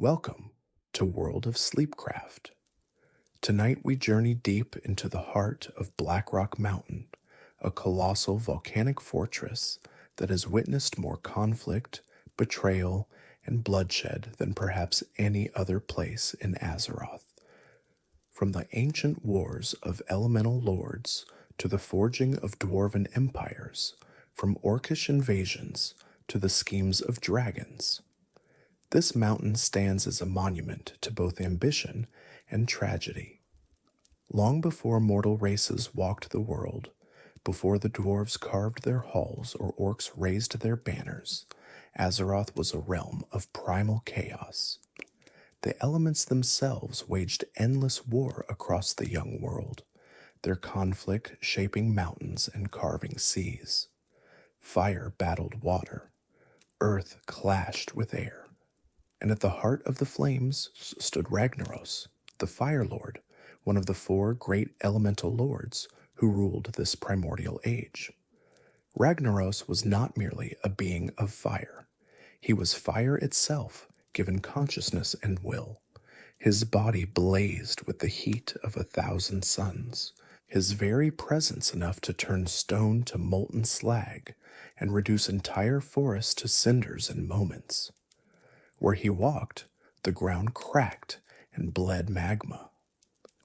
Welcome to World of Sleepcraft. Tonight we journey deep into the heart of Blackrock Mountain, a colossal volcanic fortress that has witnessed more conflict, betrayal, and bloodshed than perhaps any other place in Azeroth. From the ancient wars of elemental lords to the forging of dwarven empires, from orcish invasions to the schemes of dragons, this mountain stands as a monument to both ambition and tragedy. Long before mortal races walked the world, before the dwarves carved their halls or orcs raised their banners, Azeroth was a realm of primal chaos. The elements themselves waged endless war across the young world, their conflict shaping mountains and carving seas. Fire battled water, earth clashed with air, and at the heart of the flames stood Ragnaros the Firelord, one of the four great elemental lords who ruled this primordial age. Ragnaros was not merely a being of fire. He was fire itself, given consciousness and will. His body blazed with the heat of 1,000 suns, his very presence enough to turn stone to molten slag and reduce entire forests to cinders in moments. Where he walked, the ground cracked and bled magma.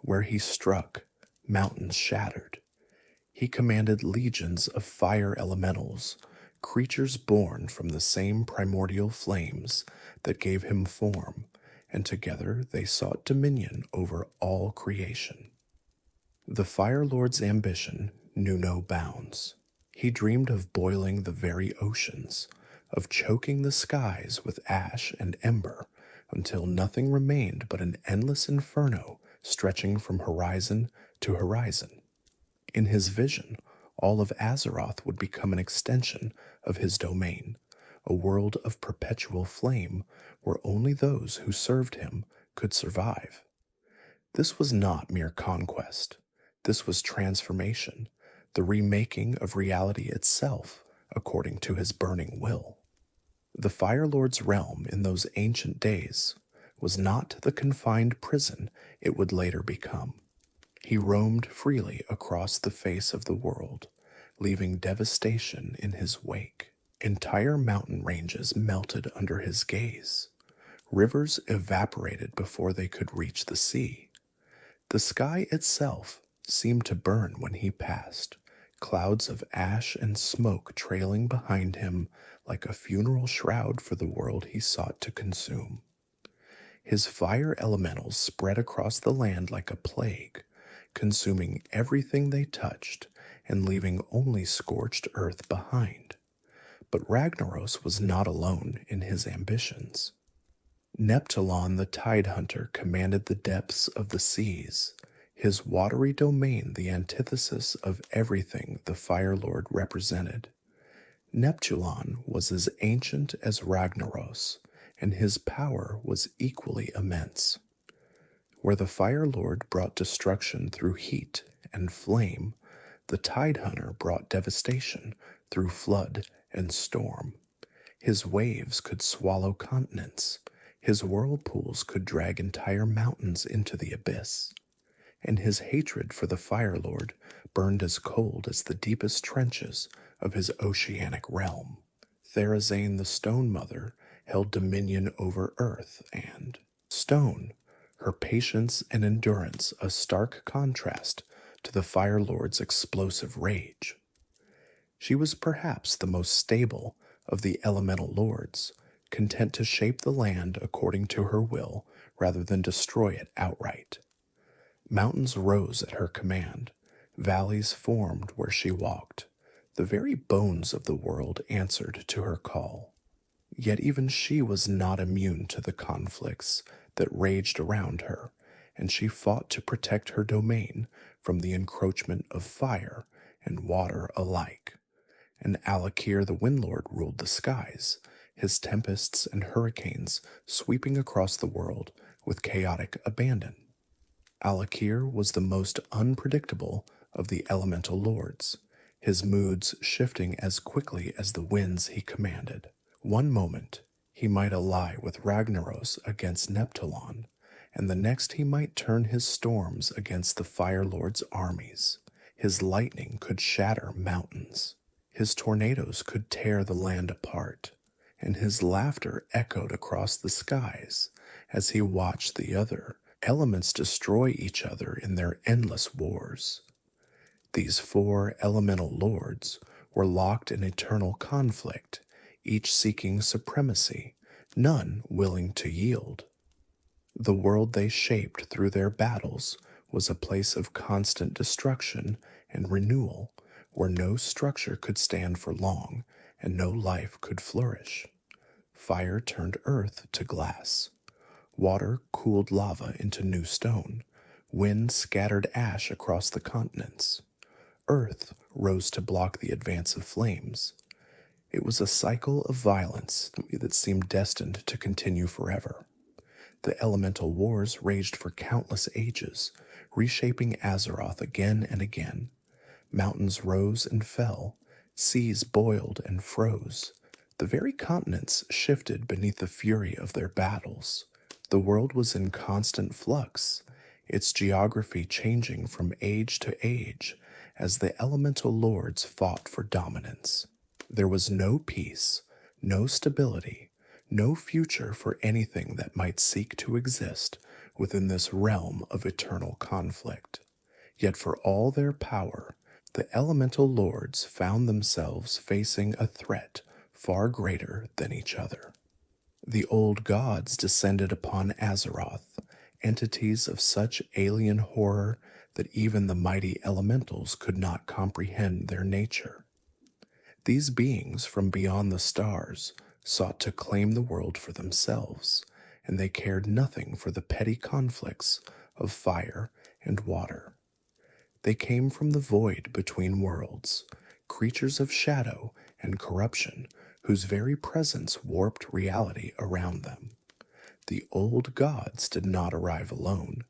Where he struck, mountains shattered. He commanded legions of fire elementals, creatures born from the same primordial flames that gave him form, and together they sought dominion over all creation. The Fire Lord's ambition knew no bounds. He dreamed of boiling the very oceans, of choking the skies with ash and ember until nothing remained but an endless inferno stretching from horizon to horizon. In his vision, all of Azeroth would become an extension of his domain, a world of perpetual flame where only those who served him could survive. This was not mere conquest. This was transformation, the remaking of reality itself according to his burning will. The Fire Lord's realm in those ancient days was not the confined prison it would later become. He roamed freely across the face of the world, leaving devastation in his wake. Entire mountain ranges melted under his gaze. Rivers evaporated before they could reach the sea. The sky itself seemed to burn when he passed, clouds of ash and smoke trailing behind him like a funeral shroud for the world he sought to consume. His fire elementals spread across the land like a plague, consuming everything they touched and leaving only scorched earth behind. But Ragnaros was not alone in his ambitions. Neptulon the Tidehunter commanded the depths of the seas, his watery domain the antithesis of everything the Fire Lord represented. Neptulon was as ancient as Ragnaros, and his power was equally immense. Where the Fire Lord brought destruction through heat and flame, the Tidehunter brought devastation through flood and storm. His waves could swallow continents, his whirlpools could drag entire mountains into the abyss, and his hatred for the Fire Lord burned as cold as the deepest trenches of his oceanic realm. Therazane the Stone Mother held dominion over earth and stone, her patience and endurance a stark contrast to the Fire Lord's explosive rage. She was perhaps the most stable of the elemental lords, content to shape the land according to her will rather than destroy it outright. Mountains rose at her command, valleys formed where she walked. The very bones of the world answered to her call. Yet even she was not immune to the conflicts that raged around her, and she fought to protect her domain from the encroachment of fire and water alike. And Alakir the Windlord ruled the skies, his tempests and hurricanes sweeping across the world with chaotic abandon. Alakir was the most unpredictable of the elemental lords, his moods shifting as quickly as the winds he commanded. One moment, He might ally with Ragnaros against Neptulon, and the next he might turn his storms against the Firelord's armies. His lightning could shatter mountains. His tornadoes could tear the land apart, and his laughter echoed across the skies as he watched the other elements destroy each other in their endless wars. These four elemental lords were locked in eternal conflict, each seeking supremacy, none willing to yield. The world they shaped through their battles was a place of constant destruction and renewal, where no structure could stand for long and no life could flourish. Fire turned earth to glass. Water cooled lava into new stone. Wind scattered ash across the continents. Earth rose to block the advance of flames. It was a cycle of violence that seemed destined to continue forever. The elemental wars raged for countless ages, reshaping Azeroth again and again. Mountains rose and fell, seas boiled and froze. The very continents shifted beneath the fury of their battles. The world was in constant flux, its geography changing from age to age as the elemental lords fought for dominance. There was no peace, no stability, no future for anything that might seek to exist within this realm of eternal conflict. Yet for all their power, the elemental lords found themselves facing a threat far greater than each other. The old gods descended upon Azeroth, entities of such alien horror that even the mighty elementals could not comprehend their nature. These beings from beyond the stars sought to claim the world for themselves, and they cared nothing for the petty conflicts of fire and water. They came from the void between worlds, creatures of shadow and corruption whose very presence warped reality around them. The old gods did not arrive alone.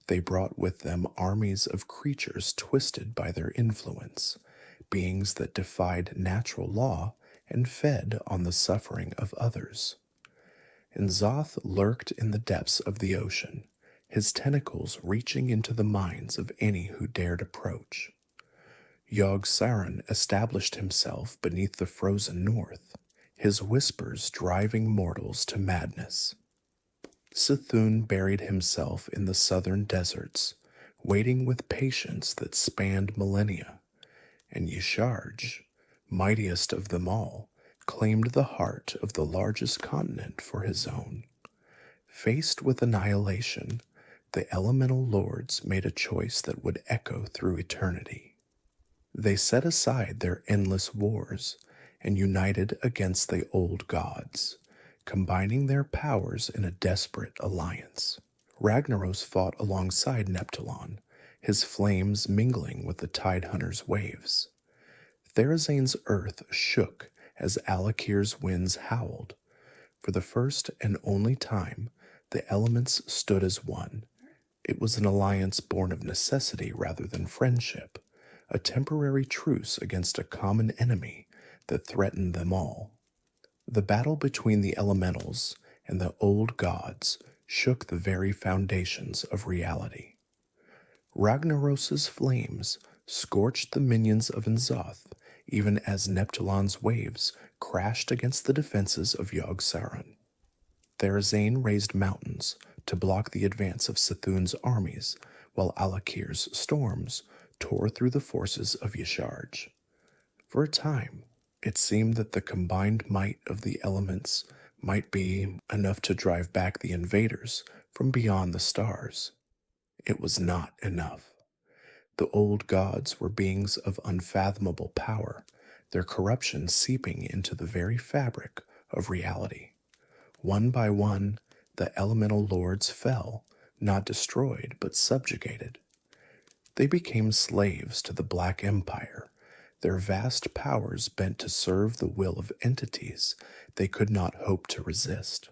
They brought with them armies of creatures twisted by their influence, beings that defied natural law and fed on the suffering of others. And Zoth lurked in the depths of the ocean, his tentacles reaching into the minds of any who dared approach. Yogg-Saron established himself beneath the frozen north, his whispers driving mortals to madness. Sithun buried himself in the southern deserts, waiting with patience that spanned millennia, and Y'Sharj, mightiest of them all, claimed the heart of the largest continent for his own. Faced with annihilation, the elemental lords made a choice that would echo through eternity. They set aside their endless wars and united against the old gods, combining their powers in a desperate alliance. Ragnaros fought alongside Neptulon, his flames mingling with the Tidehunter's waves. Therazane's earth shook as Alakir's winds howled. For the first and only time, the elements stood as one. It was an alliance born of necessity rather than friendship, a temporary truce against a common enemy that threatened them all. The battle between the elementals and the old gods shook the very foundations of reality. Ragnaros's flames scorched the minions of N'Zoth, even as Neptulon's waves crashed against the defenses of Yogg-Saron. Therazane raised mountains to block the advance of Sithun's armies, while Alakir's storms tore through the forces of Y'Sharj. For a time, it seemed that the combined might of the elements might be enough to drive back the invaders from beyond the stars. It was not enough. The old gods were beings of unfathomable power, their corruption seeping into the very fabric of reality. One by one, the elemental lords fell, not destroyed, but subjugated. They became slaves to the Black Empire, their vast powers bent to serve the will of entities they could not hope to resist.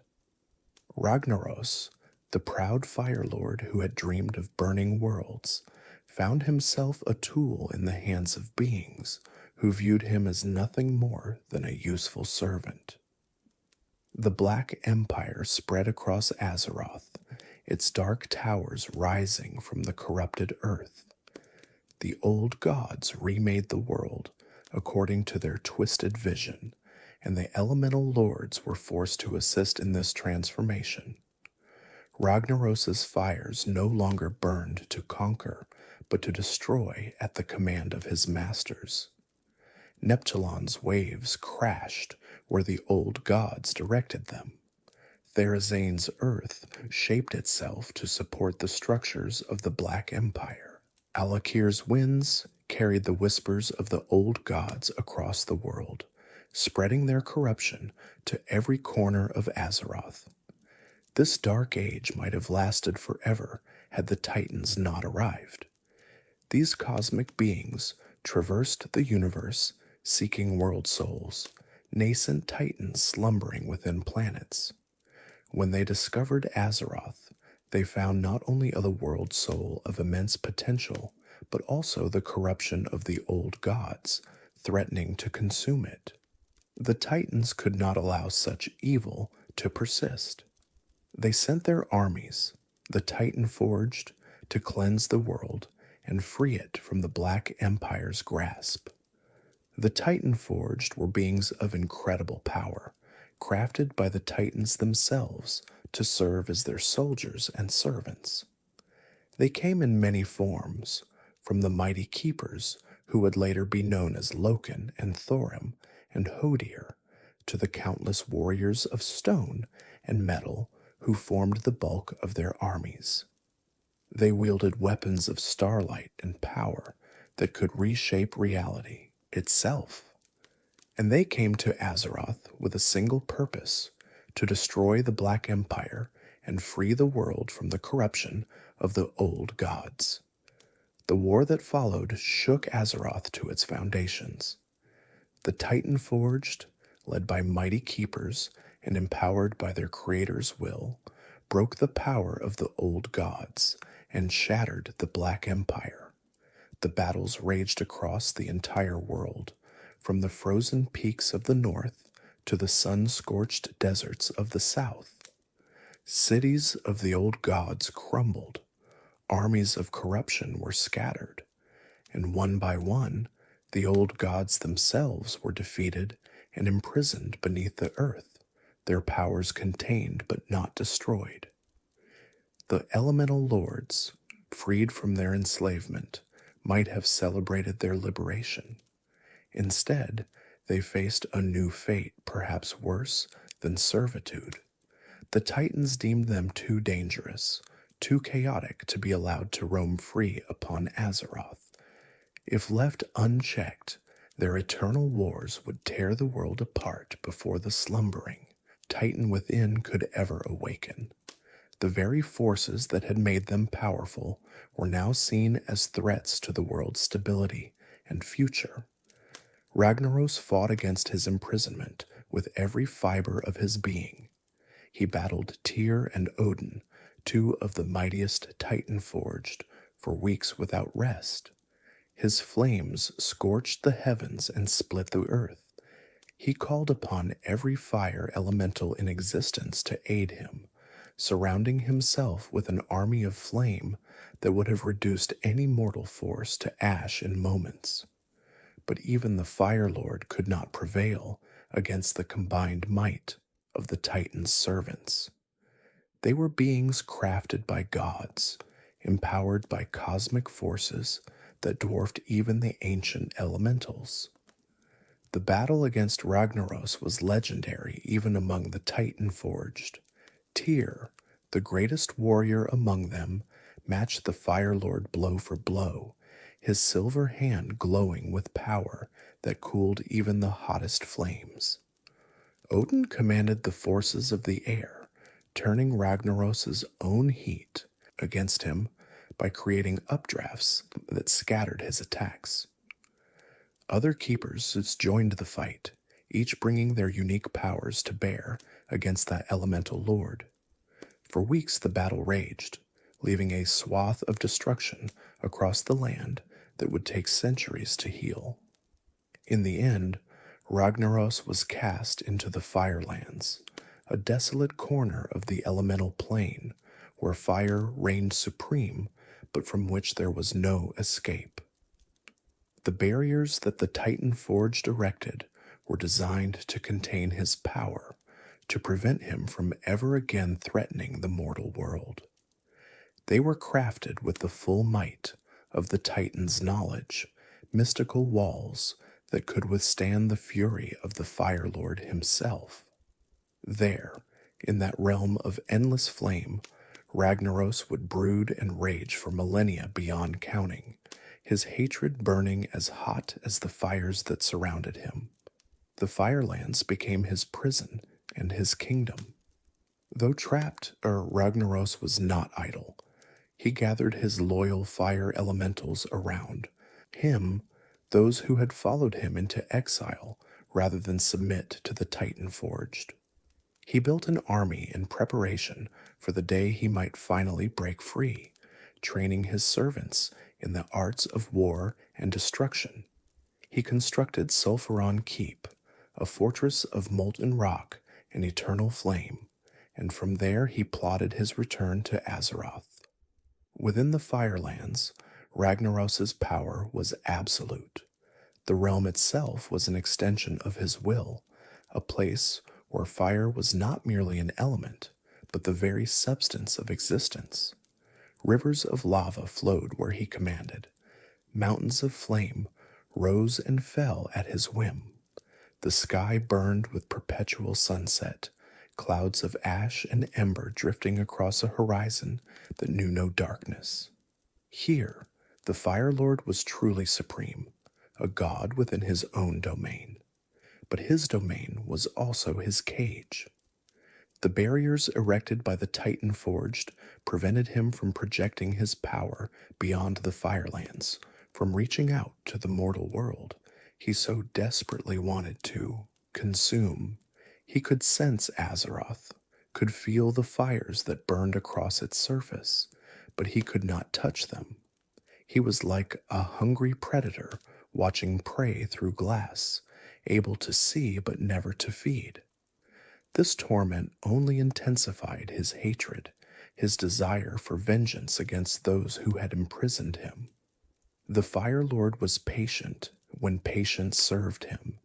Ragnaros, the proud Firelord who had dreamed of burning worlds, found himself a tool in the hands of beings who viewed him as nothing more than a useful servant. The Black Empire spread across Azeroth, its dark towers rising from the corrupted earth. The old gods remade the world according to their twisted vision, and the elemental lords were forced to assist in this transformation. Ragnaros' fires no longer burned to conquer, but to destroy at the command of his masters. Neptulon's waves crashed where the old gods directed them. Therazane's earth shaped itself to support the structures of the Black Empire. Alakir's winds carried the whispers of the old gods across the world, spreading their corruption to every corner of Azeroth. This dark age might have lasted forever had the Titans not arrived. These cosmic beings traversed the universe seeking world souls, nascent Titans slumbering within planets. When they discovered Azeroth, they found not only a world soul of immense potential, but also the corruption of the old gods, threatening to consume it. The Titans could not allow such evil to persist. They sent their armies, the Titan Forged, to cleanse the world and free it from the Black Empire's grasp. The Titan Forged were beings of incredible power, crafted by the Titans themselves to serve as their soldiers and servants. They came in many forms, from the mighty keepers, who would later be known as Loken and Thorim and Hodir, to the countless warriors of stone and metal who formed the bulk of their armies. They wielded weapons of starlight and power that could reshape reality itself. And they came to Azeroth with a single purpose: to destroy the Black Empire and free the world from the corruption of the old gods. The war that followed shook Azeroth to its foundations. The Titan Forged, led by mighty keepers and empowered by their creator's will, broke the power of the old gods and shattered the Black Empire. The battles raged across the entire world, from the frozen peaks of the north to the sun-scorched deserts of the south. Cities of the old gods crumbled, armies of corruption were scattered, and one by one, the old gods themselves were defeated and imprisoned beneath the earth, their powers contained but not destroyed. The elemental lords, freed from their enslavement, might have celebrated their liberation. Instead, they faced a new fate, perhaps worse than servitude. The Titans deemed them too dangerous, too chaotic to be allowed to roam free upon Azeroth. If left unchecked, their eternal wars would tear the world apart before the slumbering Titan within could ever awaken. The very forces that had made them powerful were now seen as threats to the world's stability and future. Ragnaros fought against his imprisonment with every fiber of his being. He battled Tyr and Odin, two of the mightiest Titan Forged, for weeks without rest. His flames scorched the heavens and split the earth. He called upon every fire elemental in existence to aid him, surrounding himself with an army of flame that would have reduced any mortal force to ash in moments. But even the Firelord could not prevail against the combined might of the Titan's servants. They were beings crafted by gods, empowered by cosmic forces that dwarfed even the ancient elementals. The battle against Ragnaros was legendary even among the Titan Forged. Tyr, the greatest warrior among them, matched the Firelord blow for blow, his silver hand glowing with power that cooled even the hottest flames. Odin commanded the forces of the air, turning Ragnaros's own heat against him by creating updrafts that scattered his attacks. Other keepers joined the fight, each bringing their unique powers to bear against that elemental lord. For weeks the battle raged, leaving a swath of destruction across the land that would take centuries to heal. In the end, Ragnaros was cast into the Firelands, a desolate corner of the elemental plane where fire reigned supreme, but from which there was no escape. The barriers that the Titan Forged erected were designed to contain his power, to prevent him from ever again threatening the mortal world. They were crafted with the full might of the Titan's knowledge, mystical walls that could withstand the fury of the Firelord himself. There, in that realm of endless flame, Ragnaros would brood and rage for millennia beyond counting, his hatred burning as hot as the fires that surrounded him. The Firelands became his prison and his kingdom. Though trapped, Ragnaros was not idle. He gathered his loyal fire elementals around him, those who had followed him into exile rather than submit to the Titan Forged. He built an army in preparation for the day he might finally break free, training his servants in the arts of war and destruction. He constructed Sulfuron Keep, a fortress of molten rock and eternal flame, and from there he plotted his return to Azeroth. Within the Firelands, Ragnaros's power was absolute. The realm itself was an extension of his will, a place where fire was not merely an element, but the very substance of existence. Rivers of lava flowed where he commanded. Mountains of flame rose and fell at his whim. The sky burned with perpetual sunset, clouds of ash and ember drifting across a horizon that knew no darkness. Here, the Firelord was truly supreme, a god within his own domain. But his domain was also his cage. The barriers erected by the Titan Forged prevented him from projecting his power beyond the Firelands, from reaching out to the mortal world he so desperately wanted to consume. He could sense Azeroth, could feel the fires that burned across its surface, but he could not touch them. He was like a hungry predator watching prey through glass, able to see but never to feed. This torment only intensified his hatred, his desire for vengeance against those who had imprisoned him. The Firelord was patient when patience served him,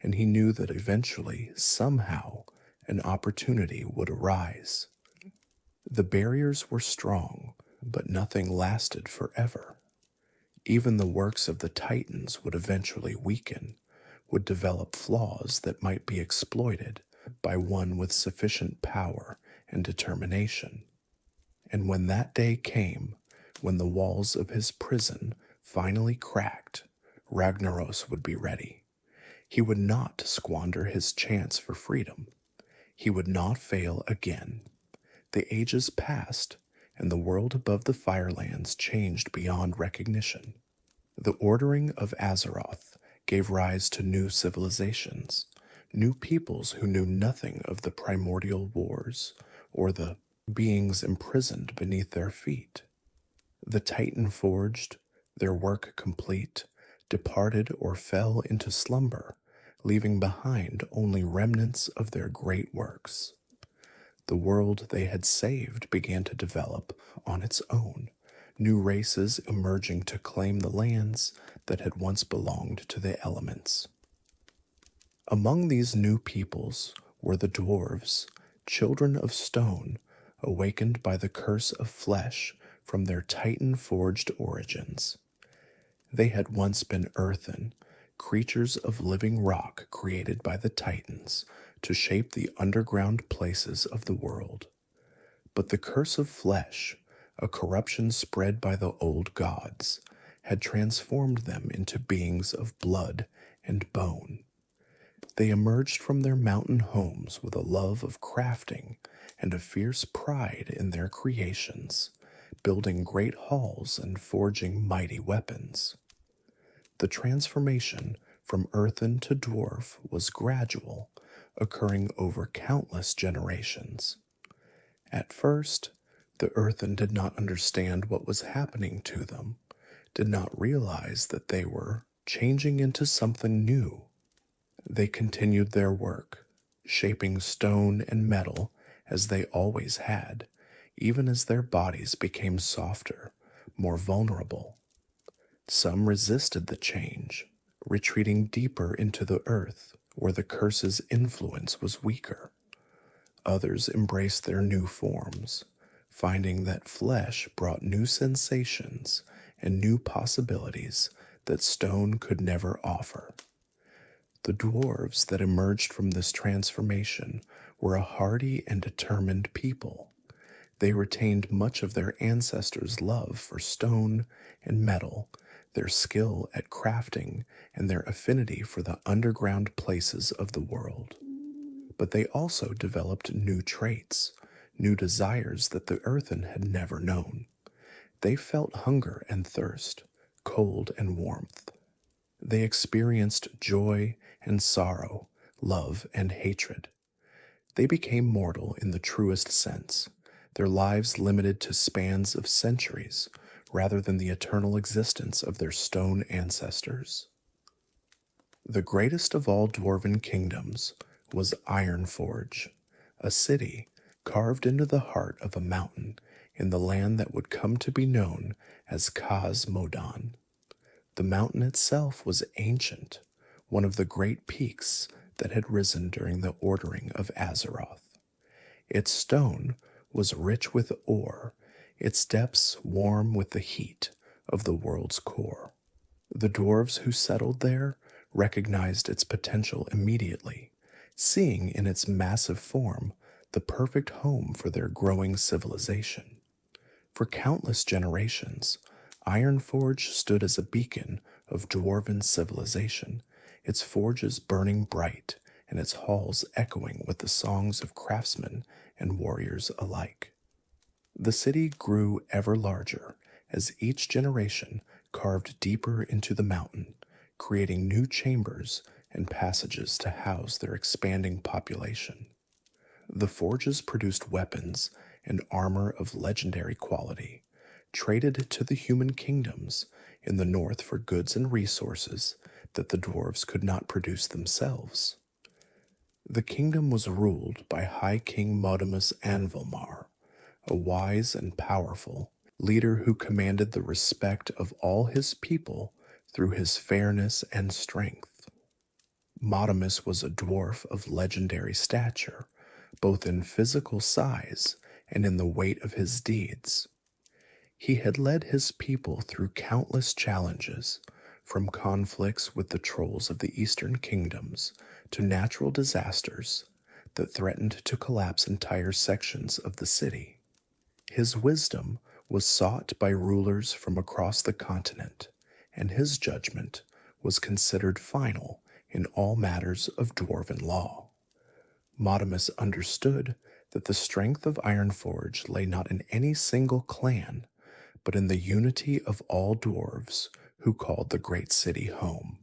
and he knew that eventually, somehow, an opportunity would arise. The barriers were strong, but nothing lasted forever. Even the works of the Titans would eventually weaken, would develop flaws that might be exploited by one with sufficient power and determination. And when that day came, when the walls of his prison finally cracked, Ragnaros would be ready. He would not squander his chance for freedom. He would not fail again. The ages passed, and the world above the Firelands changed beyond recognition. The ordering of Azeroth gave rise to new civilizations, new peoples who knew nothing of the primordial wars or the beings imprisoned beneath their feet. The Titan Forged, their work complete, departed or fell into slumber, leaving behind only remnants of their great works. The world they had saved began to develop on its own, new races emerging to claim the lands that had once belonged to the elements. Among these new peoples were the dwarves, children of stone, awakened by the curse of flesh from their Titan-forged origins. They had once been earthen, creatures of living rock created by the Titans to shape the underground places of the world. But the curse of flesh, a corruption spread by the old gods, had transformed them into beings of blood and bone. They emerged from their mountain homes with a love of crafting and a fierce pride in their creations, building great halls and forging mighty weapons. The transformation from earthen to dwarf was gradual, occurring over countless generations. At first, the earthen did not understand what was happening to them, did not realize that they were changing into something new. They continued their work, shaping stone and metal as they always had, even as their bodies became softer, more vulnerable. Some resisted the change, retreating deeper into the earth where the curse's influence was weaker. Others embraced their new forms, finding that flesh brought new sensations and new possibilities that stone could never offer. The dwarves that emerged from this transformation were a hardy and determined people. They retained much of their ancestors' love for stone and metal, their skill at crafting, and their affinity for the underground places of the world. But they also developed new traits, new desires that the earthen had never known. They felt hunger and thirst, cold and warmth. They experienced joy and sorrow, love and hatred. They became mortal in the truest sense, their lives limited to spans of centuries rather than the eternal existence of their stone ancestors. The greatest of all dwarven kingdoms was Ironforge, a city carved into the heart of a mountain in the land that would come to be known as Modan. The mountain itself was ancient, one of the great peaks that had risen during the ordering of Azeroth. Its stone was rich with ore, its depths warm with the heat of the world's core. The dwarves who settled there recognized its potential immediately, seeing in its massive form the perfect home for their growing civilization. For countless generations, Ironforge stood as a beacon of dwarven civilization, its forges burning bright and its halls echoing with the songs of craftsmen and warriors alike. The city grew ever larger as each generation carved deeper into the mountain, creating new chambers and passages to house their expanding population. The forges produced weapons and armor of legendary quality, traded to the human kingdoms in the north for goods and resources that the dwarves could not produce themselves. The kingdom was ruled by High King Modimus Anvilmar, a wise and powerful leader who commanded the respect of all his people through his fairness and strength. Modimus was a dwarf of legendary stature, both in physical size and in the weight of his deeds. He had led his people through countless challenges, from conflicts with the trolls of the eastern kingdoms to natural disasters that threatened to collapse entire sections of the city. His wisdom was sought by rulers from across the continent, and his judgment was considered final in all matters of dwarven law. Modimus understood that the strength of Ironforge lay not in any single clan, but in the unity of all dwarves who called the great city home.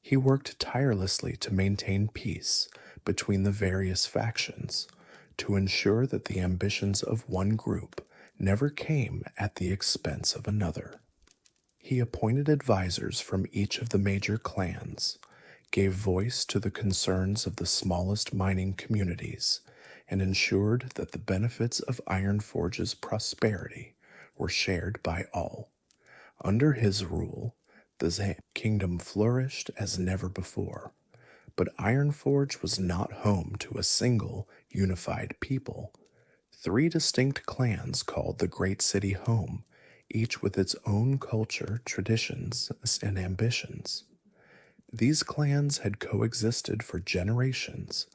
He worked tirelessly to maintain peace between the various factions, to ensure that the ambitions of one group never came at the expense of another. He appointed advisors from each of the major clans, gave voice to the concerns of the smallest mining communities, and ensured that the benefits of Ironforge's prosperity were shared by all. Under his rule, the kingdom flourished as never before, but Ironforge was not home to a single, unified people. 3 distinct clans called the great city home, each with its own culture, traditions, and ambitions. These clans had coexisted for generations,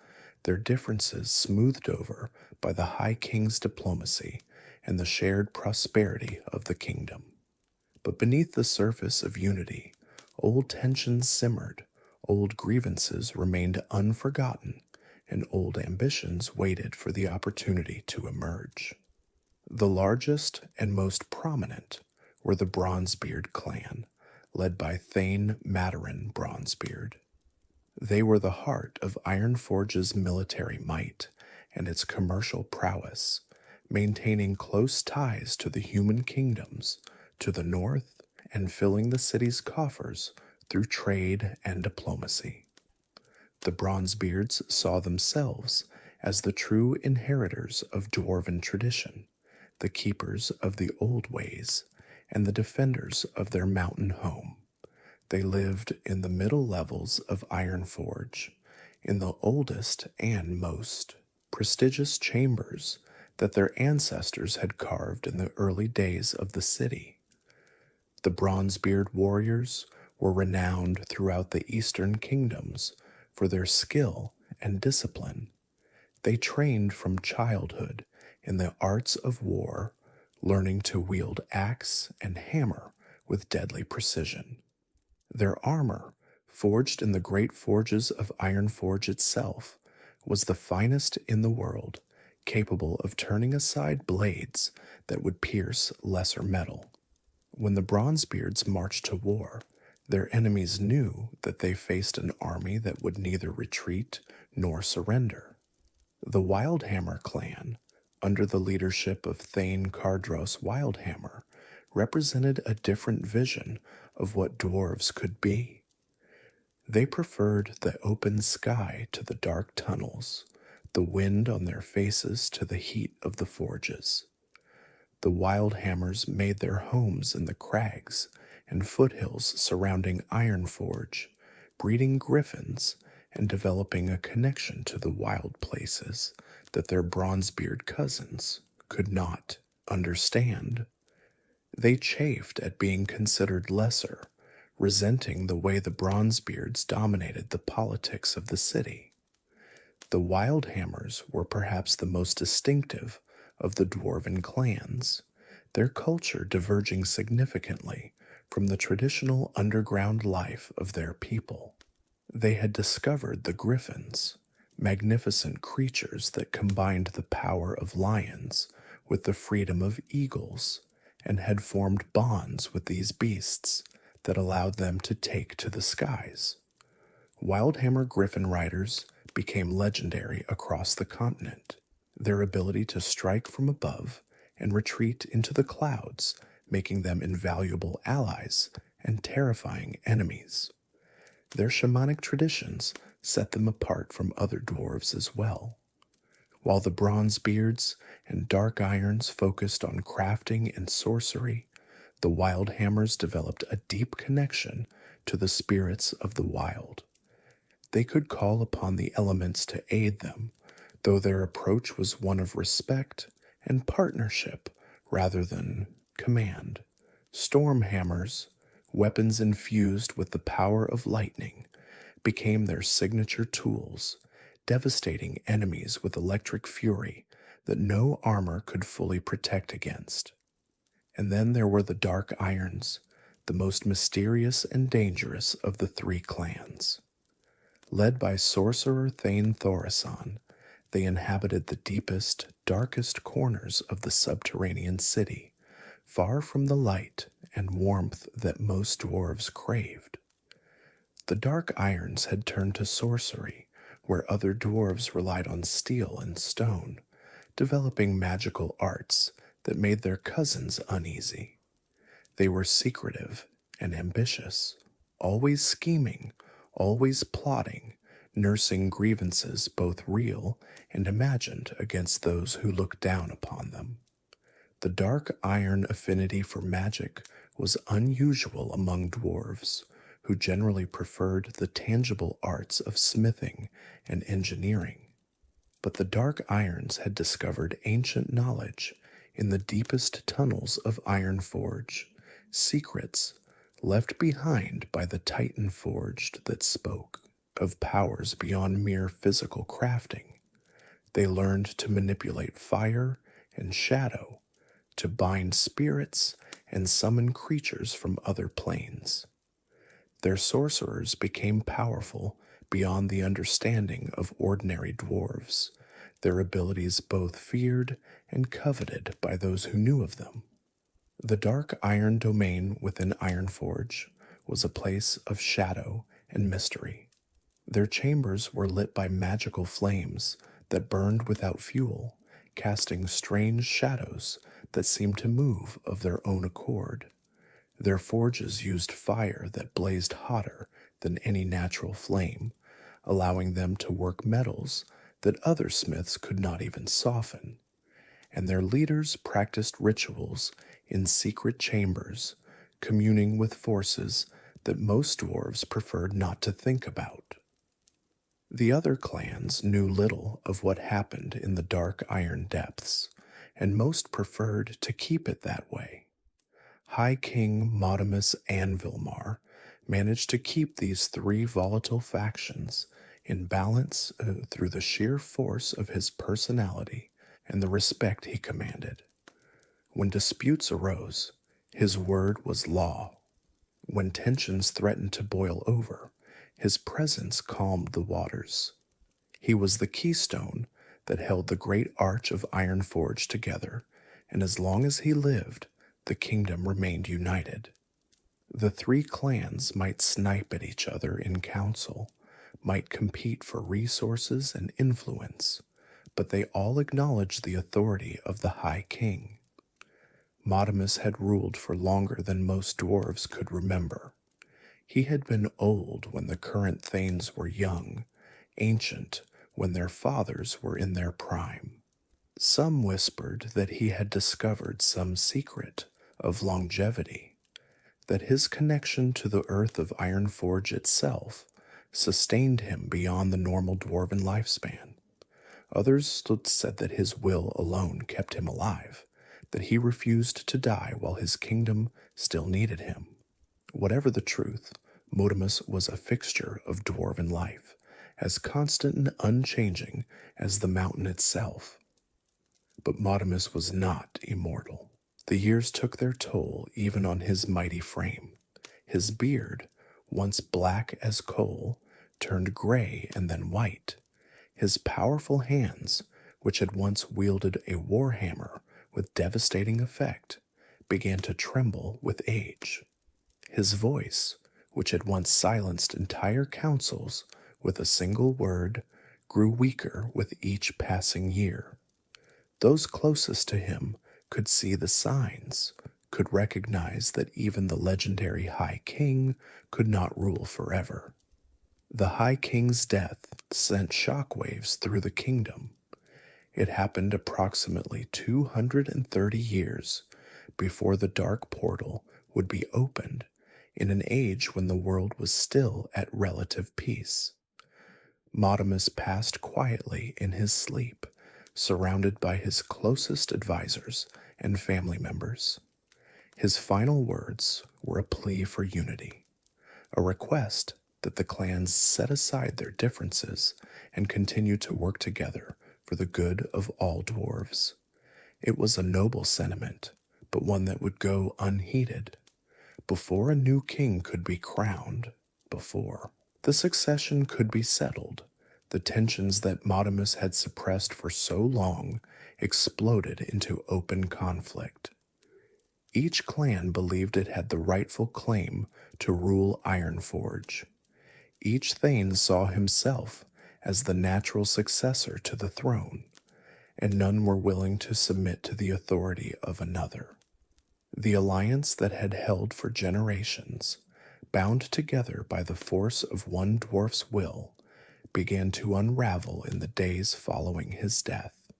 their differences smoothed over by the High King's diplomacy and the shared prosperity of the kingdom. But beneath the surface of unity, old tensions simmered, old grievances remained unforgotten, and old ambitions waited for the opportunity to emerge. The largest and most prominent were the Bronzebeard clan, led by Thane Madarin Bronzebeard. They were the heart of Ironforge's military might and its commercial prowess, maintaining close ties to the human kingdoms to the north and filling the city's coffers through trade and diplomacy. The Bronzebeards saw themselves as the true inheritors of dwarven tradition, the keepers of the old ways, and the defenders of their mountain home. They lived in the middle levels of Ironforge, in the oldest and most prestigious chambers that their ancestors had carved in the early days of the city. The Bronzebeard warriors were renowned throughout the eastern kingdoms for their skill and discipline. They trained from childhood in the arts of war, learning to wield axe and hammer with deadly precision. Their armor, forged in the great forges of Ironforge itself, was the finest in the world, capable of turning aside blades that would pierce lesser metal. When the Bronzebeards marched to war, their enemies knew that they faced an army that would neither retreat nor surrender. The Wildhammer clan, under the leadership of Thane Cardros Wildhammer, represented a different vision of what dwarves could be. They preferred the open sky to the dark tunnels, the wind on their faces to the heat of the forges. The Wildhammers made their homes in the crags and foothills surrounding Ironforge, breeding griffins and developing a connection to the wild places that their Bronzebeard cousins could not understand. They chafed at being considered lesser, resenting the way the Bronzebeards dominated the politics of the city. The Wildhammers were perhaps the most distinctive of the dwarven clans, their culture diverging significantly from the traditional underground life of their people. They had discovered the griffins, magnificent creatures that combined the power of lions with the freedom of eagles, and had formed bonds with these beasts that allowed them to take to the skies. Wildhammer griffin riders became legendary across the continent. Their ability to strike from above and retreat into the clouds, making them invaluable allies and terrifying enemies. Their shamanic traditions set them apart from other dwarves as well. While the Bronzebeards and Dark Irons focused on crafting and sorcery, the Wildhammers developed a deep connection to the spirits of the wild. They could call upon the elements to aid them, though their approach was one of respect and partnership rather than command. Stormhammers, weapons infused with the power of lightning, became their signature tools, devastating enemies with electric fury that no armor could fully protect against. And then there were the Dark Irons, the most mysterious and dangerous of the three clans. Led by sorcerer Thane Thorasan, they inhabited the deepest, darkest corners of the subterranean city, far from the light and warmth that most dwarves craved. The Dark Irons had turned to sorcery, where other dwarves relied on steel and stone, developing magical arts that made their cousins uneasy. They were secretive and ambitious, always scheming, always plotting, nursing grievances both real and imagined against those who looked down upon them. The Dark Iron affinity for magic was unusual among dwarves, who generally preferred the tangible arts of smithing and engineering. But the Dark Irons had discovered ancient knowledge in the deepest tunnels of Ironforge, secrets left behind by the Titan Forged that spoke of powers beyond mere physical crafting. They learned to manipulate fire and shadow, to bind spirits and summon creatures from other planes. Their sorcerers became powerful beyond the understanding of ordinary dwarves, their abilities both feared and coveted by those who knew of them. The Dark Iron domain within Ironforge was a place of shadow and mystery. Their chambers were lit by magical flames that burned without fuel, casting strange shadows that seemed to move of their own accord. Their forges used fire that blazed hotter than any natural flame, allowing them to work metals that other smiths could not even soften, and their leaders practiced rituals in secret chambers, communing with forces that most dwarves preferred not to think about. The other clans knew little of what happened in the dark iron depths, and most preferred to keep it that way. High King Modimus Anvilmar managed to keep these three volatile factions in balance through the sheer force of his personality and the respect he commanded. When disputes arose, his word was law. When tensions threatened to boil over, his presence calmed the waters. He was the keystone that held the great arch of Ironforge together, and as long as he lived, the kingdom remained united. The three clans might snipe at each other in council, might compete for resources and influence, but they all acknowledged the authority of the High King. Modimus had ruled for longer than most dwarves could remember. He had been old when the current thanes were young, ancient when their fathers were in their prime. Some whispered that he had discovered some secret of longevity, that his connection to the earth of Ironforge itself sustained him beyond the normal dwarven lifespan. Others said that his will alone kept him alive, that he refused to die while his kingdom still needed him. Whatever the truth, Modimus was a fixture of dwarven life, as constant and unchanging as the mountain itself. But Modimus was not immortal. The years took their toll even on his mighty frame. His beard, once black as coal, turned gray and then white. His powerful hands, which had once wielded a warhammer with devastating effect, began to tremble with age. His voice, which had once silenced entire councils with a single word, grew weaker with each passing year. Those closest to him could see the signs, could recognize that even the legendary High King could not rule forever. The High King's death sent shockwaves through the kingdom. It happened approximately 230 years before the Dark Portal would be opened, in an age when the world was still at relative peace. Modimus passed quietly in his sleep, surrounded by his closest advisors and family members. His final words were a plea for unity, a request that the clans set aside their differences and continue to work together for the good of all dwarves. It was a noble sentiment, but one that would go unheeded. Before a new king could be crowned, before the succession could be settled, the tensions that Modimus had suppressed for so long exploded into open conflict. Each clan believed it had the rightful claim to rule Ironforge. Each thane saw himself as the natural successor to the throne, and none were willing to submit to the authority of another. The alliance that had held for generations, bound together by the force of one dwarf's will, began to unravel in the days following his death.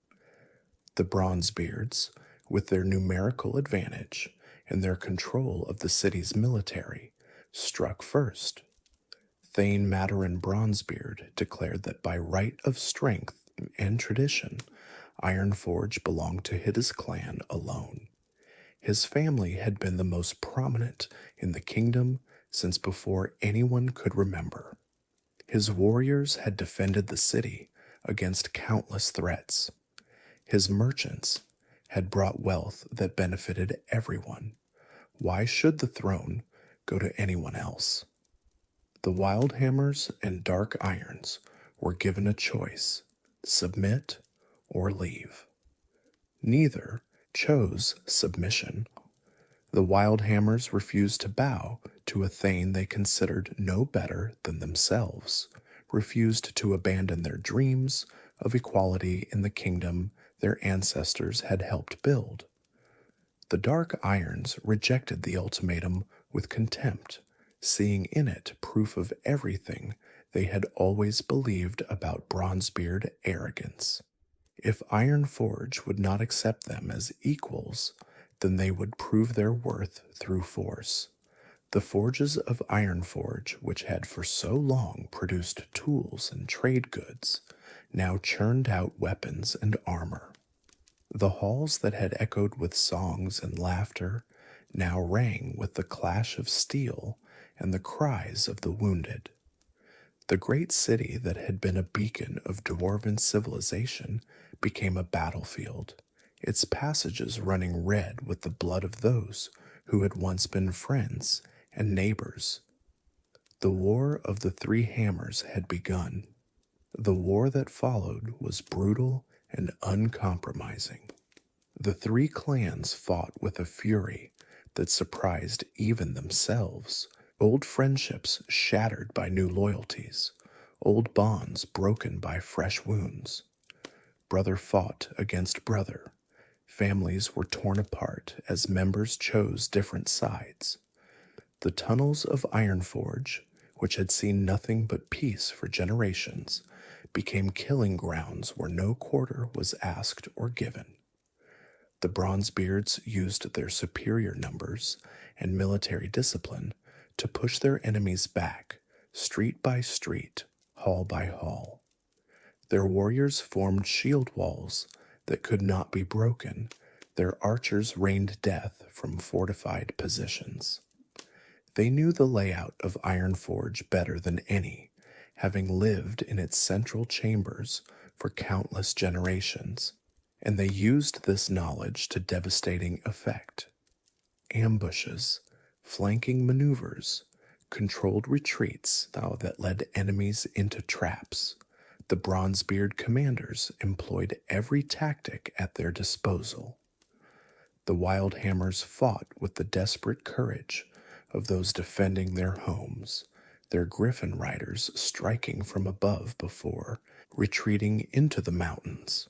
The Bronzebeards, with their numerical advantage and their control of the city's military, struck first. Thane Madarin Bronzebeard declared that by right of strength and tradition, Ironforge belonged to his clan alone. His family had been the most prominent in the kingdom since before anyone could remember. His warriors had defended the city against countless threats. His merchants had brought wealth that benefited everyone. Why should the throne go to anyone else? The Wildhammers and Dark Irons were given a choice: submit or leave. Neither chose submission. The Wildhammers refused to bow to a thane they considered no better than themselves, refused to abandon their dreams of equality in the kingdom their ancestors had helped build. The Dark Irons rejected the ultimatum with contempt, seeing in it proof of everything they had always believed about Bronzebeard arrogance. If Ironforge would not accept them as equals, then they would prove their worth through force. The forges of Ironforge, which had for so long produced tools and trade goods, now churned out weapons and armor. The halls that had echoed with songs and laughter now rang with the clash of steel and the cries of the wounded. The great city that had been a beacon of dwarven civilization became a battlefield, its passages running red with the blood of those who had once been friends and neighbors. The War of the Three Hammers had begun. The war that followed was brutal and uncompromising. The three clans fought with a fury that surprised even themselves. Old friendships shattered by new loyalties, old bonds broken by fresh wounds. Brother fought against brother. Families were torn apart as members chose different sides. The tunnels of Ironforge, which had seen nothing but peace for generations, became killing grounds where no quarter was asked or given. The Bronzebeards used their superior numbers and military discipline to push their enemies back, street by street, hall by hall. Their warriors formed shield walls that could not be broken. Their archers rained death from fortified positions. They knew the layout of Ironforge better than any, having lived in its central chambers for countless generations, and they used this knowledge to devastating effect. Ambushes, flanking maneuvers, controlled retreats that led enemies into traps. The Bronzebeard commanders employed every tactic at their disposal. The Wildhammers fought with the desperate courage of those defending their homes, their griffin riders striking from above before retreating into the mountains.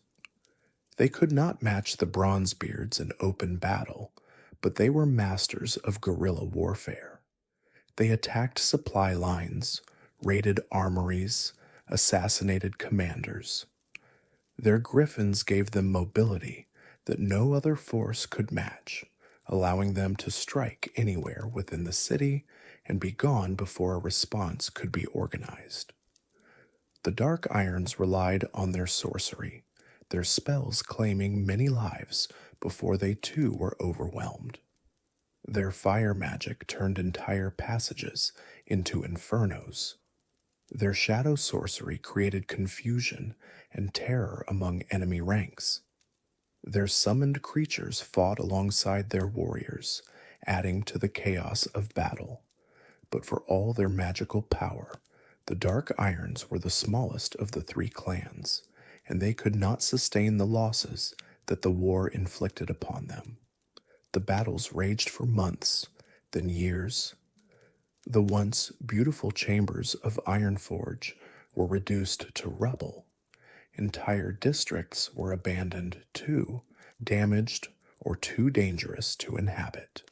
They could not match the Bronzebeards in open battle, but they were masters of guerrilla warfare. They attacked supply lines, raided armories, assassinated commanders. Their griffins gave them mobility that no other force could match, allowing them to strike anywhere within the city and be gone before a response could be organized. The Dark Irons relied on their sorcery, their spells claiming many lives before they too were overwhelmed. Their fire magic turned entire passages into infernos. Their shadow sorcery created confusion and terror among enemy ranks. Their summoned creatures fought alongside their warriors, adding to the chaos of battle. But for all their magical power, the Dark Irons were the smallest of the three clans, and they could not sustain the losses that the war inflicted upon them. The battles raged for months, then years. The once beautiful chambers of Ironforge were reduced to rubble. Entire districts were abandoned too, damaged, or too dangerous to inhabit.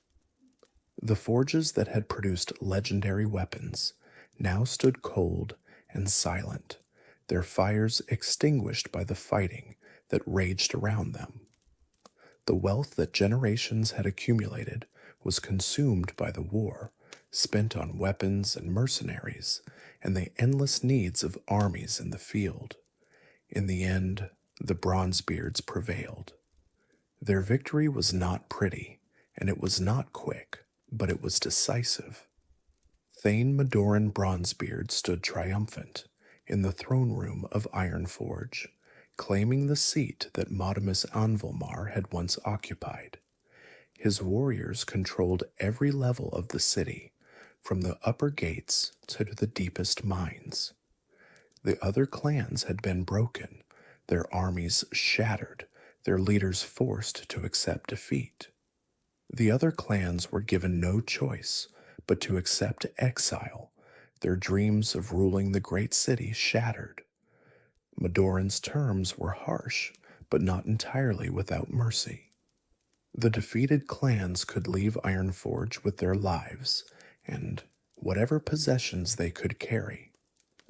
The forges that had produced legendary weapons now stood cold and silent, their fires extinguished by the fighting that raged around them. The wealth that generations had accumulated was consumed by the war, spent on weapons and mercenaries, and the endless needs of armies in the field. In the end, the Bronzebeards prevailed. Their victory was not pretty, and it was not quick, but it was decisive. Thane Madoran Bronzebeard stood triumphant in the throne room of Ironforge, claiming the seat that Modimus Anvilmar had once occupied. His warriors controlled every level of the city, from the upper gates to the deepest mines. The other clans had been broken, their armies shattered, their leaders forced to accept defeat. The other clans were given no choice but to accept exile, their dreams of ruling the great city shattered. Madoran's terms were harsh, but not entirely without mercy. The defeated clans could leave Ironforge with their lives and whatever possessions they could carry.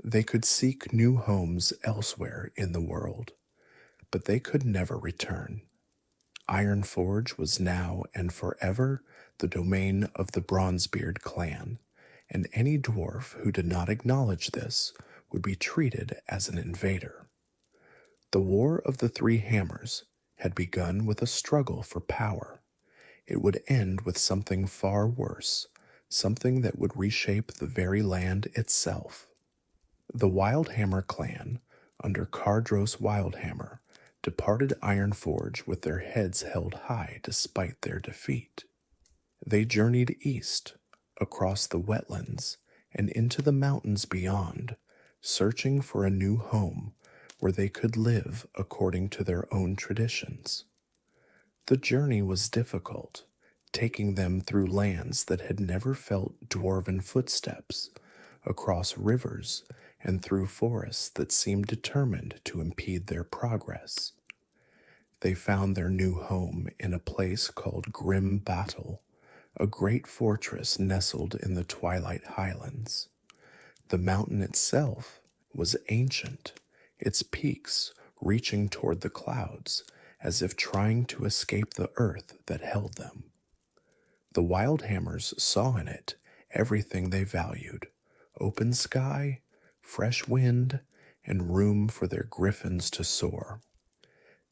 They could seek new homes elsewhere in the world, but they could never return. Ironforge was now and forever the domain of the Bronzebeard clan, and any dwarf who did not acknowledge this would be treated as an invader. The War of the Three Hammers had begun with a struggle for power. It would end with something far worse, something that would reshape the very land itself. The Wildhammer clan, under Cardros Wildhammer, departed Ironforge with their heads held high despite their defeat. They journeyed east, across the wetlands, and into the mountains beyond, searching for a new home where they could live according to their own traditions. The journey was difficult, taking them through lands that had never felt dwarven footsteps, across rivers, and through forests that seemed determined to impede their progress. They found their new home in a place called Grim Battle, a great fortress nestled in the Twilight Highlands. The mountain itself was ancient, its peaks reaching toward the clouds as if trying to escape the earth that held them. The Wildhammers saw in it everything they valued: open sky, fresh wind, and room for their griffins to soar.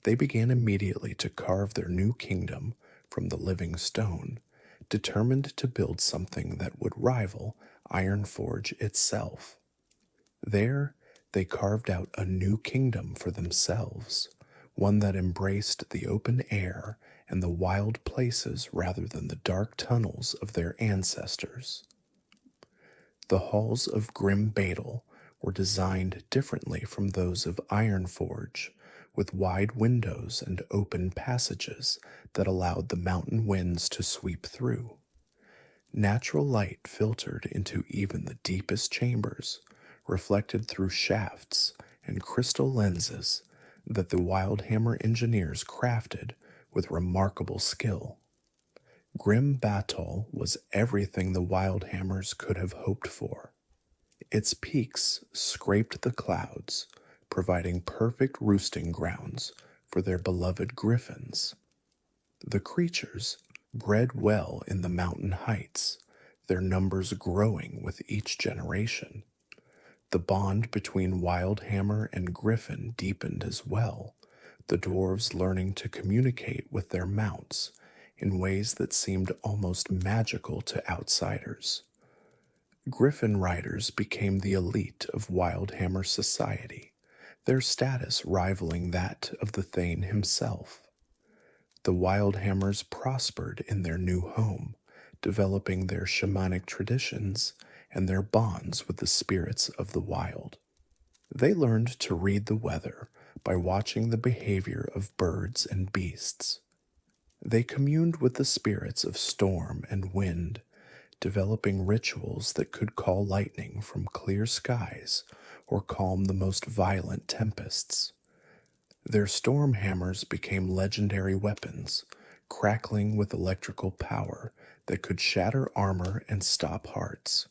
They began immediately to carve their new kingdom from the living stone, determined to build something that would rival Ironforge itself. There, they carved out a new kingdom for themselves, one that embraced the open air and the wild places rather than the dark tunnels of their ancestors. The halls of Grim Battle were designed differently from those of Ironforge, with wide windows and open passages that allowed the mountain winds to sweep through. Natural light filtered into even the deepest chambers, reflected through shafts and crystal lenses that the Wildhammer engineers crafted with remarkable skill. Grim Battle was everything the Wildhammers could have hoped for. Its peaks scraped the clouds, providing perfect roosting grounds for their beloved griffins. The creatures bred well in the mountain heights, their numbers growing with each generation. The bond between Wildhammer and Griffin deepened as well, the dwarves learning to communicate with their mounts in ways that seemed almost magical to outsiders. Griffin riders became the elite of Wildhammer society, their status rivaling that of the Thane himself. The Wildhammers prospered in their new home, developing their shamanic traditions and their bonds with the spirits of the wild. They learned to read the weather by watching the behavior of birds and beasts. They communed with the spirits of storm and wind, developing rituals that could call lightning from clear skies or calm the most violent tempests. Their storm hammers became legendary weapons, crackling with electrical power that could shatter armor and stop hearts.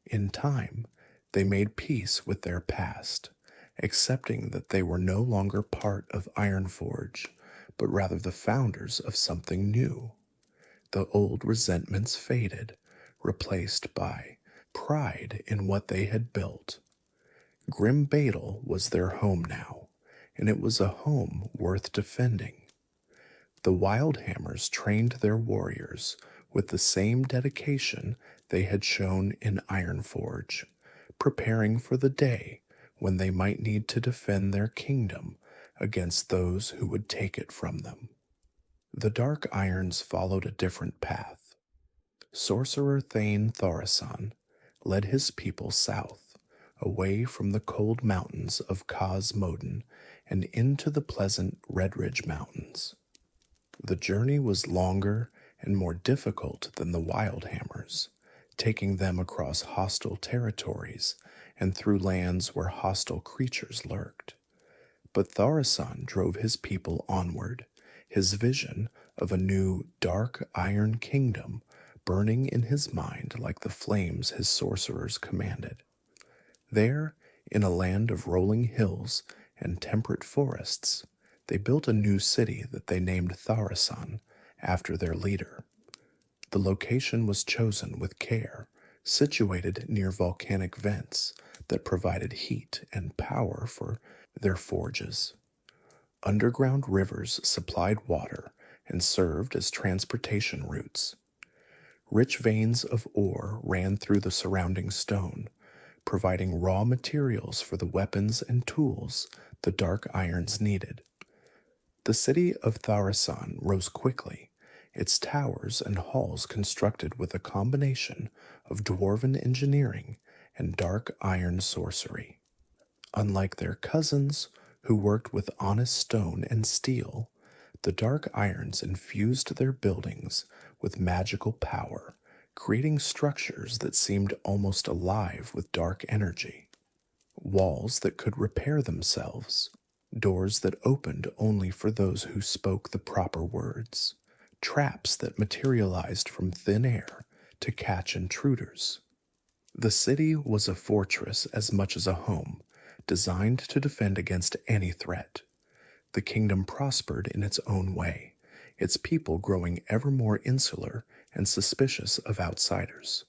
In time, they made peace with their past, accepting that they were no longer part of Ironforge, but rather the founders of something new. The old resentments faded, replaced by pride in what they had built. Grim Battle was their home now, and it was a home worth defending. The Wildhammers trained their warriors with the same dedication they had shown in Ironforge, preparing for the day when they might need to defend their kingdom against those who would take it from them. The Dark Irons followed a different path. Sorcerer Thane Thaurissan led his people south, away from the cold mountains of Cos Moden and into the pleasant Redridge Mountains. The journey was longer and more difficult than the Wildhammers, taking them across hostile territories and through lands where hostile creatures lurked. But Thaurissan drove his people onward, his vision of a new dark iron kingdom burning in his mind like the flames his sorcerers commanded. There, in a land of rolling hills and temperate forests, they built a new city that they named Tharasan after their leader. The location was chosen with care, situated near volcanic vents that provided heat and power for their forges. Underground rivers supplied water and served as transportation routes. Rich veins of ore ran through the surrounding stone, providing raw materials for the weapons and tools the Dark Irons needed. The city of Tharasan rose quickly, its towers and halls constructed with a combination of dwarven engineering and dark iron sorcery. Unlike their cousins, who worked with honest stone and steel, the Dark Irons infused their buildings with magical power, creating structures that seemed almost alive with dark energy. Walls that could repair themselves, doors that opened only for those who spoke the proper words, traps that materialized from thin air to catch intruders. The city was a fortress as much as a home, designed to defend against any threat. The kingdom prospered in its own way, its people growing ever more insular and suspicious of outsiders.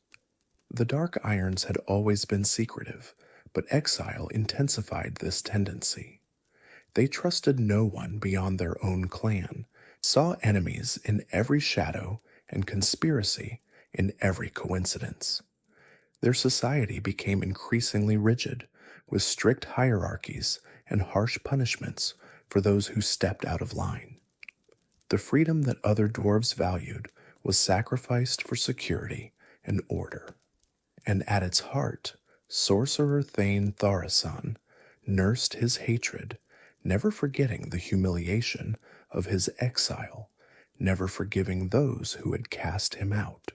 The Dark Irons had always been secretive, but exile intensified this tendency. They trusted no one beyond their own clan, saw enemies in every shadow and conspiracy in every coincidence. Their society became increasingly rigid, with strict hierarchies and harsh punishments for those who stepped out of line. The freedom that other dwarves valued was sacrificed for security and order. And at its heart, Sorcerer Thane Tharasan nursed his hatred, never forgetting the humiliation of his exile, never forgiving those who had cast him out.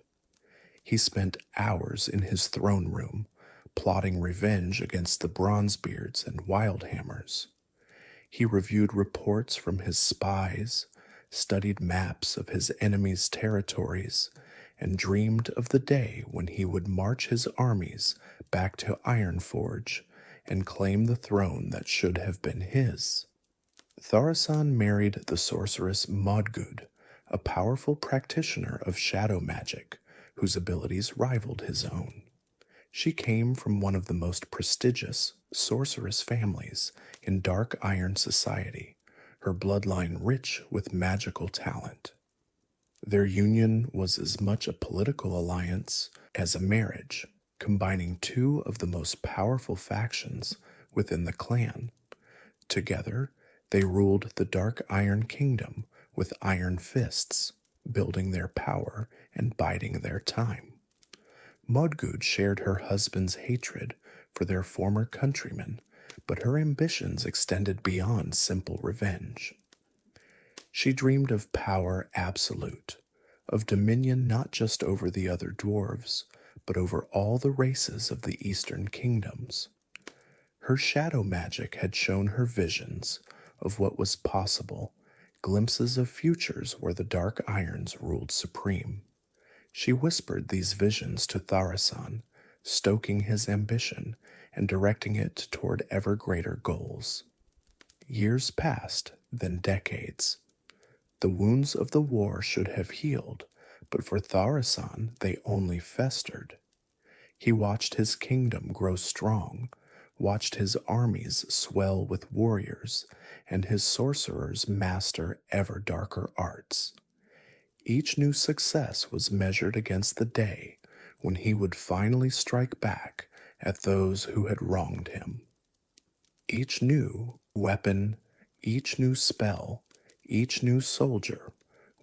He spent hours in his throne room, plotting revenge against the Bronzebeards and Wildhammers. He reviewed reports from his spies, studied maps of his enemies' territories, and dreamed of the day when he would march his armies back to Ironforge and claim the throne that should have been his. Tharasan married the sorceress Modgud, a powerful practitioner of shadow magic whose abilities rivaled his own. She came from one of the most prestigious sorceress families in Dark Iron society, her bloodline rich with magical talent. Their union was as much a political alliance as a marriage, combining two of the most powerful factions within the clan. Together, they ruled the Dark Iron Kingdom with iron fists, building their power and biding their time. Modgud shared her husband's hatred for their former countrymen, but her ambitions extended beyond simple revenge. She dreamed of power absolute, of dominion not just over the other dwarves, but over all the races of the eastern kingdoms. Her shadow magic had shown her visions of what was possible, glimpses of futures where the Dark Irons ruled supreme. She whispered these visions to Tharasan, stoking his ambition and directing it toward ever greater goals. Years passed, then decades. The wounds of the war should have healed, but for Tharasan they only festered. He watched his kingdom grow strong, watched his armies swell with warriors, and his sorcerers master ever darker arts. Each new success was measured against the day when he would finally strike back at those who had wronged him. Each new weapon, each new spell, each new soldier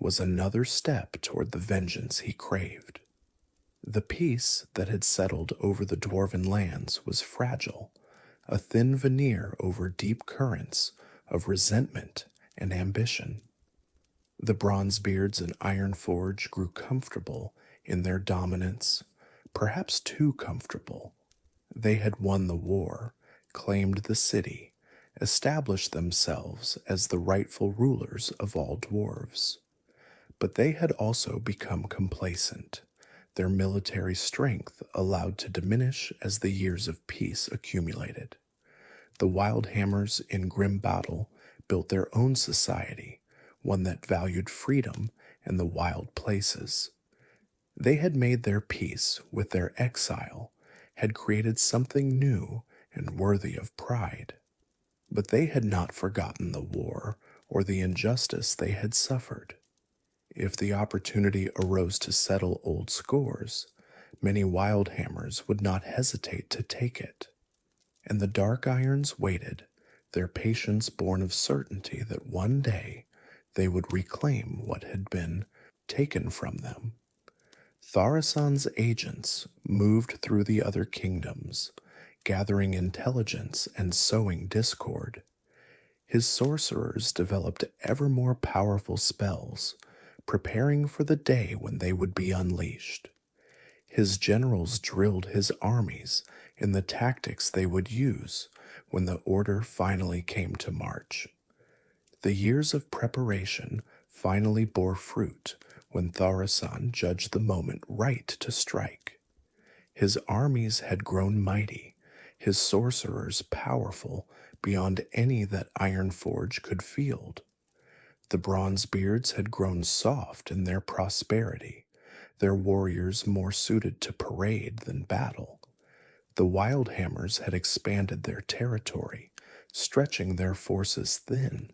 was another step toward the vengeance he craved. The peace that had settled over the dwarven lands was fragile, a thin veneer over deep currents of resentment and ambition. The Bronzebeards and Ironforge grew comfortable in their dominance, perhaps too comfortable. They had won the war, claimed the city, established themselves as the rightful rulers of all dwarves. But they had also become complacent, their military strength allowed to diminish as the years of peace accumulated. The Wildhammers in grim battle built their own society, one that valued freedom and the wild places. They had made their peace with their exile, had created something new and worthy of pride. But they had not forgotten the war or the injustice they had suffered. If the opportunity arose to settle old scores, many Wildhammers would not hesitate to take it. And the Dark Irons waited, their patience born of certainty that one day they would reclaim what had been taken from them. Thaurissan's agents moved through the other kingdoms, gathering intelligence and sowing discord. His sorcerers developed ever more powerful spells, preparing for the day when they would be unleashed. His generals drilled his armies in the tactics they would use when the order finally came to march. The years of preparation finally bore fruit when Thaurissan judged the moment right to strike. His armies had grown mighty, his sorcerers powerful beyond any that Ironforge could field. The Bronzebeards had grown soft in their prosperity, their warriors more suited to parade than battle. The Wildhammers had expanded their territory, stretching their forces thin.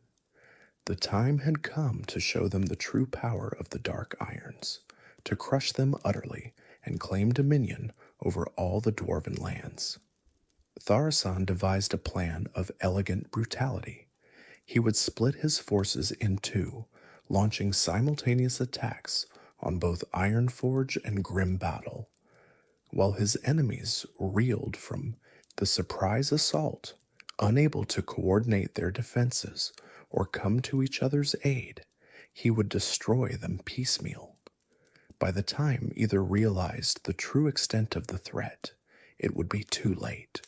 The time had come to show them the true power of the Dark Irons, to crush them utterly and claim dominion over all the dwarven lands. Thaurissan devised a plan of elegant brutality. He would split his forces in two, launching simultaneous attacks on both Ironforge and grim battle. While his enemies reeled from the surprise assault, unable to coordinate their defenses or come to each other's aid, he would destroy them piecemeal. By the time either realized the true extent of the threat, it would be too late.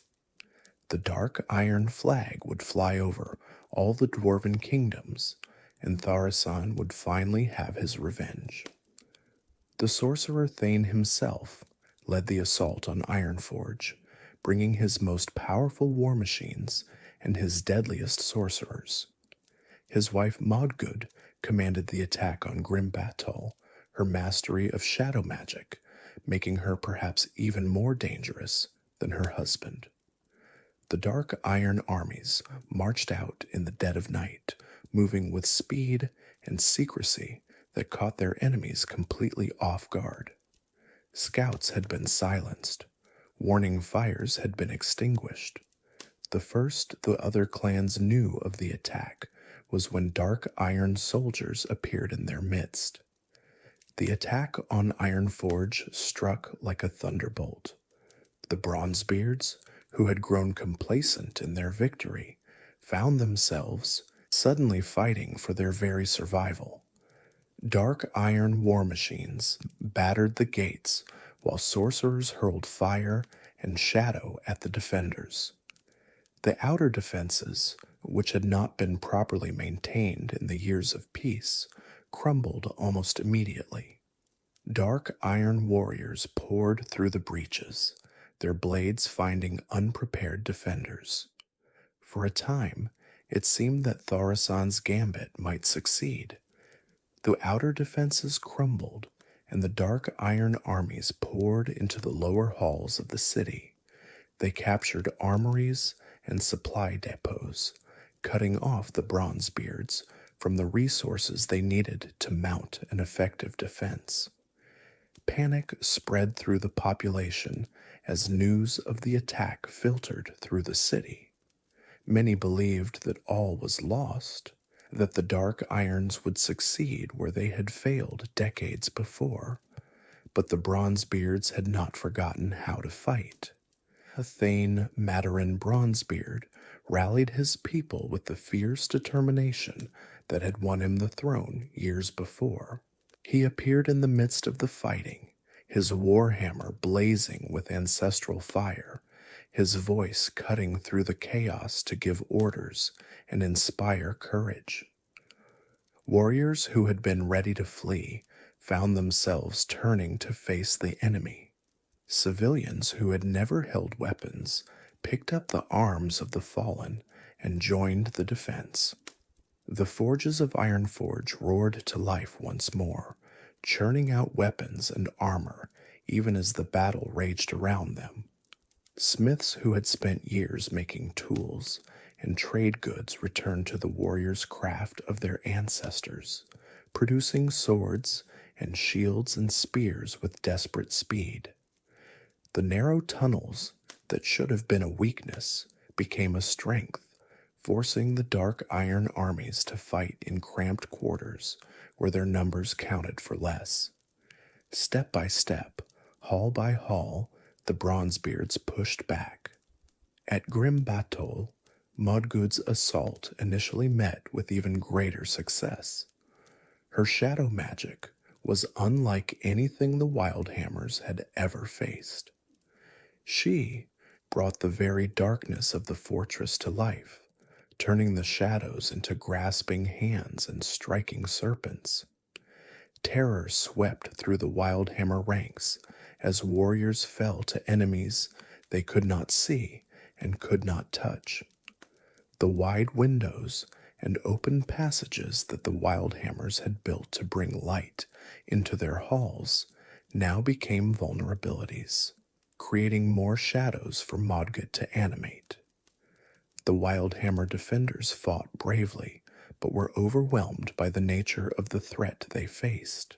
The dark iron flag would fly over all the dwarven kingdoms, and Thaurissan would finally have his revenge. The sorcerer Thane himself led the assault on Ironforge, bringing his most powerful war machines and his deadliest sorcerers. His wife Modgood commanded the attack on Grimbatol, her mastery of shadow magic making her perhaps even more dangerous than her husband. The dark iron armies marched out in the dead of night, moving with speed and secrecy that caught their enemies completely off guard. Scouts had been silenced. Warning fires had been extinguished. The first the other clans knew of the attack was when dark iron soldiers appeared in their midst. The attack on Ironforge struck like a thunderbolt. The Bronzebeards, who had grown complacent in their victory, found themselves suddenly fighting for their very survival. Dark iron war machines battered the gates while sorcerers hurled fire and shadow at the defenders. The outer defenses, which had not been properly maintained in the years of peace, crumbled almost immediately. Dark iron warriors poured through the breaches, their blades finding unprepared defenders. For a time, it seemed that Thaurissan's gambit might succeed. The outer defenses crumbled, and the dark iron armies poured into the lower halls of the city. They captured armories and supply depots, cutting off the Bronzebeards from the resources they needed to mount an effective defense. Panic spread through the population as news of the attack filtered through the city. Many believed that all was lost, that the Dark Irons would succeed where they had failed decades before, but the Bronzebeards had not forgotten how to fight. Thane Madarin Bronzebeard rallied his people with the fierce determination that had won him the throne years before. He appeared in the midst of the fighting, his warhammer blazing with ancestral fire, his voice cutting through the chaos to give orders and inspire courage. Warriors who had been ready to flee found themselves turning to face the enemy. Civilians who had never held weapons picked up the arms of the fallen and joined the defense. The forges of Ironforge roared to life once more, churning out weapons and armor even as the battle raged around them. Smiths who had spent years making tools and trade goods returned to the warriors' craft of their ancestors, producing swords and shields and spears with desperate speed. The narrow tunnels that should have been a weakness became a strength, forcing the dark iron armies to fight in cramped quarters where their numbers counted for less. Step by step, hall by hall, the Bronzebeards pushed back. At Grim Batol, Modgud's assault initially met with even greater success. Her shadow magic was unlike anything the Wildhammers had ever faced. She brought the very darkness of the fortress to life, turning the shadows into grasping hands and striking serpents. Terror swept through the Wildhammer ranks as warriors fell to enemies they could not see and could not touch. The wide windows and open passages that the Wildhammers had built to bring light into their halls now became vulnerabilities, creating more shadows for Modgud to animate. The Wildhammer defenders fought bravely, but were overwhelmed by the nature of the threat they faced.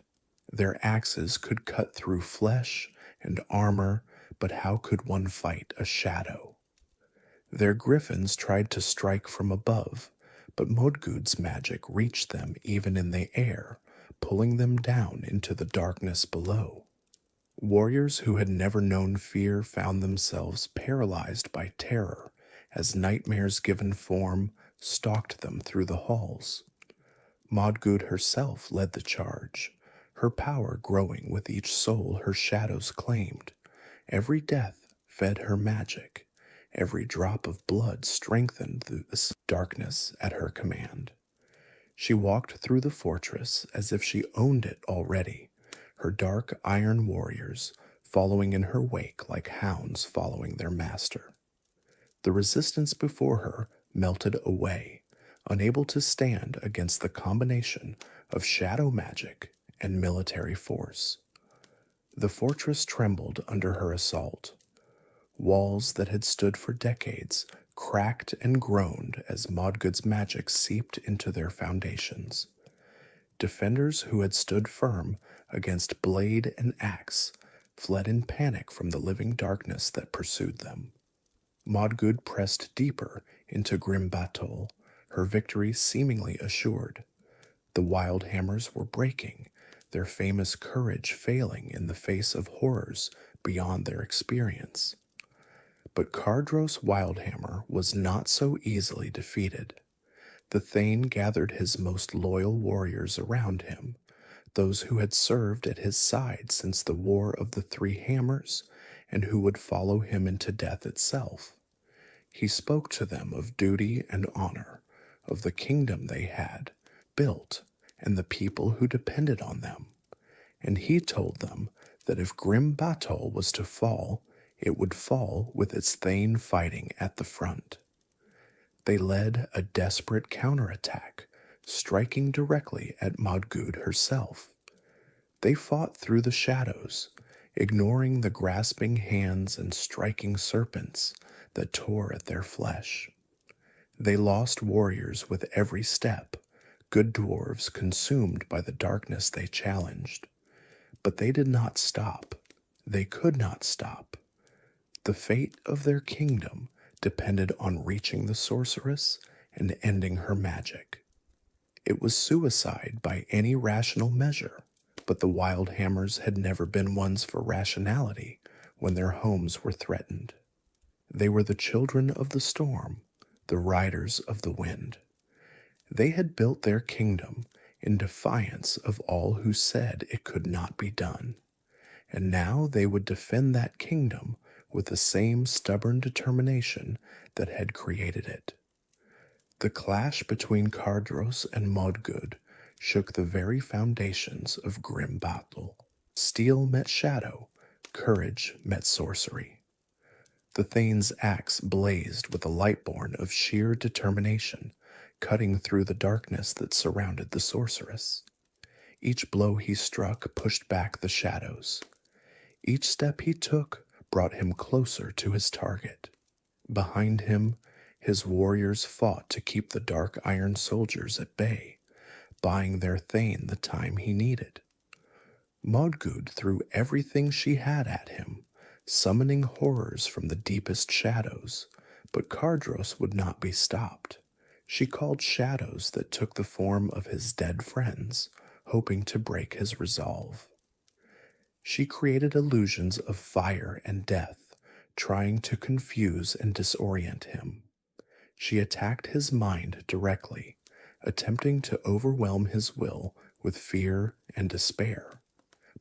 Their axes could cut through flesh and armor, but how could one fight a shadow? Their griffins tried to strike from above, but Modgud's magic reached them even in the air, pulling them down into the darkness below. Warriors who had never known fear found themselves paralyzed by terror as nightmares given form stalked them through the halls. Modgud herself led the charge, her power growing with each soul her shadows claimed. Every death fed her magic, every drop of blood strengthened the darkness at her command. She walked through the fortress as if she owned it already, her dark iron warriors following in her wake like hounds following their master. The resistance before her melted away, unable to stand against the combination of shadow magic and military force. The fortress trembled under her assault. Walls that had stood for decades cracked and groaned as Modgud's magic seeped into their foundations. Defenders who had stood firm against blade and axe fled in panic from the living darkness that pursued them. Modgud pressed deeper into Grim Batol, her victory seemingly assured. The Wildhammers were breaking, their famous courage failing in the face of horrors beyond their experience. But Cardros Wildhammer was not so easily defeated. The Thane gathered his most loyal warriors around him, those who had served at his side since the War of the Three Hammers, and who would follow him into death itself. He spoke to them of duty and honor, of the kingdom they had built and the people who depended on them, and he told them that if Grim Batol was to fall, it would fall with its Thane fighting at the front. They led a desperate counterattack, striking directly at Modgud herself. They fought through the shadows, ignoring the grasping hands and striking serpents that tore at their flesh. They lost warriors with every step, good dwarves consumed by the darkness they challenged. But they did not stop. They could not stop. The fate of their kingdom depended on reaching the sorceress and ending her magic. It was suicide by any rational measure, but the Wildhammers had never been ones for rationality when their homes were threatened. They were the children of the storm, the riders of the wind. They had built their kingdom in defiance of all who said it could not be done, and now they would defend that kingdom with the same stubborn determination that had created it. The clash between Cardros and Modgud shook the very foundations of grim battle. Steel met shadow, courage met sorcery. The Thane's axe blazed with a light born of sheer determination, cutting through the darkness that surrounded the sorceress. Each blow he struck pushed back the shadows. Each step he took brought him closer to his target. Behind him, his warriors fought to keep the dark iron soldiers at bay, buying their Thane the time he needed. Modgud threw everything she had at him, summoning horrors from the deepest shadows, but Cardros would not be stopped. She called shadows that took the form of his dead friends, hoping to break his resolve. She created illusions of fire and death, trying to confuse and disorient him. She attacked his mind directly, attempting to overwhelm his will with fear and despair.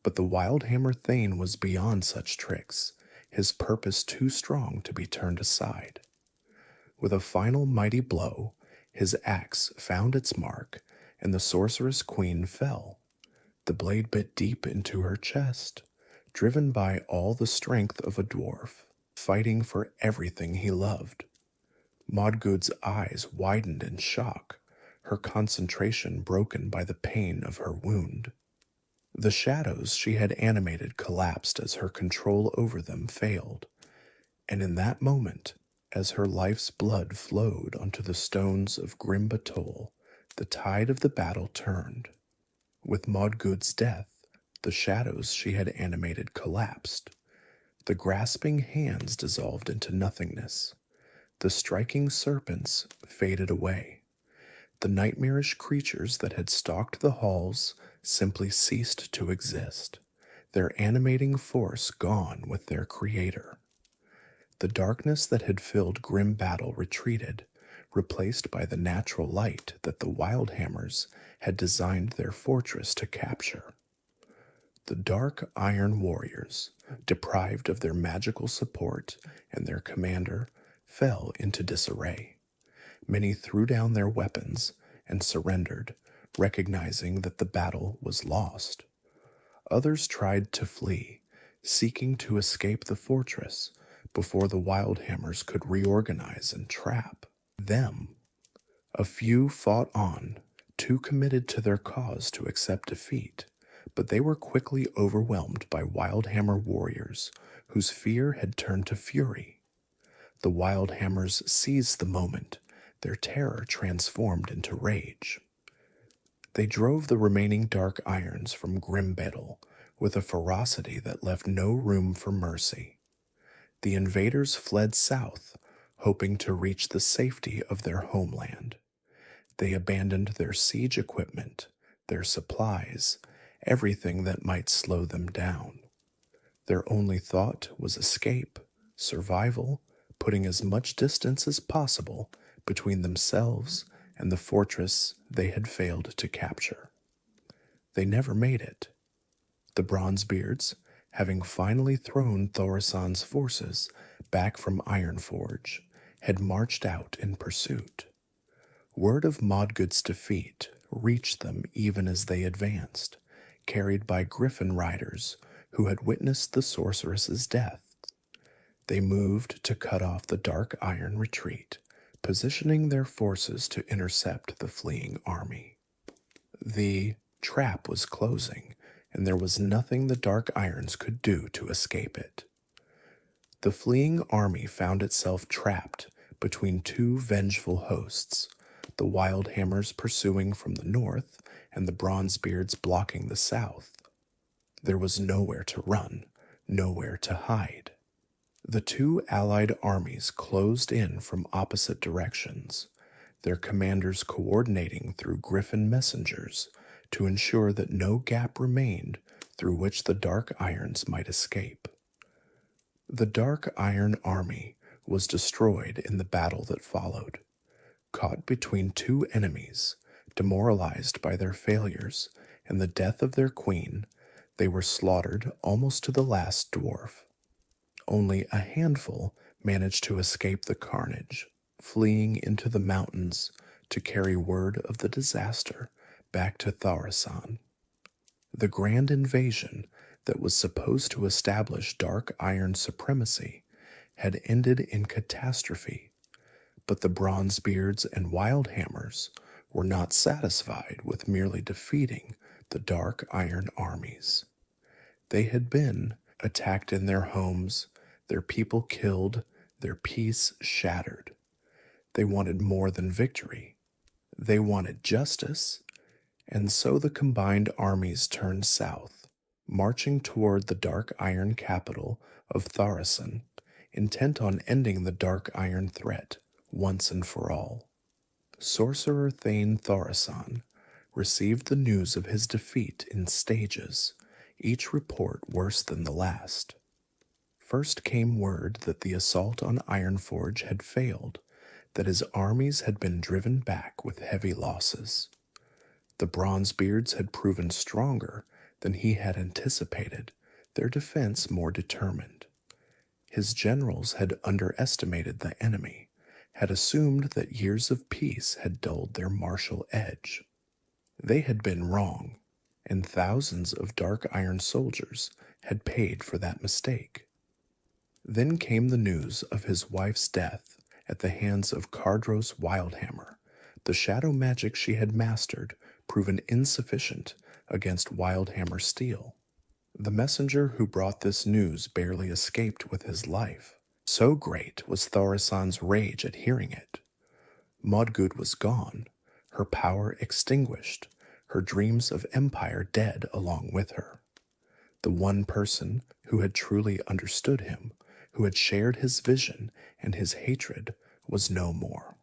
But the Wildhammer Thane was beyond such tricks, his purpose too strong to be turned aside. With a final mighty blow, his axe found its mark, and the sorceress queen fell. The blade bit deep into her chest, driven by all the strength of a dwarf, fighting for everything he loved. Modgud's eyes widened in shock, her concentration broken by the pain of her wound. The shadows she had animated collapsed as her control over them failed, and in that moment, as her life's blood flowed onto the stones of grim Batol, the tide of the battle turned. With Modgud's death, the shadows she had animated collapsed. The grasping hands dissolved into nothingness. The striking serpents faded away. The nightmarish creatures that had stalked the halls simply ceased to exist, their animating force gone with their creator. The darkness that had filled grim battle retreated, replaced by the natural light that the Wildhammers had designed their fortress to capture. The dark iron warriors, deprived of their magical support and their commander, fell into disarray. Many threw down their weapons and surrendered, recognizing that the battle was lost. Others tried to flee, seeking to escape the fortress before the Wildhammers could reorganize and trap them. A few fought on, too committed to their cause to accept defeat, but they were quickly overwhelmed by Wildhammer warriors whose fear had turned to fury. The Wildhammers seized the moment, their terror transformed into rage. They drove the remaining dark irons from grim battle with a ferocity that left no room for mercy. The invaders fled south, hoping to reach the safety of their homeland. They abandoned their siege equipment, their supplies, everything that might slow them down. Their only thought was escape, survival, putting as much distance as possible between themselves and the fortress they had failed to capture. They never made it. The Bronzebeards, having finally thrown Thorison's forces back from Ironforge, had marched out in pursuit. Word of Modgud's defeat reached them even as they advanced, carried by griffin riders who had witnessed the sorceress's death. They moved to cut off the dark iron retreat, positioning their forces to intercept the fleeing army. The trap was closing, and there was nothing the dark irons could do to escape it. The fleeing army found itself trapped between two vengeful hosts, the Wildhammers pursuing from the north and the Bronzebeards blocking the south. There was nowhere to run, nowhere to hide. The two allied armies closed in from opposite directions, their commanders coordinating through griffin messengers to ensure that no gap remained through which the Dark Irons might escape. The Dark Iron army was destroyed in the battle that followed. Caught between two enemies, demoralized by their failures and the death of their queen, they were slaughtered almost to the last dwarf. Only a handful managed to escape the carnage, fleeing into the mountains to carry word of the disaster back to Thaurissan. The grand invasion that was supposed to establish Dark Iron supremacy had ended in catastrophe, but the Bronzebeards and Wildhammers were not satisfied with merely defeating the Dark Iron armies. They had been attacked in their homes, their people killed, their peace shattered. They wanted more than victory. They wanted justice, and so the combined armies turned south, marching toward the Dark Iron capital of Thaurissan, intent on ending the Dark Iron threat once and for all. Sorcerer Thane Thaurissan received the news of his defeat in stages, each report worse than the last. First came word that the assault on Ironforge had failed, that his armies had been driven back with heavy losses. The Bronzebeards had proven stronger than he had anticipated, their defense more determined. His generals had underestimated the enemy, had assumed that years of peace had dulled their martial edge. They had been wrong, and thousands of Dark Iron soldiers had paid for that mistake. Then came the news of his wife's death at the hands of Cardros Wildhammer, the shadow magic she had mastered proven insufficient against Wildhammer steel. The messenger who brought this news barely escaped with his life. So great was Thaurissan's rage at hearing it. Modgud was gone, her power extinguished, her dreams of empire dead along with her. The one person who had truly understood him, who had shared his vision and his hatred, was no more.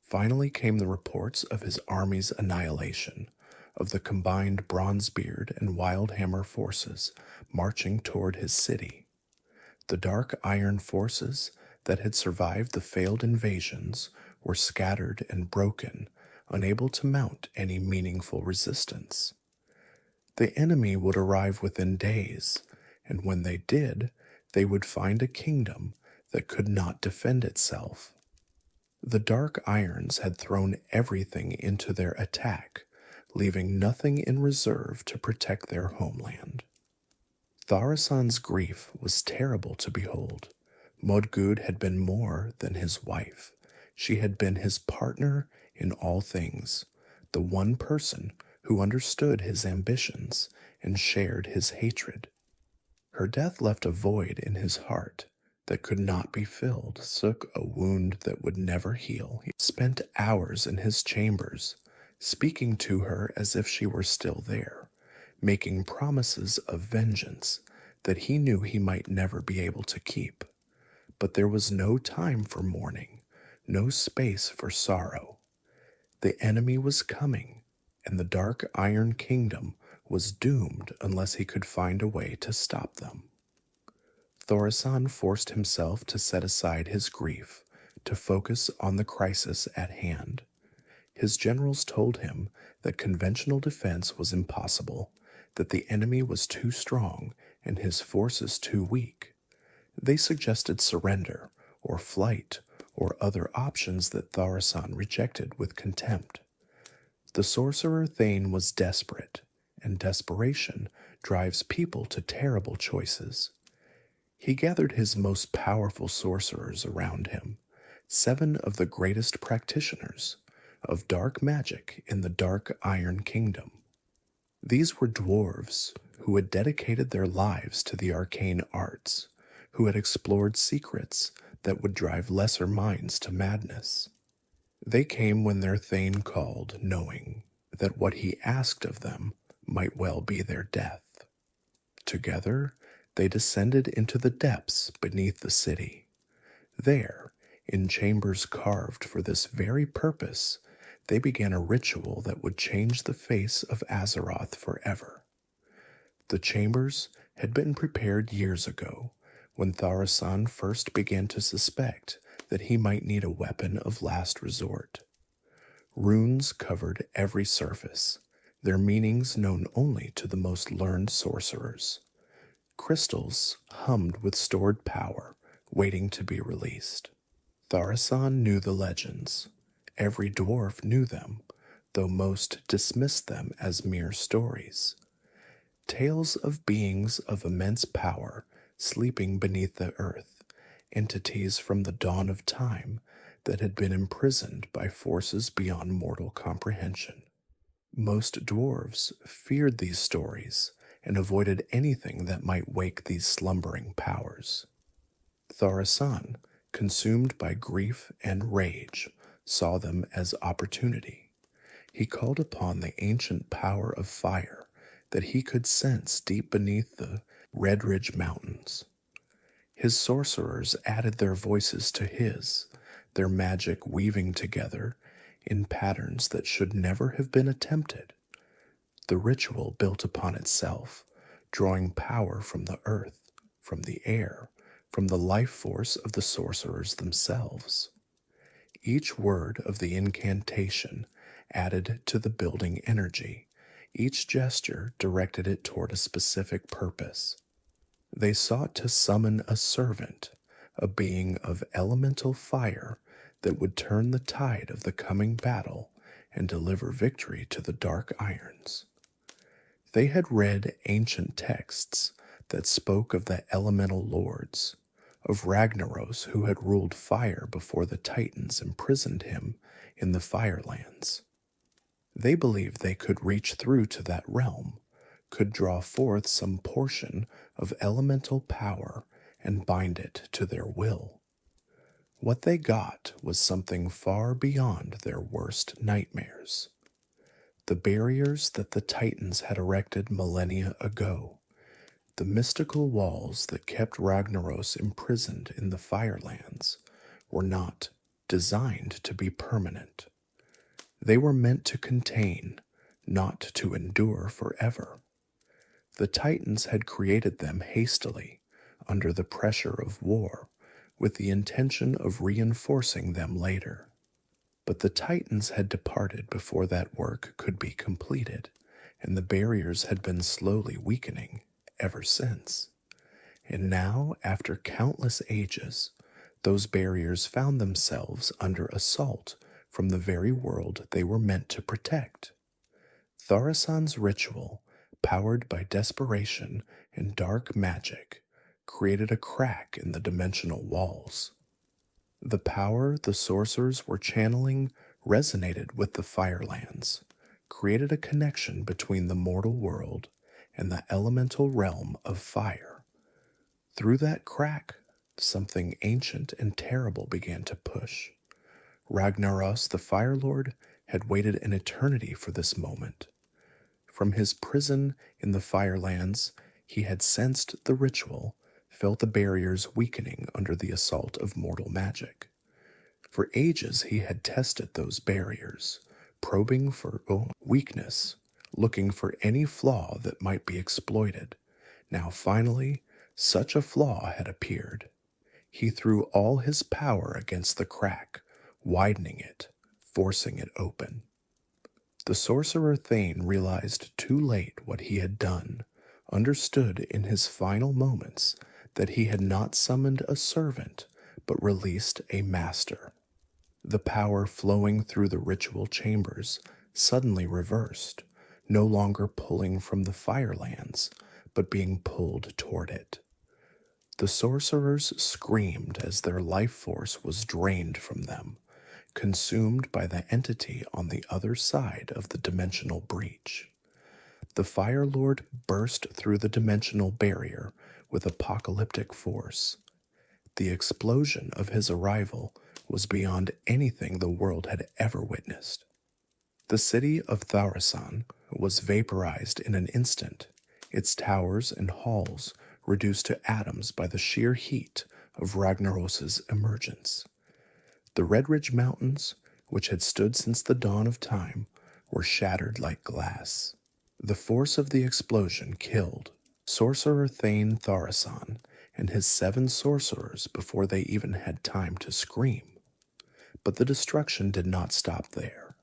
Finally came the reports of his army's annihilation, of the combined Bronzebeard and Wildhammer forces marching toward his city. The Dark Iron forces that had survived the failed invasions were scattered and broken, unable to mount any meaningful resistance. The enemy would arrive within days, and when they did, they would find a kingdom that could not defend itself. The Dark Irons had thrown everything into their attack, leaving nothing in reserve to protect their homeland. Thaurissan's grief was terrible to behold. Modgud had been more than his wife. She had been his partner in all things, the one person who understood his ambitions and shared his hatred. Her death left a void in his heart that could not be filled, shook a wound that would never heal. He spent hours in his chambers, speaking to her as if she were still there, making promises of vengeance that he knew he might never be able to keep. But there was no time for mourning, no space for sorrow. The enemy was coming, and the Dark Iron Kingdom was doomed unless he could find a way to stop them. Thaurissan forced himself to set aside his grief, to focus on the crisis at hand. His generals told him that conventional defense was impossible, that the enemy was too strong and his forces too weak. They suggested surrender, or flight, or other options that Thaurissan rejected with contempt. The sorcerer Thane was desperate, and desperation drives people to terrible choices. He gathered his most powerful sorcerers around him, 7 of the greatest practitioners of dark magic in the Dark Iron Kingdom. These were dwarves who had dedicated their lives to the arcane arts, who had explored secrets that would drive lesser minds to madness. They came when their Thane called, knowing that what he asked of them might well be their death. Together, they descended into the depths beneath the city. There, in chambers carved for this very purpose, they began a ritual that would change the face of Azeroth forever. The chambers had been prepared years ago, when Thaurissan first began to suspect that he might need a weapon of last resort. Runes covered every surface, their meanings known only to the most learned sorcerers. Crystals hummed with stored power, waiting to be released. Thaurissan knew the legends. Every dwarf knew them, though most dismissed them as mere stories. Tales of beings of immense power sleeping beneath the earth, entities from the dawn of time that had been imprisoned by forces beyond mortal comprehension. Most dwarves feared these stories and avoided anything that might wake these slumbering powers. Thaurissan, consumed by grief and rage, saw them as opportunity. He called upon the ancient power of fire that he could sense deep beneath the Red Ridge Mountains. His sorcerers added their voices to his, their magic weaving together in patterns that should never have been attempted. The ritual built upon itself, drawing power from the earth, from the air, from the life force of the sorcerers themselves. Each word of the incantation added to the building energy. Each gesture directed it toward a specific purpose. They sought to summon a servant, a being of elemental fire that would turn the tide of the coming battle and deliver victory to the dark irons. They had read ancient texts that spoke of the elemental lords, of Ragnaros who had ruled fire before the Titans imprisoned him in the Firelands. They believed they could reach through to that realm, could draw forth some portion of elemental power and bind it to their will. What they got was something far beyond their worst nightmares. The barriers that the Titans had erected millennia ago, the mystical walls that kept Ragnaros imprisoned in the Firelands, were not designed to be permanent. They were meant to contain, not to endure forever. The Titans had created them hastily, under the pressure of war, with the intention of reinforcing them later. But the Titans had departed before that work could be completed, and the barriers had been slowly weakening ever since. And now, after countless ages, those barriers found themselves under assault from the very world they were meant to protect. Thaurissan's ritual, powered by desperation and dark magic, created a crack in the dimensional walls. The power the sorcerers were channeling resonated with the Firelands, created a connection between the mortal world and the elemental realm of fire. Through that crack, something ancient and terrible began to push. Ragnaros the Firelord had waited an eternity for this moment. From his prison in the Firelands, he had sensed the ritual, felt the barriers weakening under the assault of mortal magic. For ages he had tested those barriers, probing for weakness, looking for any flaw that might be exploited. Now finally, such a flaw had appeared. He threw all his power against the crack, widening it, forcing it open. The sorcerer Thane realized too late what he had done, understood in his final moments that he had not summoned a servant, but released a master. The power flowing through the ritual chambers suddenly reversed, no longer pulling from the Firelands, but being pulled toward it. The sorcerers screamed as their life force was drained from them, consumed by the entity on the other side of the dimensional breach. The Firelord burst through the dimensional barrier with apocalyptic force. The explosion of his arrival was beyond anything the world had ever witnessed. The city of Thaurissan was vaporized in an instant, its towers and halls reduced to atoms by the sheer heat of Ragnaros's emergence. The Red Ridge Mountains, which had stood since the dawn of time, were shattered like glass. The force of the explosion killed Sorcerer Thane Thaurissan and his 7 sorcerers before they even had time to scream. But the destruction did not stop there.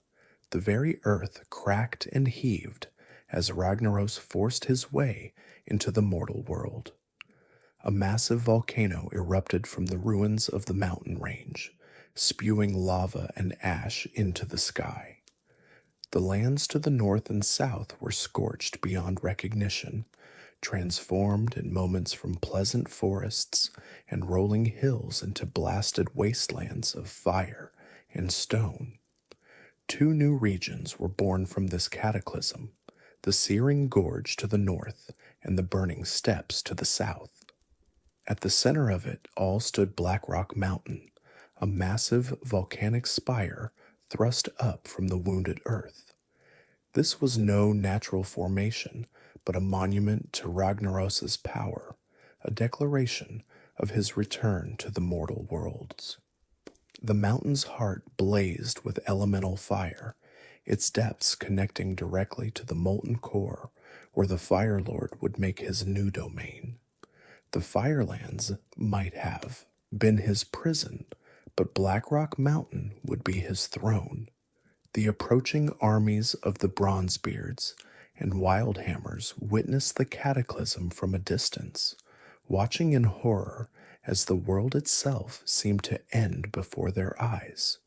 The very earth cracked and heaved as Ragnaros forced his way into the mortal world. A massive volcano erupted from the ruins of the mountain range, spewing lava and ash into the sky. The lands to the north and south were scorched beyond recognition, transformed in moments from pleasant forests and rolling hills into blasted wastelands of fire and stone. Two new regions were born from this cataclysm, the searing gorge to the north and the burning steppes to the south. At the center of it all stood Blackrock Mountain, a massive volcanic spire thrust up from the wounded earth. This was no natural formation, but a monument to Ragnaros' power, a declaration of his return to the mortal worlds. The mountain's heart blazed with elemental fire, its depths connecting directly to the molten core where the Firelord would make his new domain. The Firelands might have been his prison, but Blackrock Mountain would be his throne. The approaching armies of the Bronzebeards and Wildhammers witnessed the cataclysm from a distance, watching in horror as the world itself seemed to end before their eyes.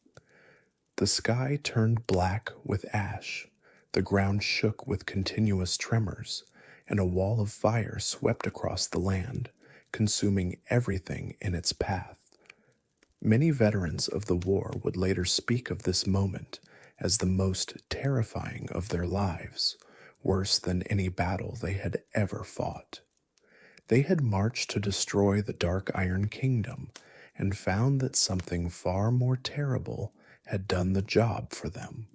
The sky turned black with ash, the ground shook with continuous tremors, and a wall of fire swept across the land, consuming everything in its path. Many veterans of the war would later speak of this moment as the most terrifying of their lives, worse than any battle they had ever fought. They had marched to destroy the Dark Iron Kingdom and found that something far more terrible had done the job for them.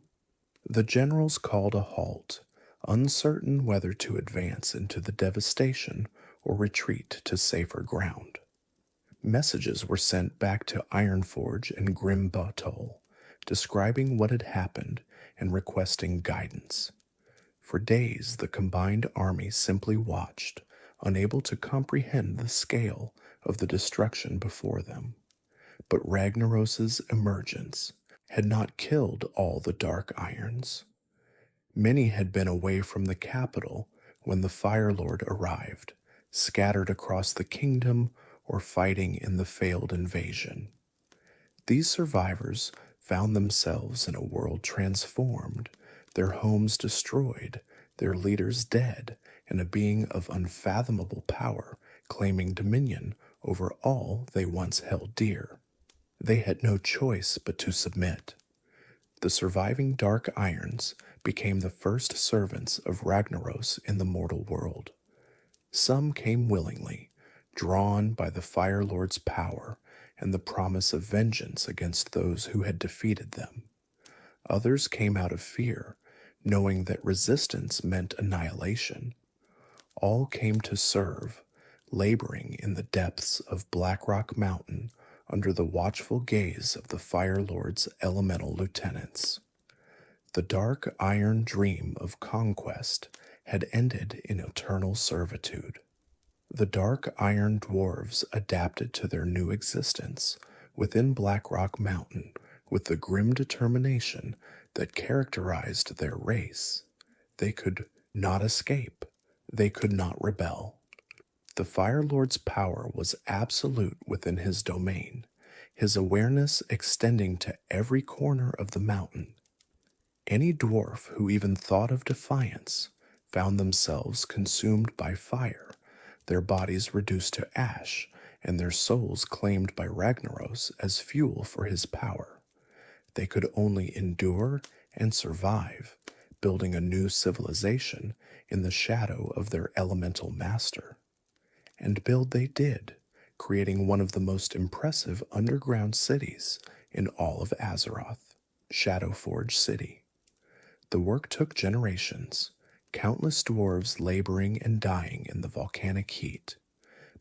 The generals called a halt, uncertain whether to advance into the devastation or retreat to safer ground. Messages were sent back to Ironforge and Grim Batol, describing what had happened and requesting guidance. For days, the combined army simply watched, unable to comprehend the scale of the destruction before them. But Ragnaros' emergence had not killed all the Dark Irons. Many had been away from the capital when the Firelord arrived, scattered across the kingdom or fighting in the failed invasion. These survivors found themselves in a world transformed, their homes destroyed, their leaders dead, and a being of unfathomable power claiming dominion over all they once held dear. They had no choice but to submit. The surviving Dark Irons became the first servants of Ragnaros in the mortal world. Some came willingly, drawn by the Firelord's power and the promise of vengeance against those who had defeated them. Others came out of fear, knowing that resistance meant annihilation. All came to serve, laboring in the depths of Blackrock Mountain under the watchful gaze of the Firelord's elemental lieutenants. The Dark Iron dream of conquest had ended in eternal servitude. The Dark Iron dwarves adapted to their new existence within Blackrock Mountain with the grim determination that characterized their race. They could not escape. They could not rebel. The Firelord's power was absolute within his domain, his awareness extending to every corner of the mountain. Any dwarf who even thought of defiance found themselves consumed by fire, their bodies reduced to ash, and their souls claimed by Ragnaros as fuel for his power. They could only endure and survive, building a new civilization in the shadow of their elemental master. And build they did, creating one of the most impressive underground cities in all of Azeroth, Shadowforge City. The work took generations, countless dwarves laboring and dying in the volcanic heat.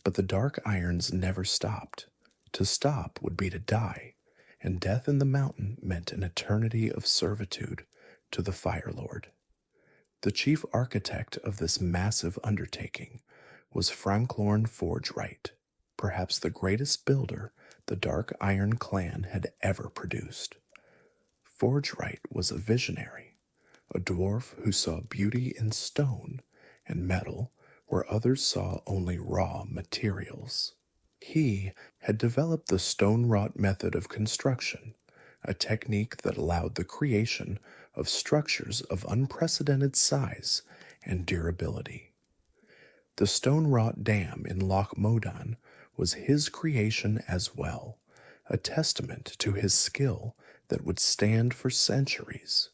But the Dark Irons never stopped. To stop would be to die, and death in the mountain meant an eternity of servitude to the Firelord. The chief architect of this massive undertaking was Franklorn Forgewright, perhaps the greatest builder the Dark Iron clan had ever produced. Forgewright was a visionary, a dwarf who saw beauty in stone and metal where others saw only raw materials. He had developed the stone-wrought method of construction, a technique that allowed the creation of structures of unprecedented size and durability. The stone-wrought dam in Loch Modan was his creation as well, a testament to his skill that would stand for centuries.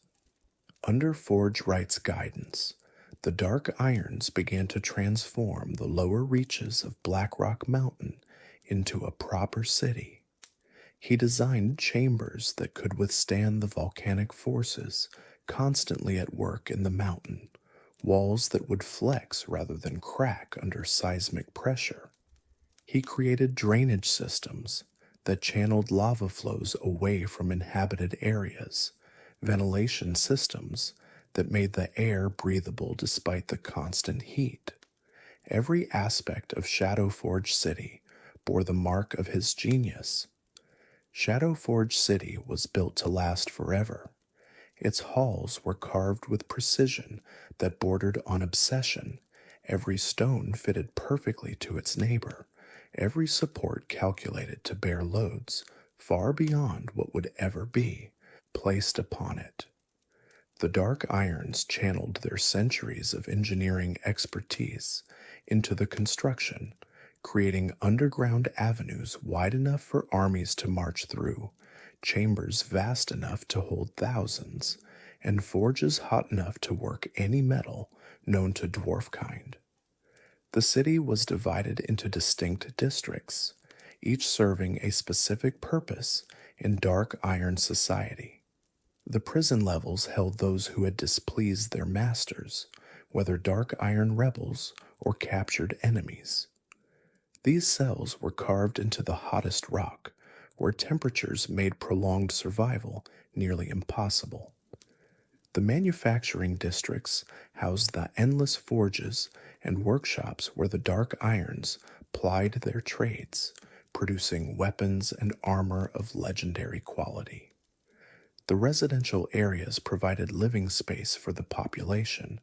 Under Forge Wright's guidance, the Dark Irons began to transform the lower reaches of Blackrock Mountain into a proper city. He designed chambers that could withstand the volcanic forces constantly at work in the mountain, walls that would flex rather than crack under seismic pressure. He created drainage systems that channeled lava flows away from inhabited areas, ventilation systems that made the air breathable despite the constant heat. Every aspect of Shadowforge City bore the mark of his genius. Shadowforge City was built to last forever. Its halls were carved with precision that bordered on obsession. Every stone fitted perfectly to its neighbor, every support calculated to bear loads far beyond what would ever be placed upon it. The Dark Irons channeled their centuries of engineering expertise into the construction, creating underground avenues wide enough for armies to march through, chambers vast enough to hold thousands, and forges hot enough to work any metal known to dwarfkind. The city was divided into distinct districts, each serving a specific purpose in Dark Iron society. The prison levels held those who had displeased their masters, whether Dark Iron rebels or captured enemies. These cells were carved into the hottest rock, where temperatures made prolonged survival nearly impossible. The manufacturing districts housed the endless forges and workshops where the Dark Irons plied their trades, producing weapons and armor of legendary quality. The residential areas provided living space for the population,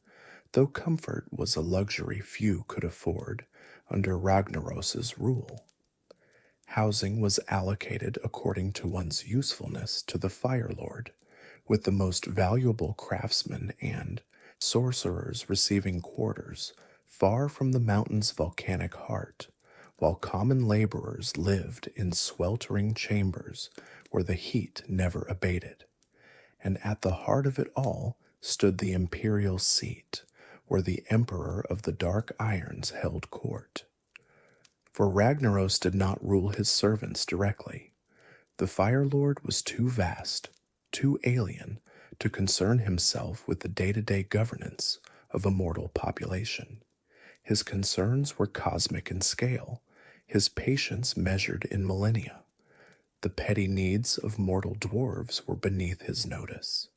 though comfort was a luxury few could afford under Ragnaros's rule. Housing was allocated according to one's usefulness to the Firelord, with the most valuable craftsmen and sorcerers receiving quarters far from the mountain's volcanic heart, while common laborers lived in sweltering chambers where the heat never abated. And at the heart of it all stood the imperial seat, where the Emperor of the Dark Irons held court. For Ragnaros did not rule his servants directly. The Firelord was too vast, too alien, to concern himself with the day-to-day governance of a mortal population. His concerns were cosmic in scale, his patience measured in millennia. The petty needs of mortal dwarves were beneath his notice.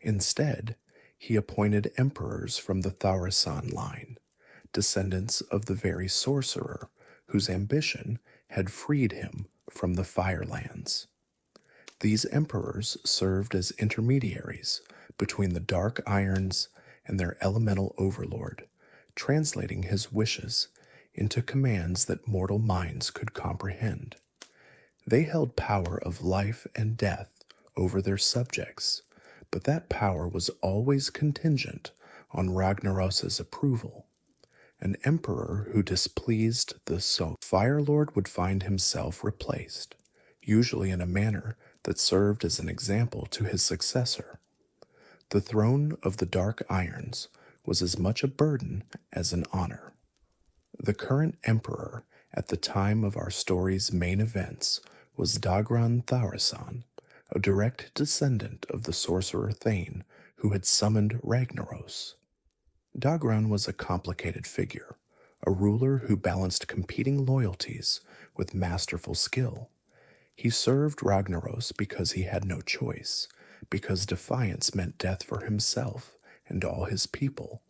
Instead, he appointed emperors from the Thaurissan line, descendants of the very sorcerer whose ambition had freed him from the Firelands. These emperors served as intermediaries between the Dark Irons and their elemental overlord, translating his wishes into commands that mortal minds could comprehend. They held power of life and death over their subjects, but that power was always contingent on Ragnaros's approval. An emperor who displeased the Firelord would find himself replaced, usually in a manner that served as an example to his successor. The throne of the Dark Irons was as much a burden as an honor. The current emperor at the time of our story's main events was Dagran Thaurissan, a direct descendant of the sorcerer Thane who had summoned Ragnaros. Dagran was a complicated figure, a ruler who balanced competing loyalties with masterful skill. He served Ragnaros because he had no choice, because defiance meant death for himself and all his people,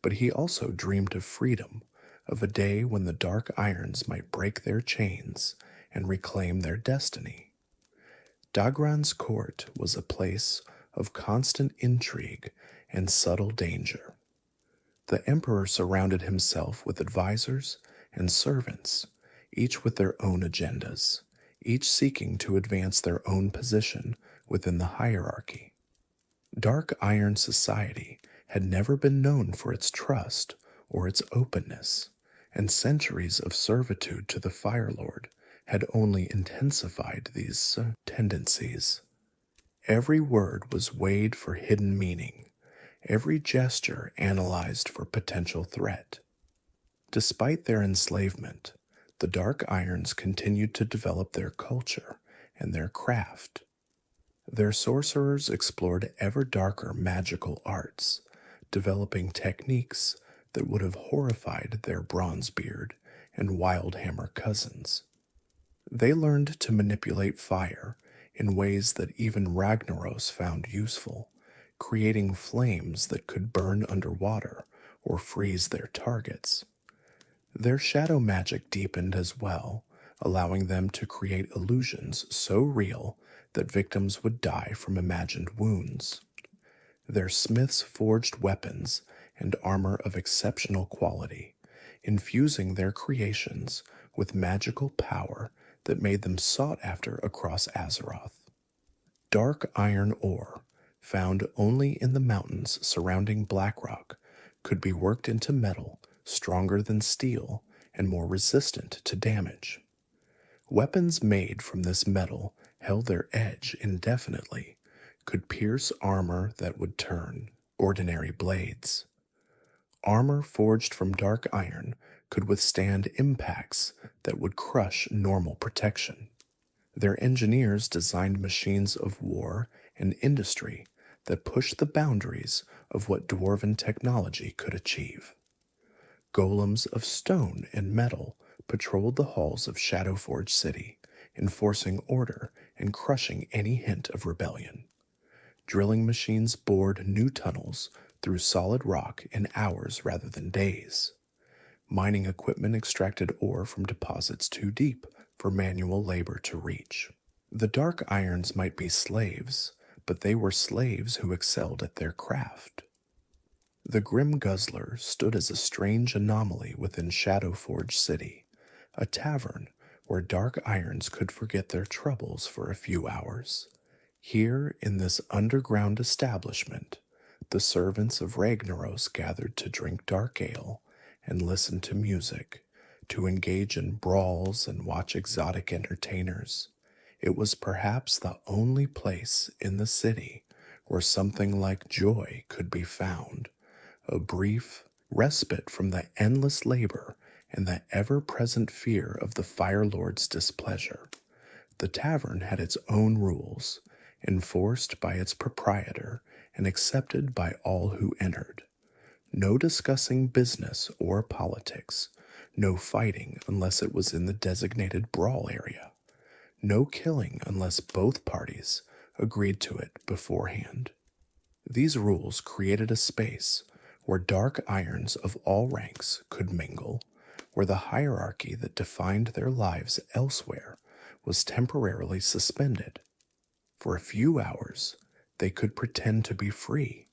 but he also dreamed of freedom, of a day when the Dark Irons might break their chains and reclaim their destiny. Dagran's court was a place of constant intrigue and subtle danger. The emperor surrounded himself with advisors and servants, each with their own agendas, each seeking to advance their own position within the hierarchy. Dark Iron Society had never been known for its trust or its openness, and centuries of servitude to the Firelord had only intensified these tendencies. Every word was weighed for hidden meaning, every gesture analyzed for potential threat. Despite their enslavement, the Dark Irons continued to develop their culture and their craft. Their sorcerers explored ever darker magical arts, developing techniques that would have horrified their Bronzebeard and Wildhammer cousins. They learned to manipulate fire in ways that even Ragnaros found useful, creating flames that could burn underwater or freeze their targets. Their shadow magic deepened as well, allowing them to create illusions so real that victims would die from imagined wounds. Their smiths forged weapons and armor of exceptional quality, infusing their creations with magical power that made them sought after across Azeroth. Dark iron ore, found only in the mountains surrounding Blackrock, could be worked into metal stronger than steel and more resistant to damage. Weapons made from this metal held their edge indefinitely, could pierce armor that would turn ordinary blades. Armor forged from dark iron could withstand impacts that would crush normal protection. Their engineers designed machines of war and industry that pushed the boundaries of what dwarven technology could achieve. Golems of stone and metal patrolled the halls of Shadowforge City, enforcing order and crushing any hint of rebellion. Drilling machines bored new tunnels through solid rock in hours rather than days. Mining equipment extracted ore from deposits too deep for manual labor to reach. The Dark Irons might be slaves, but they were slaves who excelled at their craft. The Grim Guzzler stood as a strange anomaly within Shadowforge City, a tavern where Dark Irons could forget their troubles for a few hours. Here, in this underground establishment, the servants of Ragnaros gathered to drink dark ale and listen to music, to engage in brawls and watch exotic entertainers. It was perhaps the only place in the city where something like joy could be found, a brief respite from the endless labor and the ever-present fear of the Firelord's displeasure. The tavern had its own rules, enforced by its proprietor and accepted by all who entered. No discussing business or politics, no fighting unless it was in the designated brawl area, no killing unless both parties agreed to it beforehand. These rules created a space where dark irons of all ranks could mingle, where the hierarchy that defined their lives elsewhere was temporarily suspended. For a few hours, they could pretend to be free.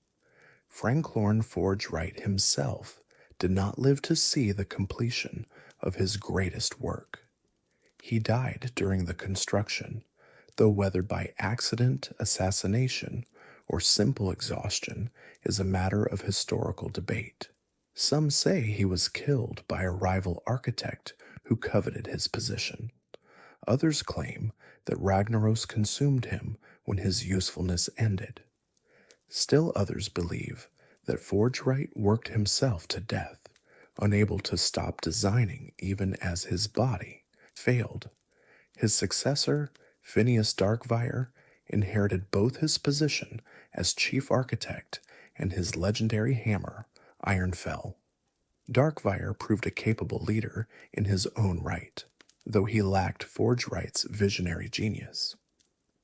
Franklorn Forgewright himself did not live to see the completion of his greatest work. He died during the construction, though whether by accident, assassination, or simple exhaustion is a matter of historical debate. Some say he was killed by a rival architect who coveted his position. Others claim that Ragnaros consumed him when his usefulness ended. Still others believe that Forgewright worked himself to death, unable to stop designing even as his body failed. His successor, Phineas Darkfire, inherited both his position as chief architect and his legendary hammer, Ironfell. Darkfire proved a capable leader in his own right, though he lacked Forgewright's visionary genius.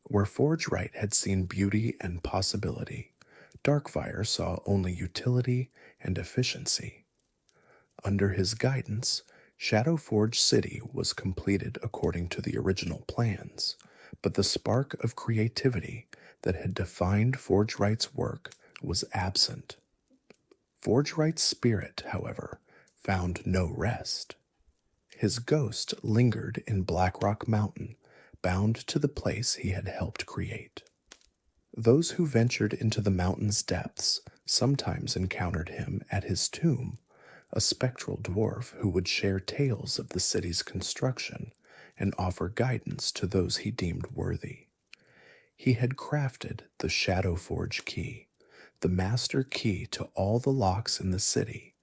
Where Forgewright had seen beauty and possibility, Darkfire saw only utility and efficiency. Under his guidance, Shadowforge City was completed according to the original plans, but the spark of creativity that had defined Forgewright's work was absent. Forgewright's spirit, however, found no rest. His ghost lingered in Blackrock Mountain, bound to the place he had helped create. Those who ventured into the mountain's depths sometimes encountered him at his tomb, a spectral dwarf who would share tales of the city's construction and offer guidance to those he deemed worthy. He had crafted the Shadowforge key, the master key to all the locks in the city,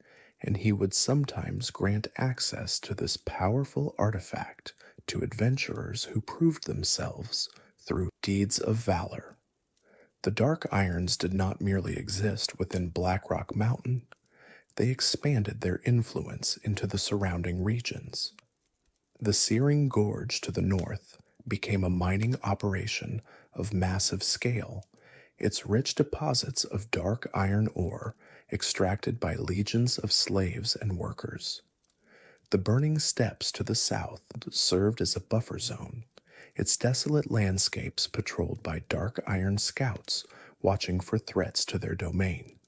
and he would sometimes grant access to this powerful artifact to adventurers who proved themselves through deeds of valor. The Dark Irons did not merely exist within Blackrock Mountain, they expanded their influence into the surrounding regions. The Searing Gorge to the north became a mining operation of massive scale, its rich deposits of dark iron ore extracted by legions of slaves and workers. The burning steppes to the south served as a buffer zone, its desolate landscapes patrolled by dark iron scouts watching for threats to their domain.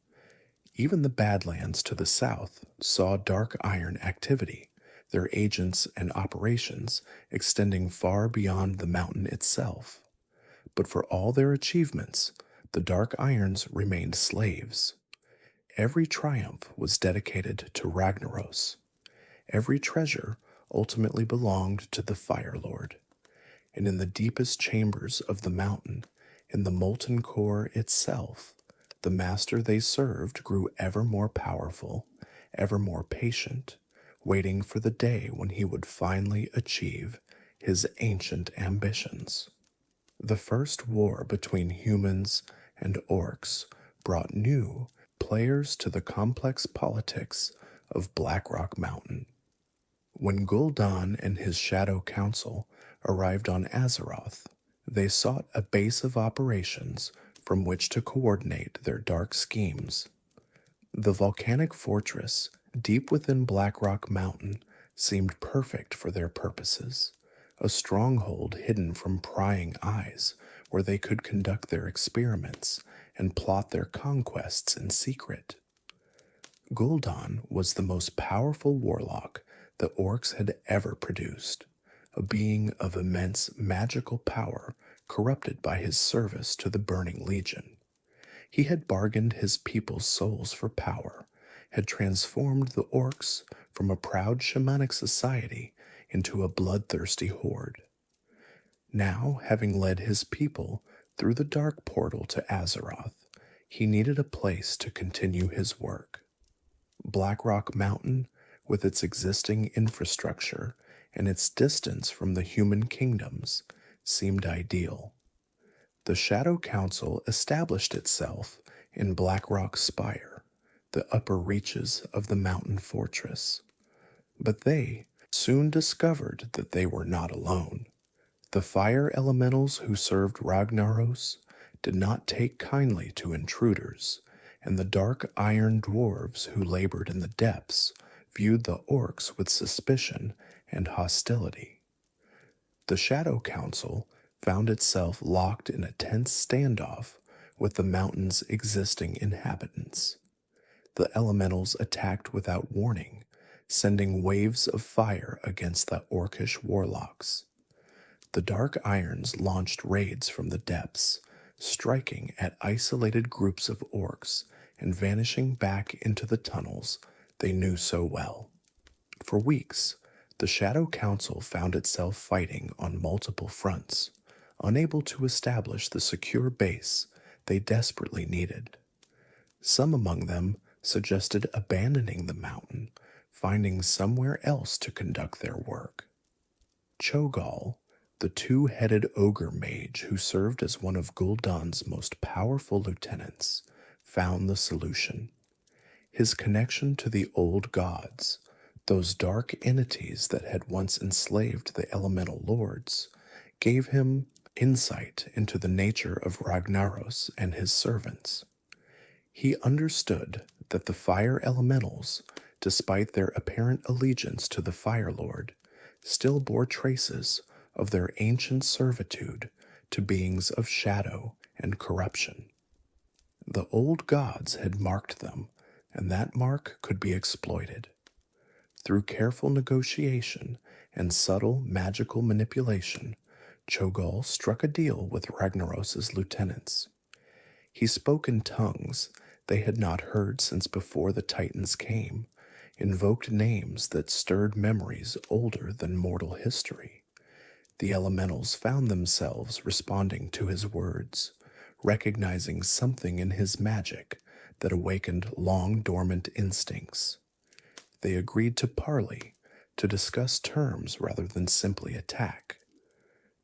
Even the Badlands to the south saw dark iron activity, their agents and operations extending far beyond the mountain itself. But for all their achievements, the Dark Irons remained slaves. Every triumph was dedicated to Ragnaros. Every treasure ultimately belonged to the Firelord. And in the deepest chambers of the mountain, in the molten core itself, the master they served grew ever more powerful, ever more patient, waiting for the day when he would finally achieve his ancient ambitions. The first war between humans and orcs brought new players to the complex politics of Blackrock Mountain. When Gul'dan and his Shadow Council arrived on Azeroth, they sought a base of operations from which to coordinate their dark schemes. The volcanic fortress, deep within Blackrock Mountain, seemed perfect for their purposes, a stronghold hidden from prying eyes where they could conduct their experiments and plot their conquests in secret. Gul'dan was the most powerful warlock the orcs had ever produced, a being of immense magical power corrupted by his service to the Burning Legion. He had bargained his people's souls for power, had transformed the orcs from a proud shamanic society into a bloodthirsty horde. Now, having led his people through the dark portal to Azeroth, he needed a place to continue his work. Blackrock Mountain, with its existing infrastructure and its distance from the human kingdoms, seemed ideal. The Shadow Council established itself in Blackrock Spire, the upper reaches of the mountain fortress. But they soon discovered that they were not alone. The fire elementals who served Ragnaros did not take kindly to intruders, and the dark iron dwarves who labored in the depths viewed the orcs with suspicion and hostility. The Shadow Council found itself locked in a tense standoff with the mountain's existing inhabitants. The elementals attacked without warning, sending waves of fire against the orcish warlocks. The Dark Irons launched raids from the depths, striking at isolated groups of orcs and vanishing back into the tunnels they knew so well. For weeks, the Shadow Council found itself fighting on multiple fronts, unable to establish the secure base they desperately needed. Some among them suggested abandoning the mountain, finding somewhere else to conduct their work. Cho'Gall, the two-headed ogre mage who served as one of Gul'dan's most powerful lieutenants, found the solution. His connection to the old gods, those dark entities that had once enslaved the elemental lords, gave him insight into the nature of Ragnaros and his servants. He understood that the fire elementals, despite their apparent allegiance to the Firelord, still bore traces of their ancient servitude to beings of shadow and corruption. The old gods had marked them, and that mark could be exploited. Through careful negotiation and subtle magical manipulation, Cho'Gall struck a deal with Ragnaros' lieutenants. He spoke in tongues they had not heard since before the Titans came, invoked names that stirred memories older than mortal history. The elementals found themselves responding to his words, recognizing something in his magic that awakened long dormant instincts. They agreed to parley, to discuss terms rather than simply attack.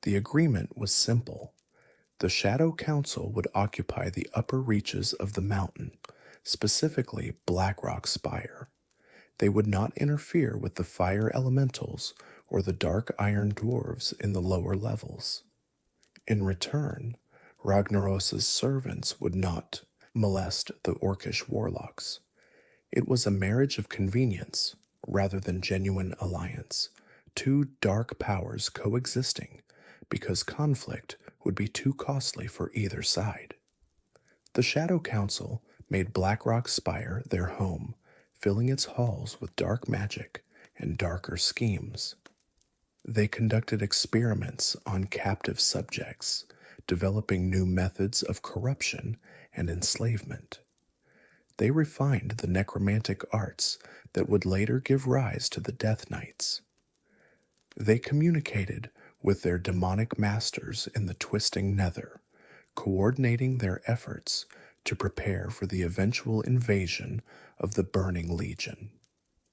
The agreement was simple. The Shadow Council would occupy the upper reaches of the mountain, specifically Blackrock Spire. They would not interfere with the fire elementals or the dark iron dwarves in the lower levels. In return, Ragnaros' servants would not molest the orcish warlocks. It was a marriage of convenience rather than genuine alliance, two dark powers coexisting because conflict would be too costly for either side. The Shadow Council made Blackrock Spire their home, filling its halls with dark magic and darker schemes. They conducted experiments on captive subjects, developing new methods of corruption and enslavement. They refined the necromantic arts that would later give rise to the Death Knights. They communicated with their demonic masters in the twisting nether, coordinating their efforts to prepare for the eventual invasion of the Burning Legion.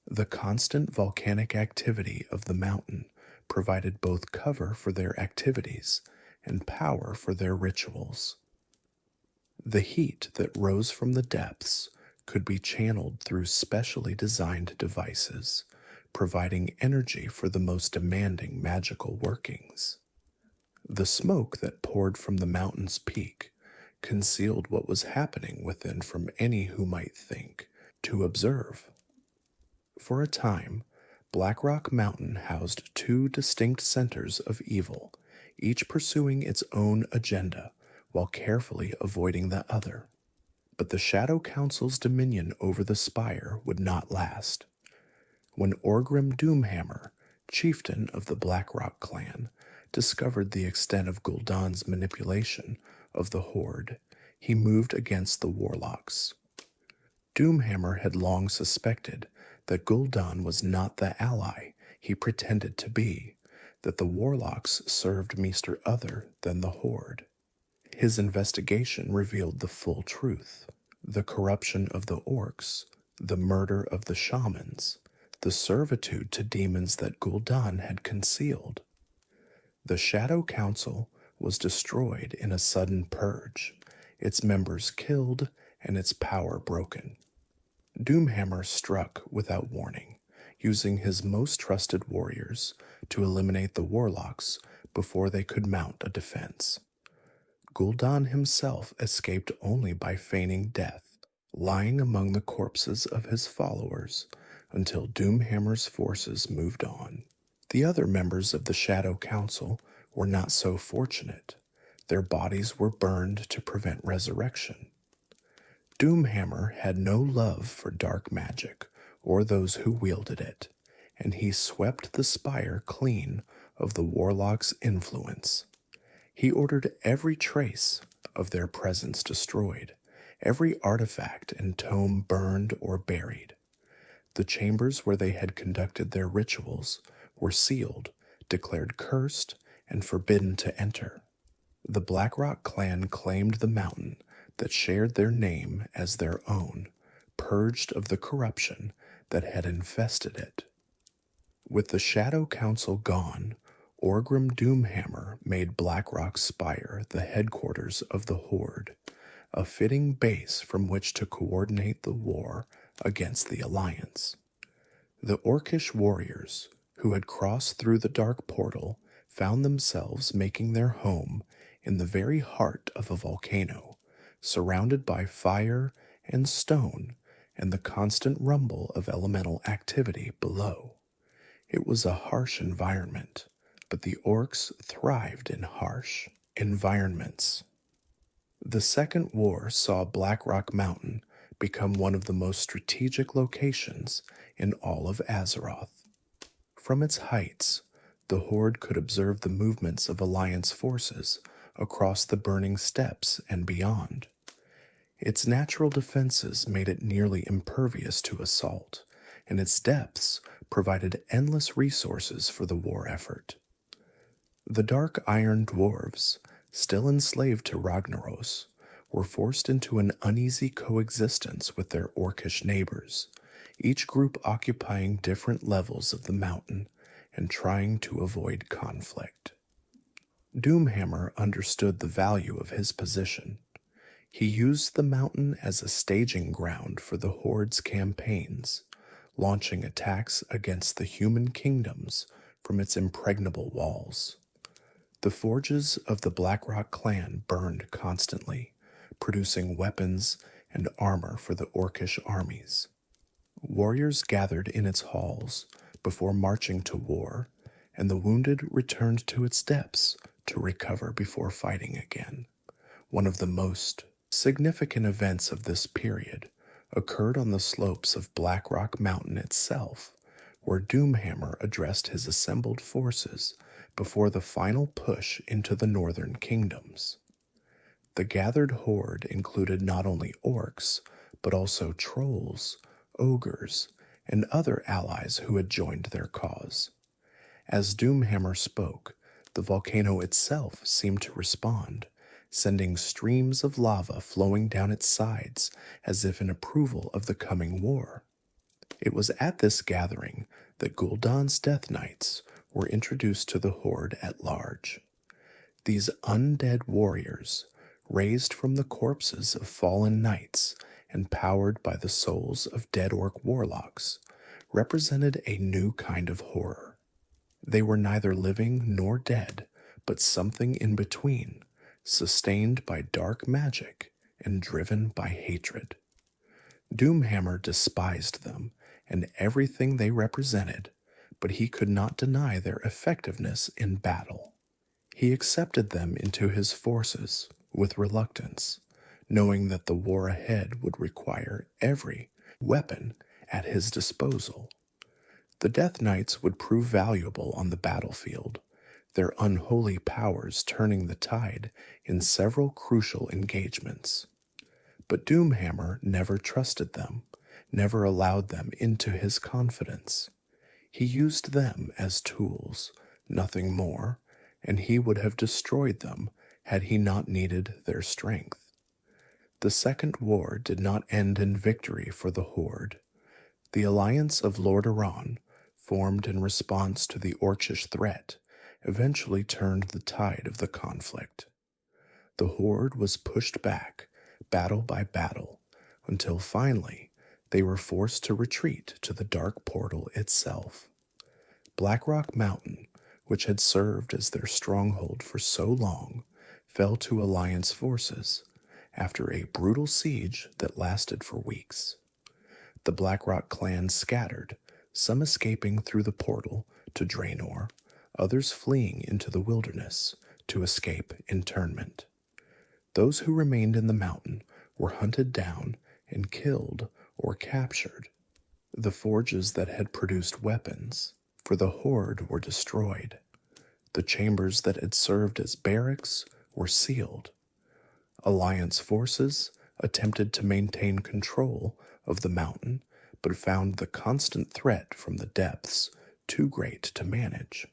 The constant volcanic activity of the mountain provided both cover for their activities and power for their rituals. The heat that rose from the depths could be channeled through specially designed devices, providing energy for the most demanding magical workings. The smoke that poured from the mountain's peak concealed what was happening within from any who might think to observe. For a time, Blackrock Mountain housed two distinct centers of evil, each pursuing its own agenda while carefully avoiding the other. But the Shadow Council's dominion over the spire would not last. When Orgrim Doomhammer, chieftain of the Blackrock clan, discovered the extent of Gul'dan's manipulation of the Horde, he moved against the warlocks. Doomhammer had long suspected that Gul'dan was not the ally he pretended to be, that the warlocks served Meester other than the Horde. His investigation revealed the full truth: the corruption of the orcs, the murder of the shamans, the servitude to demons that Gul'dan had concealed. The Shadow Council was destroyed in a sudden purge, its members killed and its power broken. Doomhammer struck without warning, using his most trusted warriors to eliminate the warlocks before they could mount a defense. Gul'dan himself escaped only by feigning death, lying among the corpses of his followers until Doomhammer's forces moved on. The other members of the Shadow Council were not so fortunate. Their bodies were burned to prevent resurrection. Doomhammer had no love for dark magic or those who wielded it, and he swept the spire clean of the warlock's influence. He ordered every trace of their presence destroyed, every artifact and tome burned or buried. The chambers where they had conducted their rituals were sealed, declared cursed, and forbidden to enter. The Blackrock clan claimed the mountain that shared their name as their own, purged of the corruption that had infested it. With the Shadow Council gone, Orgrim Doomhammer made Blackrock Spire the headquarters of the Horde, a fitting base from which to coordinate the war against the Alliance. The Orcish warriors, who had crossed through the Dark Portal, found themselves making their home in the very heart of a volcano, surrounded by fire and stone and the constant rumble of elemental activity below. It was a harsh environment, but the orcs thrived in harsh environments. The Second War saw Blackrock Mountain become one of the most strategic locations in all of Azeroth. From its heights, the Horde could observe the movements of Alliance forces across the burning steppes and beyond. Its natural defenses made it nearly impervious to assault, and its depths provided endless resources for the war effort. The Dark Iron Dwarves, still enslaved to Ragnaros, were forced into an uneasy coexistence with their orcish neighbors, each group occupying different levels of the mountain and trying to avoid conflict. Doomhammer understood the value of his position. He used the mountain as a staging ground for the Horde's campaigns, launching attacks against the human kingdoms from its impregnable walls. The forges of the Blackrock clan burned constantly, producing weapons and armor for the orcish armies. Warriors gathered in its halls before marching to war, and the wounded returned to its depths to recover before fighting again. One of the most significant events of this period occurred on the slopes of Blackrock Mountain itself, where Doomhammer addressed his assembled forces before the final push into the northern kingdoms. The gathered horde included not only orcs, but also trolls, ogres, and other allies who had joined their cause. As Doomhammer spoke, the volcano itself seemed to respond, sending streams of lava flowing down its sides as if in approval of the coming war. It was at this gathering that Gul'dan's Death Knights were introduced to the horde at large. These undead warriors, raised from the corpses of fallen knights and powered by the souls of dead orc warlocks, represented a new kind of horror. They were neither living nor dead, but something in between, sustained by dark magic and driven by hatred. Doomhammer despised them and everything they represented, but he could not deny their effectiveness in battle. He accepted them into his forces with reluctance, knowing that the war ahead would require every weapon at his disposal. The Death Knights would prove valuable on the battlefield, their unholy powers turning the tide in several crucial engagements. But Doomhammer never trusted them, never allowed them into his confidence. He used them as tools, nothing more, and he would have destroyed them had he not needed their strength. The Second War did not end in victory for the Horde. The alliance of Lordaeron, formed in response to the Orcish threat, eventually turned the tide of the conflict. The Horde was pushed back, battle by battle, until finally they were forced to retreat to the Dark Portal itself. Blackrock Mountain, which had served as their stronghold for so long, fell to Alliance forces after a brutal siege that lasted for weeks. The Blackrock clan scattered, some escaping through the portal to Draenor, others fleeing into the wilderness to escape internment. Those who remained in the mountain were hunted down and killed or captured. The forges that had produced weapons for the Horde were destroyed. The chambers that had served as barracks were sealed. Alliance forces attempted to maintain control of the mountain, but found the constant threat from the depths too great to manage.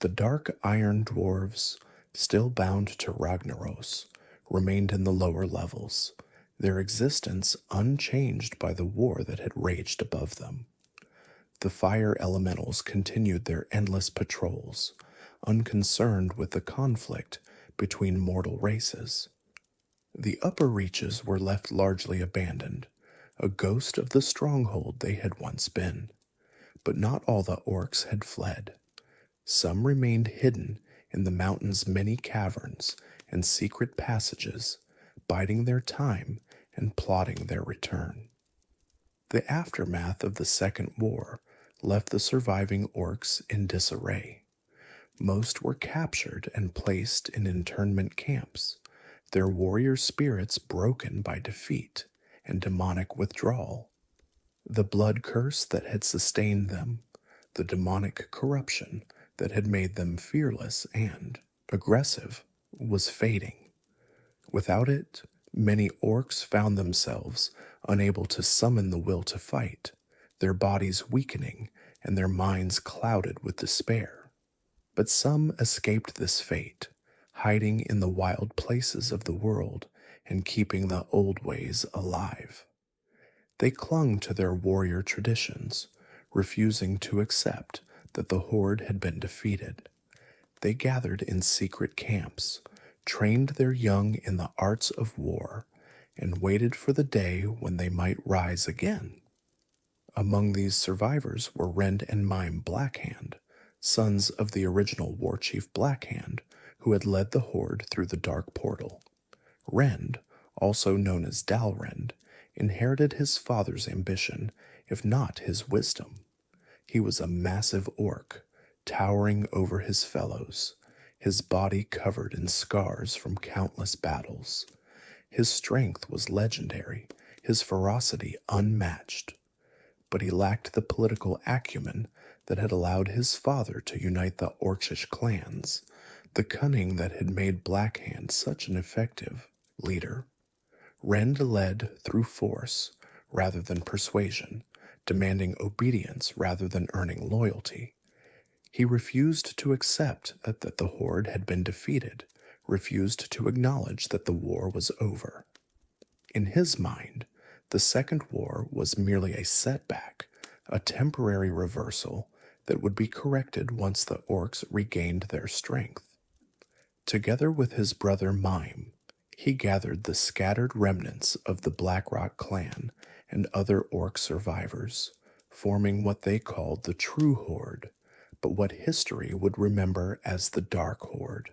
The Dark Iron Dwarves, still bound to Ragnaros, remained in the lower levels, their existence unchanged by the war that had raged above them. The fire elementals continued their endless patrols, unconcerned with the conflict between mortal races. The upper reaches were left largely abandoned, a ghost of the stronghold they had once been. But not all the orcs had fled. Some remained hidden in the mountain's many caverns and secret passages, biding their time and plotting their return. The aftermath of the Second War left the surviving orcs in disarray. Most were captured and placed in internment camps, their warrior spirits broken by defeat and demonic withdrawal. The blood curse that had sustained them, the demonic corruption that had made them fearless and aggressive, was fading. Without it, Many orcs found themselves unable to summon the will to fight, their bodies weakening and their minds clouded with despair. But some escaped this fate, hiding in the wild places of the world and keeping the old ways alive. They clung to their warrior traditions, refusing to accept that the horde had been defeated. They gathered in secret camps, trained their young in the arts of war, and waited for the day when they might rise again. Among these survivors were Rend and Mime Blackhand, sons of the original warchief Blackhand, who had led the horde through the dark portal. Rend, also known as Dalrend, inherited his father's ambition, if not his wisdom. He was a massive orc, towering over his fellows, his body covered in scars from countless battles. His strength was legendary, his ferocity unmatched. But he lacked the political acumen that had allowed his father to unite the Orcish clans, the cunning that had made Blackhand such an effective leader. Rend led through force rather than persuasion, demanding obedience rather than earning loyalty. He refused to accept that the horde had been defeated, refused to acknowledge that the war was over. In his mind, the Second War was merely a setback, a temporary reversal that would be corrected once the orcs regained their strength. Together with his brother Mime, he gathered the scattered remnants of the Blackrock clan and other orc survivors, forming what they called the True Horde, but what history would remember as the Dark Horde.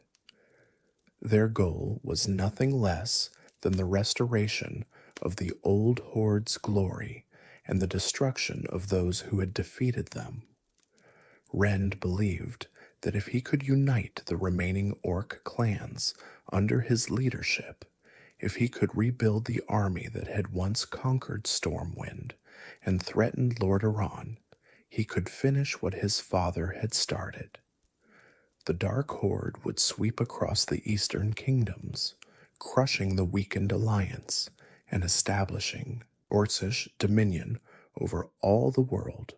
Their goal was nothing less than the restoration of the old Horde's glory and the destruction of those who had defeated them. Rend believed that if he could unite the remaining orc clans under his leadership, if he could rebuild the army that had once conquered Stormwind and threatened Lordaeron, he could finish what his father had started. The Dark Horde would sweep across the eastern kingdoms, crushing the weakened alliance and establishing Orcish dominion over all the world.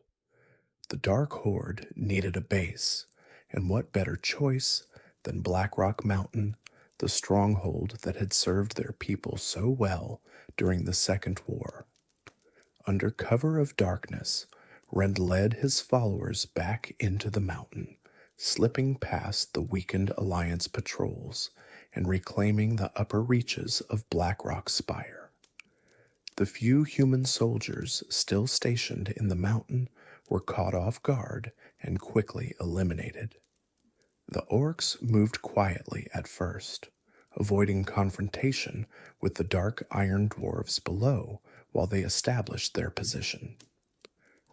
The Dark Horde needed a base, and what better choice than Blackrock Mountain, the stronghold that had served their people so well during the Second War. Under cover of darkness, Rend led his followers back into the mountain, slipping past the weakened Alliance patrols and reclaiming the upper reaches of Blackrock Spire. The few human soldiers still stationed in the mountain were caught off guard and quickly eliminated. The orcs moved quietly at first, avoiding confrontation with the dark iron dwarves below while they established their position.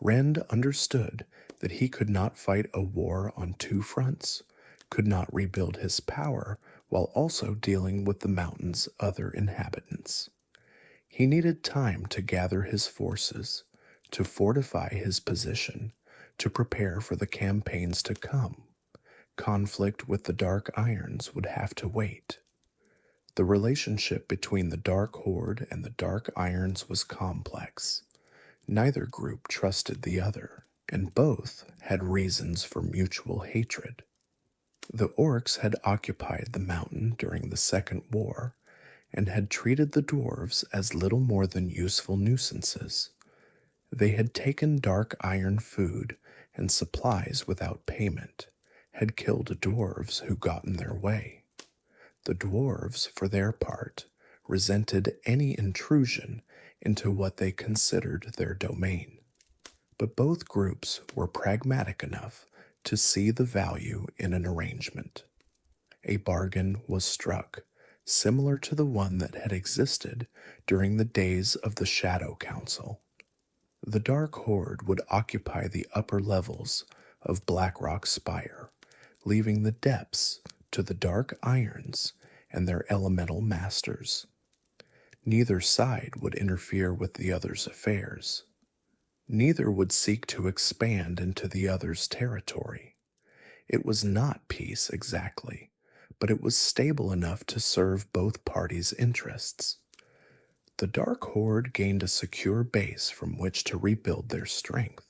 Rend understood that he could not fight a war on two fronts, could not rebuild his power while also dealing with the mountain's other inhabitants. He needed time to gather his forces, to fortify his position, to prepare for the campaigns to come. Conflict with the Dark Irons would have to wait. The relationship between the Dark Horde and the Dark Irons was complex. Neither group trusted the other, and both had reasons for mutual hatred. The orcs had occupied the mountain during the Second War, and had treated the dwarves as little more than useful nuisances. They had taken dark iron food and supplies without payment, had killed dwarves who got in their way. The dwarves, for their part, resented any intrusion into what they considered their domain. But both groups were pragmatic enough to see the value in an arrangement. A bargain was struck, similar to the one that had existed during the days of the Shadow Council. The Dark Horde would occupy the upper levels of Blackrock Spire, leaving the depths to the Dark Irons and their elemental masters. Neither side would interfere with the other's affairs. Neither would seek to expand into the other's territory. It was not peace exactly, but it was stable enough to serve both parties' interests. The Dark Horde gained a secure base from which to rebuild their strength.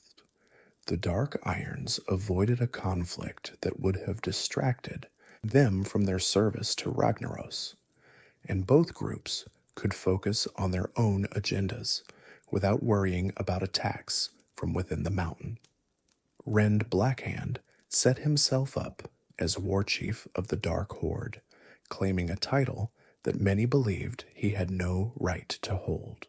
The Dark Irons avoided a conflict that would have distracted them from their service to Ragnaros, and both groups could focus on their own agendas without worrying about attacks from within the mountain. Rend Blackhand set himself up as war chief of the Dark Horde, claiming a title that many believed he had no right to hold.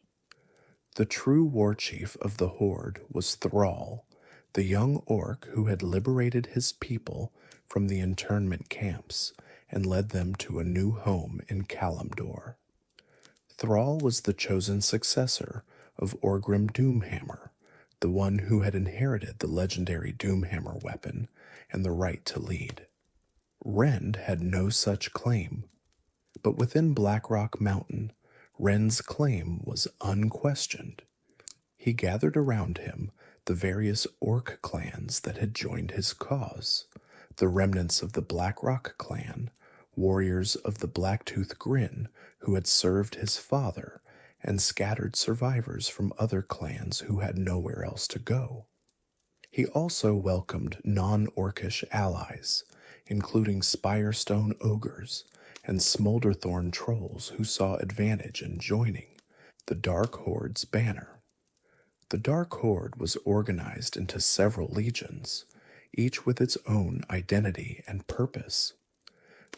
The true war chief of the Horde was Thrall, the young orc who had liberated his people from the internment camps and led them to a new home in Kalimdor. Thrall was the chosen successor of Orgrim Doomhammer, the one who had inherited the legendary Doomhammer weapon and the right to lead. Rend had no such claim, but within Blackrock Mountain, Rend's claim was unquestioned. He gathered around him the various orc clans that had joined his cause, the remnants of the Blackrock clan, warriors of the Blacktooth Grin who had served his father, and scattered survivors from other clans who had nowhere else to go. He also welcomed non-orcish allies, including Spirestone ogres and Smolderthorn trolls who saw advantage in joining the Dark Horde's banner. The Dark Horde was organized into several legions, each with its own identity and purpose.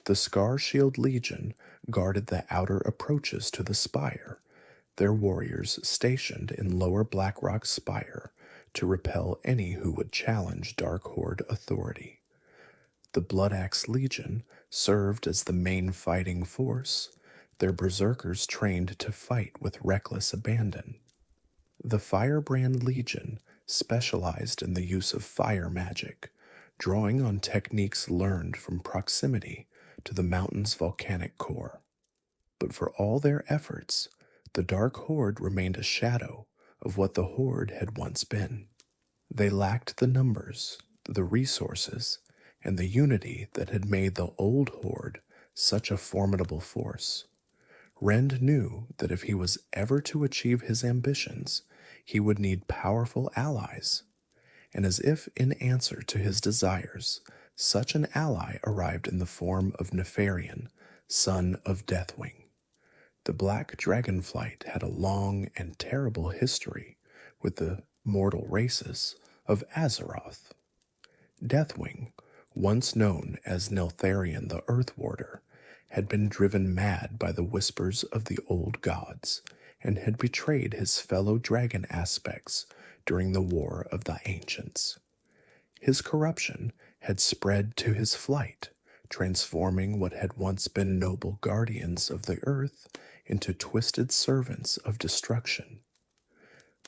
The Scarshield Legion guarded the outer approaches to the spire, their warriors stationed in Lower Blackrock Spire to repel any who would challenge Dark Horde authority. The Bloodaxe Legion served as the main fighting force, their berserkers trained to fight with reckless abandon. The Firebrand Legion specialized in the use of fire magic, drawing on techniques learned from proximity to the mountain's volcanic core. But for all their efforts, the Dark Horde remained a shadow of what the Horde had once been. They lacked the numbers, the resources, and the unity that had made the old Horde such a formidable force. Rend knew that if he was ever to achieve his ambitions, he would need powerful allies, and as if in answer to his desires, such an ally arrived in the form of Nefarian, son of Deathwing. The Black Dragonflight had a long and terrible history with the mortal races of Azeroth. Deathwing, once known as Neltharion the Earthwarder, had been driven mad by the whispers of the old gods and had betrayed his fellow dragon aspects during the War of the Ancients. His corruption had spread to his flight, transforming what had once been noble guardians of the earth into twisted servants of destruction.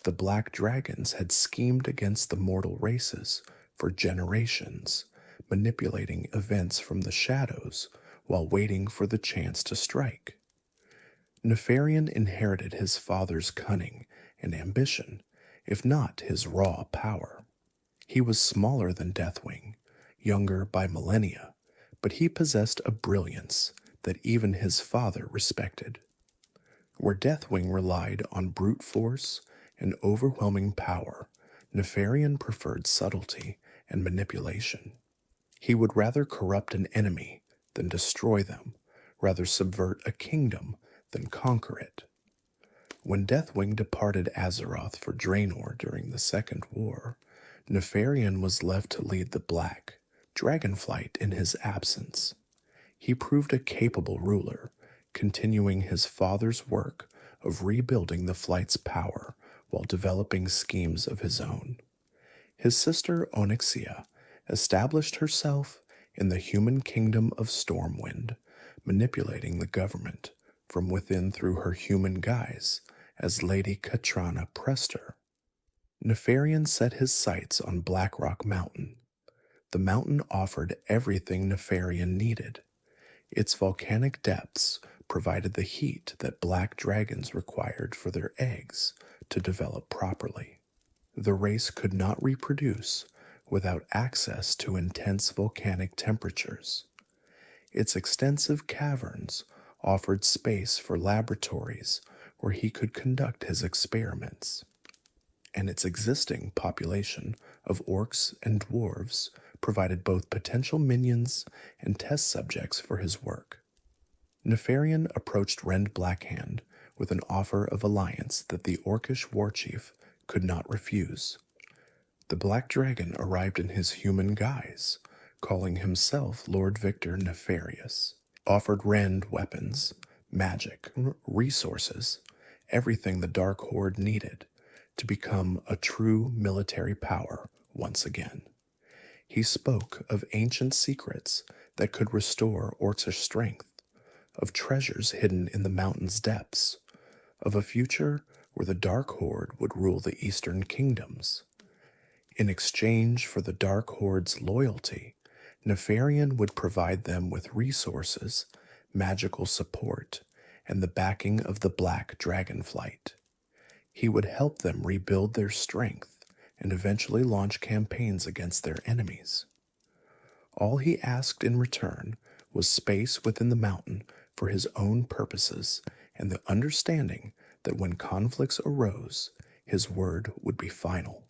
The Black Dragons had schemed against the mortal races for generations, manipulating events from the shadows while waiting for the chance to strike. Nefarian inherited his father's cunning and ambition, if not his raw power. He was smaller than Deathwing, younger by millennia, but he possessed a brilliance that even his father respected. Where Deathwing relied on brute force and overwhelming power, Nefarian preferred subtlety and manipulation. He would rather corrupt an enemy than destroy them, rather subvert a kingdom than conquer it. When Deathwing departed Azeroth for Draenor during the Second War, Nefarian was left to lead the Black Dragonflight in his absence. He proved a capable ruler, continuing his father's work of rebuilding the flight's power while developing schemes of his own. His sister Onyxia established herself in the human kingdom of Stormwind, manipulating the government from within through her human guise as Lady Katrana Prester. Nefarian set his sights on Blackrock Mountain. The mountain offered everything Nefarian needed. Its volcanic depths provided the heat that black dragons required for their eggs to develop properly. The race could not reproduce without access to intense volcanic temperatures. Its extensive caverns offered space for laboratories where he could conduct his experiments, and its existing population of orcs and dwarves provided both potential minions and test subjects for his work. Nefarian approached Rend Blackhand with an offer of alliance that the orcish warchief could not refuse. The Black Dragon arrived in his human guise, calling himself Lord Victor Nefarious, offered Rend weapons, magic, resources, everything the Dark Horde needed to become a true military power once again. He spoke of ancient secrets that could restore Orcish strength, of treasures hidden in the mountain's depths, of a future where the Dark Horde would rule the Eastern Kingdoms. In exchange for the Dark Horde's loyalty, Nefarian would provide them with resources, magical support, and the backing of the Black Dragonflight. He would help them rebuild their strength and eventually launch campaigns against their enemies. All he asked in return was space within the mountain for his own purposes and the understanding that when conflicts arose, his word would be final.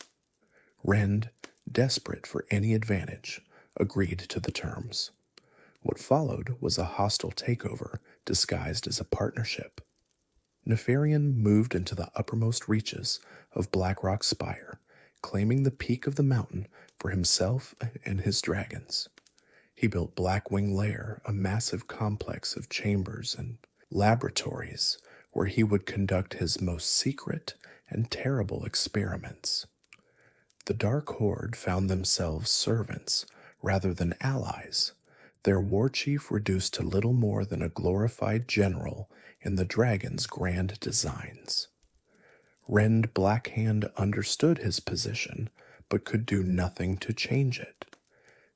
Rend, desperate for any advantage, agreed to the terms. What followed was a hostile takeover disguised as a partnership. Nefarian moved into the uppermost reaches of Blackrock Spire, claiming the peak of the mountain for himself and his dragons. He built Blackwing Lair, a massive complex of chambers and laboratories where he would conduct his most secret and terrible experiments. The Dark Horde found themselves servants rather than allies, their war chief reduced to little more than a glorified general in the dragon's grand designs. Rend Blackhand understood his position, but could do nothing to change it.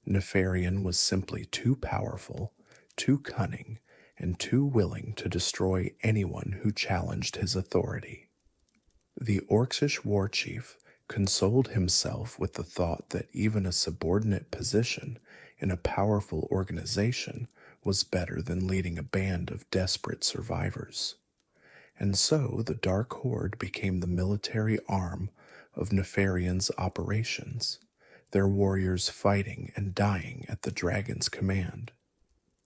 Nefarian was simply too powerful, too cunning, and too willing to destroy anyone who challenged his authority. The Orcish war chief consoled himself with the thought that even a subordinate position in a powerful organization was better than leading a band of desperate survivors. And so the Dark Horde became the military arm of Nefarian's operations, their warriors fighting and dying at the dragon's command.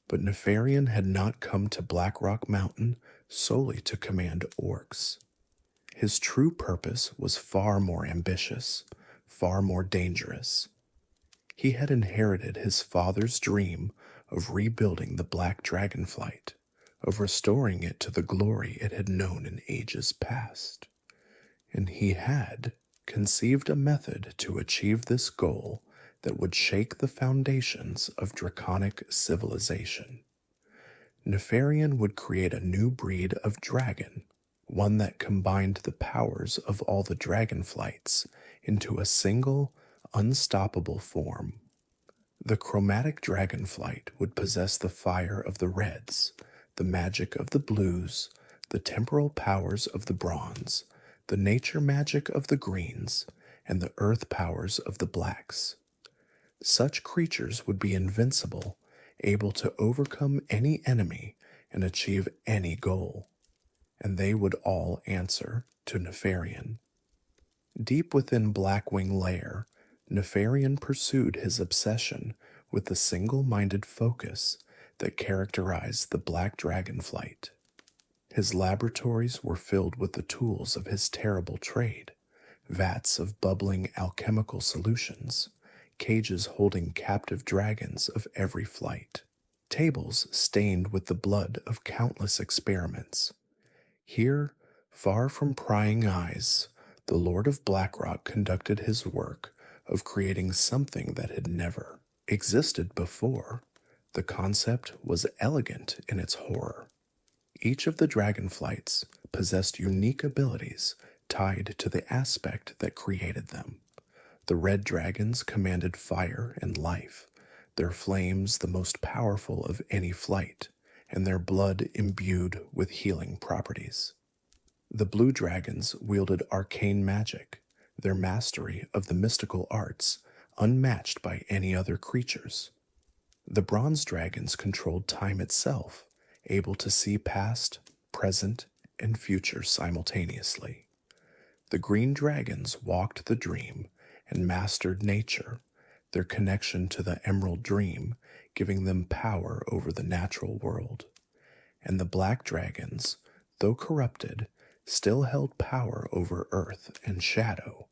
But Nefarian had not come to Blackrock Mountain solely to command orcs. His true purpose was far more ambitious, far more dangerous. He had inherited his father's dream of rebuilding the Black Dragonflight, of restoring it to the glory it had known in ages past. And he had conceived a method to achieve this goal that would shake the foundations of draconic civilization. Nefarian would create a new breed of dragon, one that combined the powers of all the dragonflights into a single, unstoppable form. The chromatic dragonflight would possess the fire of the reds, the magic of the blues, the temporal powers of the bronze, the nature magic of the greens, and the earth powers of the blacks. Such creatures would be invincible, able to overcome any enemy and achieve any goal, and they would all answer to Nefarian. Deep within Blackwing Lair, Nefarian pursued his obsession with the single-minded focus that characterized the Black Dragonflight. His laboratories were filled with the tools of his terrible trade, vats of bubbling alchemical solutions, cages holding captive dragons of every flight, tables stained with the blood of countless experiments. Here, far from prying eyes, the Lord of Blackrock conducted his work of creating something that had never existed before. The concept was elegant in its horror. Each of the dragonflights possessed unique abilities tied to the aspect that created them. The red dragons commanded fire and life, their flames the most powerful of any flight, and their blood imbued with healing properties. The blue dragons wielded arcane magic, their mastery of the mystical arts unmatched by any other creatures. The bronze dragons controlled time itself, able to see past, present, and future simultaneously. The green dragons walked the dream and mastered nature, their connection to the emerald dream giving them power over the natural world. And the black dragons, though corrupted, still held power over earth and shadow,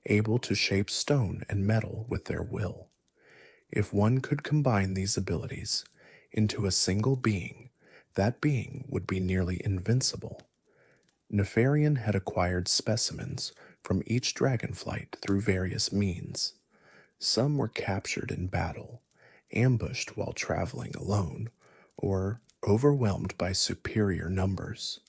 able to shape stone and metal with their will. If one could combine these abilities into a single being, that being would be nearly invincible. Nefarian had acquired specimens from each dragonflight through various means. Some were captured in battle, ambushed while traveling alone, or overwhelmed by superior numbers.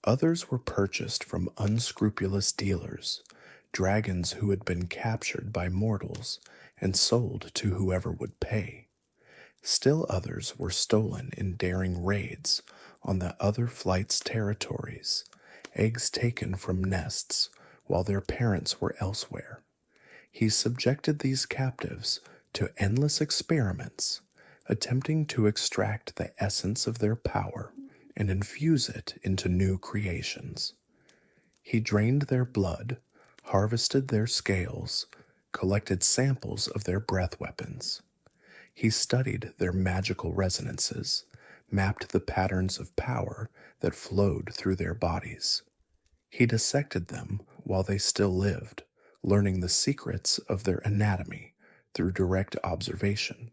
Others were purchased from unscrupulous dealers, dragons who had been captured by mortals and sold to whoever would pay. Still others were stolen in daring raids on the other flight's territories, eggs taken from nests while their parents were elsewhere. He subjected these captives to endless experiments, attempting to extract the essence of their power and infuse it into new creations. He drained their blood, harvested their scales, collected samples of their breath weapons. He studied their magical resonances, mapped the patterns of power that flowed through their bodies. He dissected them while they still lived, learning the secrets of their anatomy through direct observation.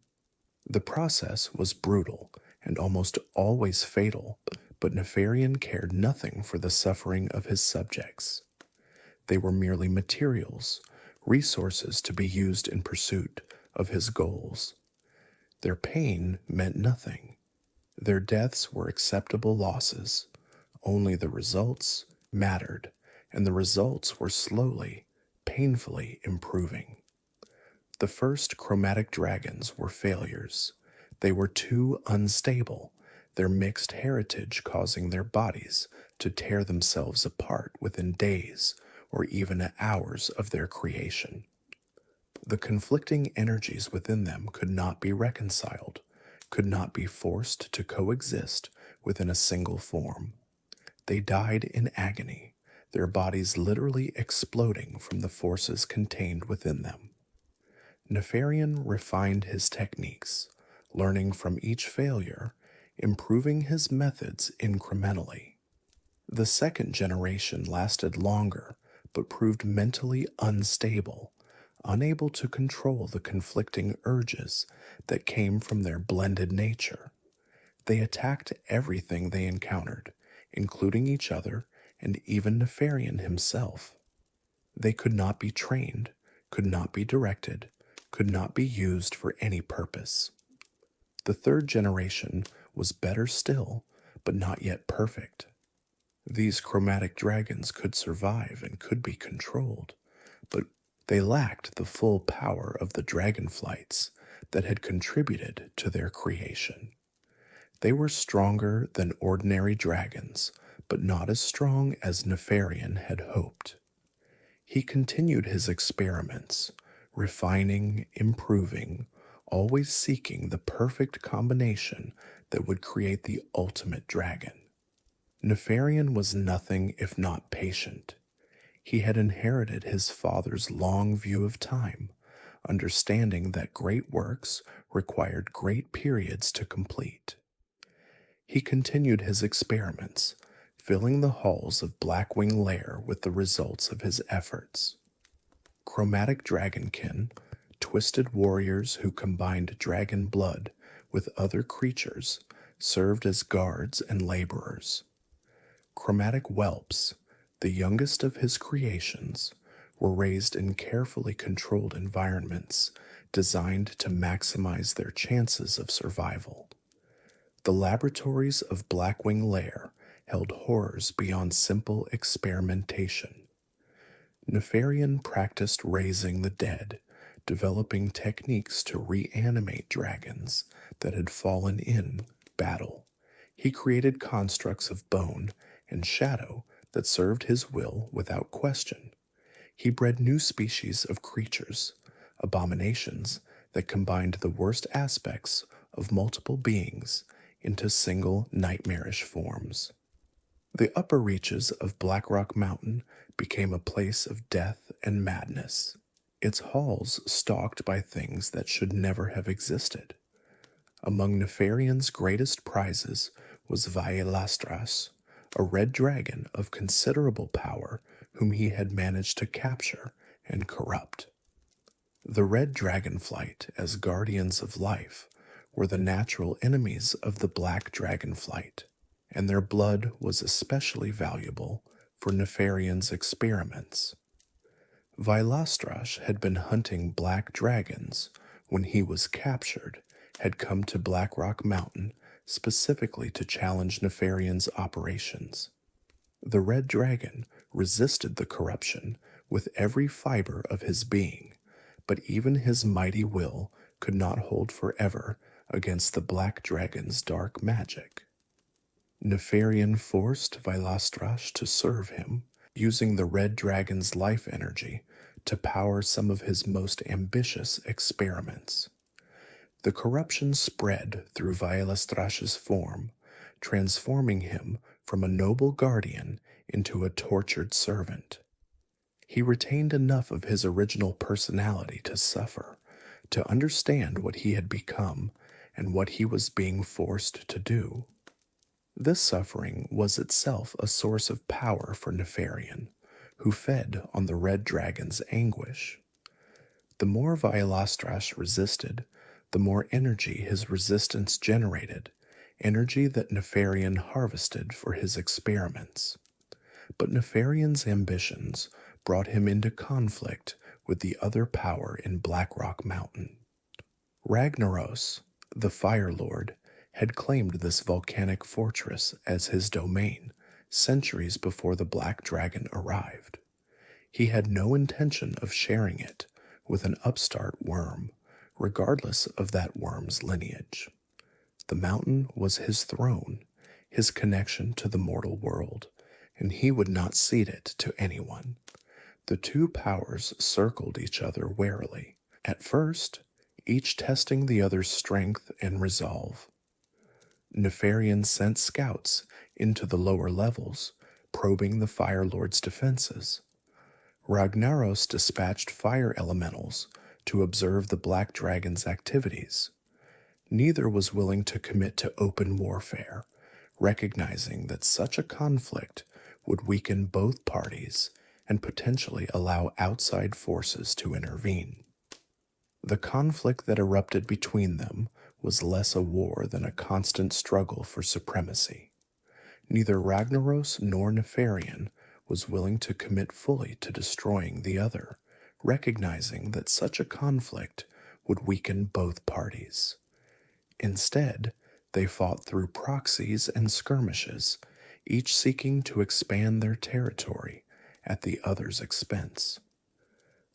The process was brutal and almost always fatal, but Nefarian cared nothing for the suffering of his subjects. They were merely materials, resources to be used in pursuit of his goals. Their pain meant nothing. Their deaths were acceptable losses. Only the results mattered, and the results were slowly, painfully improving. The first chromatic dragons were failures. They were too unstable, their mixed heritage causing their bodies to tear themselves apart within days or even hours of their creation. The conflicting energies within them could not be reconciled, could not be forced to coexist within a single form. They died in agony, their bodies literally exploding from the forces contained within them. Nefarian refined his techniques, learning from each failure, improving his methods incrementally. The second generation lasted longer, but proved mentally unstable, unable to control the conflicting urges that came from their blended nature. They attacked everything they encountered, including each other and even Nefarian himself. They could not be trained, could not be directed, could not be used for any purpose. The third generation was better still, but not yet perfect. These chromatic dragons could survive and could be controlled, but they lacked the full power of the dragonflights that had contributed to their creation. They were stronger than ordinary dragons, but not as strong as Nefarian had hoped. He continued his experiments, refining, improving, always seeking the perfect combination that would create the ultimate dragon. Nefarian was nothing if not patient. He had inherited his father's long view of time, understanding that great works required great periods to complete. He continued his experiments, filling the halls of Blackwing Lair with the results of his efforts. Chromatic dragonkin, twisted warriors who combined dragon blood with other creatures, served as guards and laborers. Chromatic whelps, the youngest of his creations, were raised in carefully controlled environments designed to maximize their chances of survival. The laboratories of Blackwing Lair held horrors beyond simple experimentation. Nefarian practiced raising the dead, developing techniques to reanimate dragons that had fallen in battle. He created constructs of bone and shadow that served his will without question. He bred new species of creatures, abominations that combined the worst aspects of multiple beings into single nightmarish forms. The upper reaches of Blackrock Mountain became a place of death and madness, its halls stalked by things that should never have existed. Among Nefarian's greatest prizes was Vaelastras, a red dragon of considerable power whom he had managed to capture and corrupt. The red dragonflight, as guardians of life, were the natural enemies of the black dragonflight, and their blood was especially valuable for Nefarian's experiments. Vaelastras had been hunting black dragons when he was captured, had come to Blackrock Mountain specifically to challenge Nefarian's operations. The red dragon resisted the corruption with every fiber of his being, but even his mighty will could not hold forever against the black dragon's dark magic. Nefarian forced Vaelastras to serve him, using the red dragon's life energy to power some of his most ambitious experiments. The corruption spread through Vaelastras's form, transforming him from a noble guardian into a tortured servant. He retained enough of his original personality to suffer, to understand what he had become and what he was being forced to do. This suffering was itself a source of power for Nefarian, who fed on the red dragon's anguish. The more Vaelastras resisted, the more energy his resistance generated, energy that Nefarian harvested for his experiments. But Nefarian's ambitions brought him into conflict with the other power in Blackrock Mountain. Ragnaros, the Firelord, had claimed this volcanic fortress as his domain centuries before the Black Dragon arrived. He had no intention of sharing it with an upstart worm, regardless of that worm's lineage. The mountain was his throne, his connection to the mortal world, and he would not cede it to anyone. The two powers circled each other warily, at first, each testing the other's strength and resolve. Nefarian sent scouts into the lower levels, probing the Firelord's defenses. Ragnaros dispatched fire elementals to observe the Black Dragon's activities. Neither was willing to commit to open warfare, recognizing that such a conflict would weaken both parties and potentially allow outside forces to intervene. The conflict that erupted between them was less a war than a constant struggle for supremacy. Neither Ragnaros nor Nefarian was willing to commit fully to destroying the other, recognizing that such a conflict would weaken both parties. Instead, they fought through proxies and skirmishes, each seeking to expand their territory at the other's expense.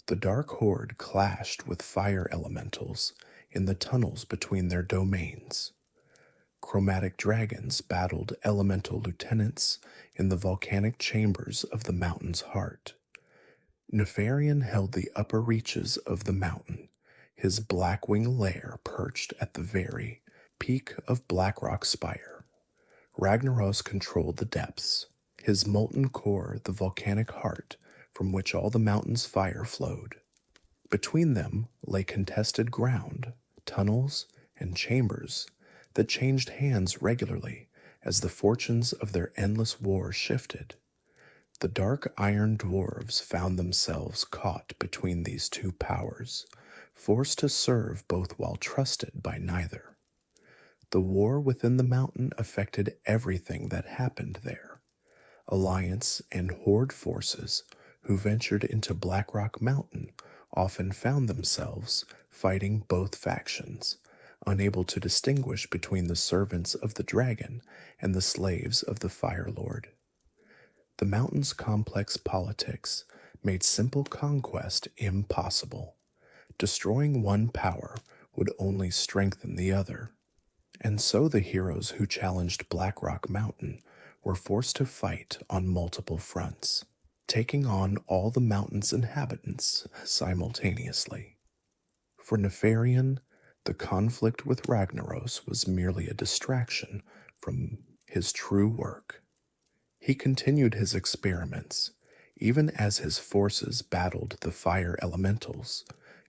The Dark Horde clashed with fire elementals in the tunnels between their domains. Chromatic dragons battled elemental lieutenants in the volcanic chambers of the mountain's heart. Nefarian held the upper reaches of the mountain, his blackwing lair perched at the very peak of Blackrock Spire. Ragnaros controlled the depths, his molten core the volcanic heart from which all the mountain's fire flowed. Between them lay contested ground, tunnels, and chambers that changed hands regularly as the fortunes of their endless war shifted. The dark iron dwarves found themselves caught between these two powers, forced to serve both while trusted by neither. The war within the mountain affected everything that happened there. Alliance and horde forces who ventured into Blackrock Mountain often found themselves fighting both factions, unable to distinguish between the servants of the dragon and the slaves of the Firelord. The mountain's complex politics made simple conquest impossible. Destroying one power would only strengthen the other. And so the heroes who challenged Blackrock Mountain were forced to fight on multiple fronts, taking on all the mountain's inhabitants simultaneously. For Nefarian, the conflict with Ragnaros was merely a distraction from his true work. He continued his experiments, even as his forces battled the fire elementals,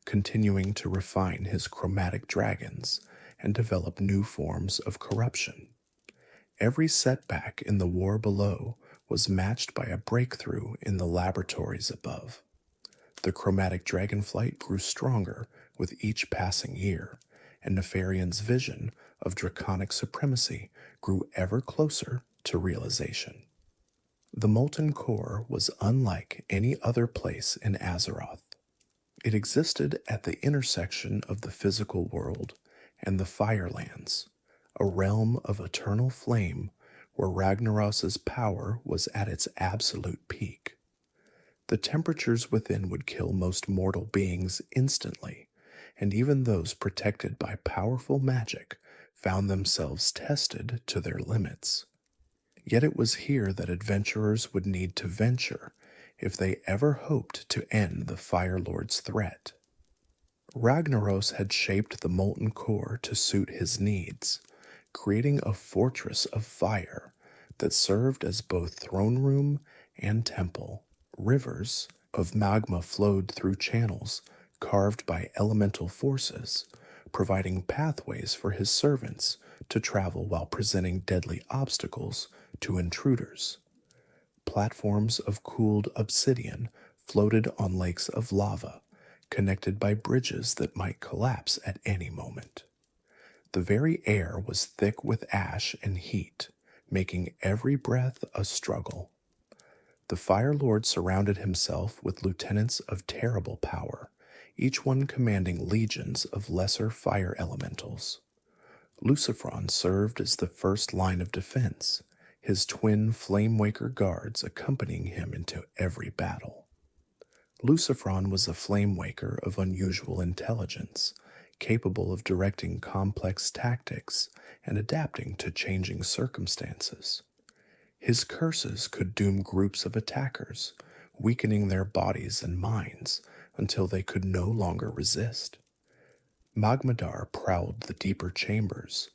continuing to refine his chromatic dragons and develop new forms of corruption. Every setback in the war below was matched by a breakthrough in the laboratories above. The chromatic dragonflight grew stronger with each passing year, and Nefarian's vision of draconic supremacy grew ever closer to realization. The molten core was unlike any other place in Azeroth. It existed at the intersection of the physical world and the Firelands, a realm of eternal flame where Ragnaros's power was at its absolute peak. The temperatures within would kill most mortal beings instantly, and even those protected by powerful magic found themselves tested to their limits. Yet it was here that adventurers would need to venture if they ever hoped to end the Fire Lord's threat. Ragnaros had shaped the molten core to suit his needs, creating a fortress of fire that served as both throne room and temple. Rivers of magma flowed through channels carved by elemental forces, providing pathways for his servants to travel while presenting deadly obstacles to intruders. Platforms of cooled obsidian floated on lakes of lava, connected by bridges that might collapse at any moment. The very air was thick with ash and heat, making every breath a struggle. The Fire Lord surrounded himself with lieutenants of terrible power, each one commanding legions of lesser fire elementals. Lucifron served as the first line of defense, his twin Flamewaker guards accompanying him into every battle. Lucifron was a Flamewaker of unusual intelligence, capable of directing complex tactics and adapting to changing circumstances. His curses could doom groups of attackers, weakening their bodies and minds until they could no longer resist. Magmadar prowled the deeper chambers,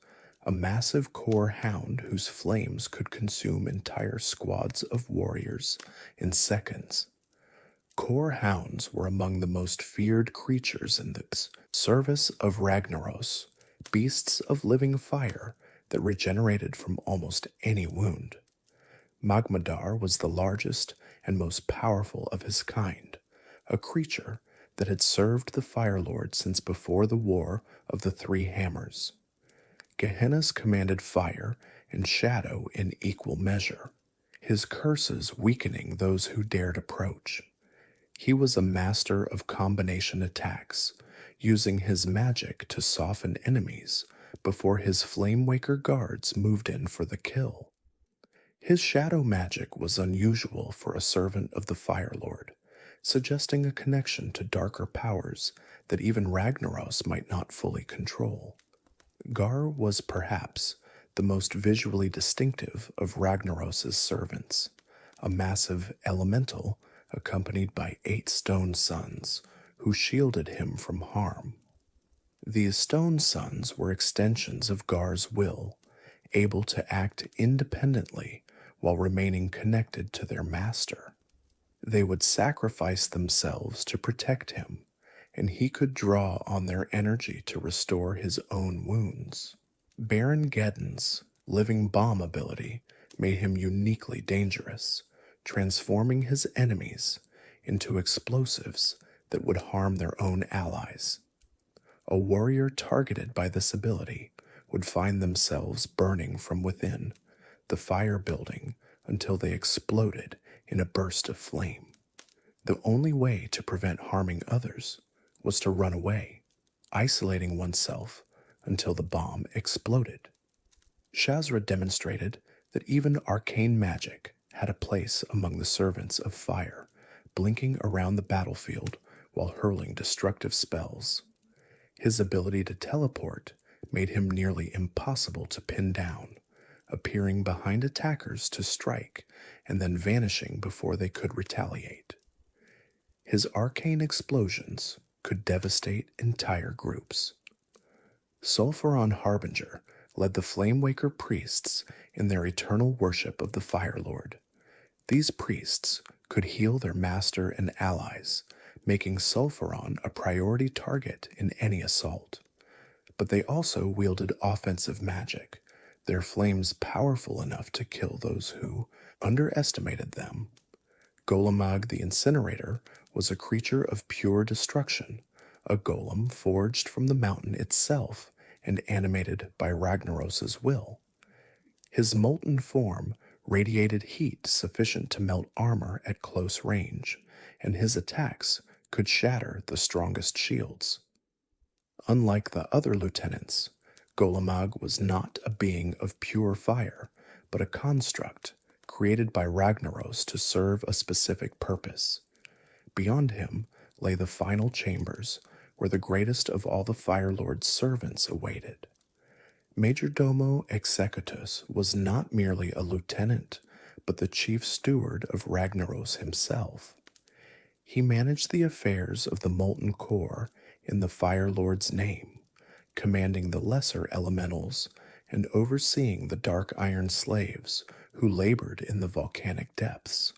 a massive core hound whose flames could consume entire squads of warriors in seconds. Core hounds were among the most feared creatures in the service of Ragnaros, beasts of living fire that regenerated from almost any wound. Magmadar was the largest and most powerful of his kind, a creature that had served the Fire Lord since before the War of the Three Hammers. Gehenna's commanded fire and shadow in equal measure, his curses weakening those who dared approach. He was a master of combination attacks, using his magic to soften enemies before his Flamewaker guards moved in for the kill. His shadow magic was unusual for a servant of the Fire Lord, suggesting a connection to darker powers that even Ragnaros might not fully control. Gar was perhaps the most visually distinctive of Ragnaros's servants, a massive elemental accompanied by 8 stone sons who shielded him from harm. These stone sons were extensions of Gar's will, able to act independently while remaining connected to their master. They would sacrifice themselves to protect him, and he could draw on their energy to restore his own wounds. Baron Geddon's living bomb ability made him uniquely dangerous, transforming his enemies into explosives that would harm their own allies. A warrior targeted by this ability would find themselves burning from within the fire building until they exploded in a burst of flame. The only way to prevent harming others was to run away, isolating oneself until the bomb exploded. Shazra demonstrated that even arcane magic had a place among the servants of fire, blinking around the battlefield while hurling destructive spells. His ability to teleport made him nearly impossible to pin down, appearing behind attackers to strike and then vanishing before they could retaliate. His arcane explosions could devastate entire groups. Sulfuron Harbinger led the Flamewaker priests in their eternal worship of the Fire Lord, These priests could heal their master and allies, making Sulfuron a priority target in any assault. But they also wielded offensive magic, their flames powerful enough to kill those who underestimated them. Golemag the Incinerator was a creature of pure destruction, a golem forged from the mountain itself and animated by Ragnaros' will. His molten form radiated heat sufficient to melt armor at close range, and his attacks could shatter the strongest shields. Unlike the other lieutenants, Golemag was not a being of pure fire, but a construct created by Ragnaros to serve a specific purpose. Beyond him lay the final chambers, where the greatest of all the Firelord's servants awaited. Majordomo Executus was not merely a lieutenant, but the chief steward of Ragnaros himself. He managed the affairs of the molten core in the Firelord's name, commanding the lesser elementals and overseeing the dark iron slaves who labored in the volcanic depths.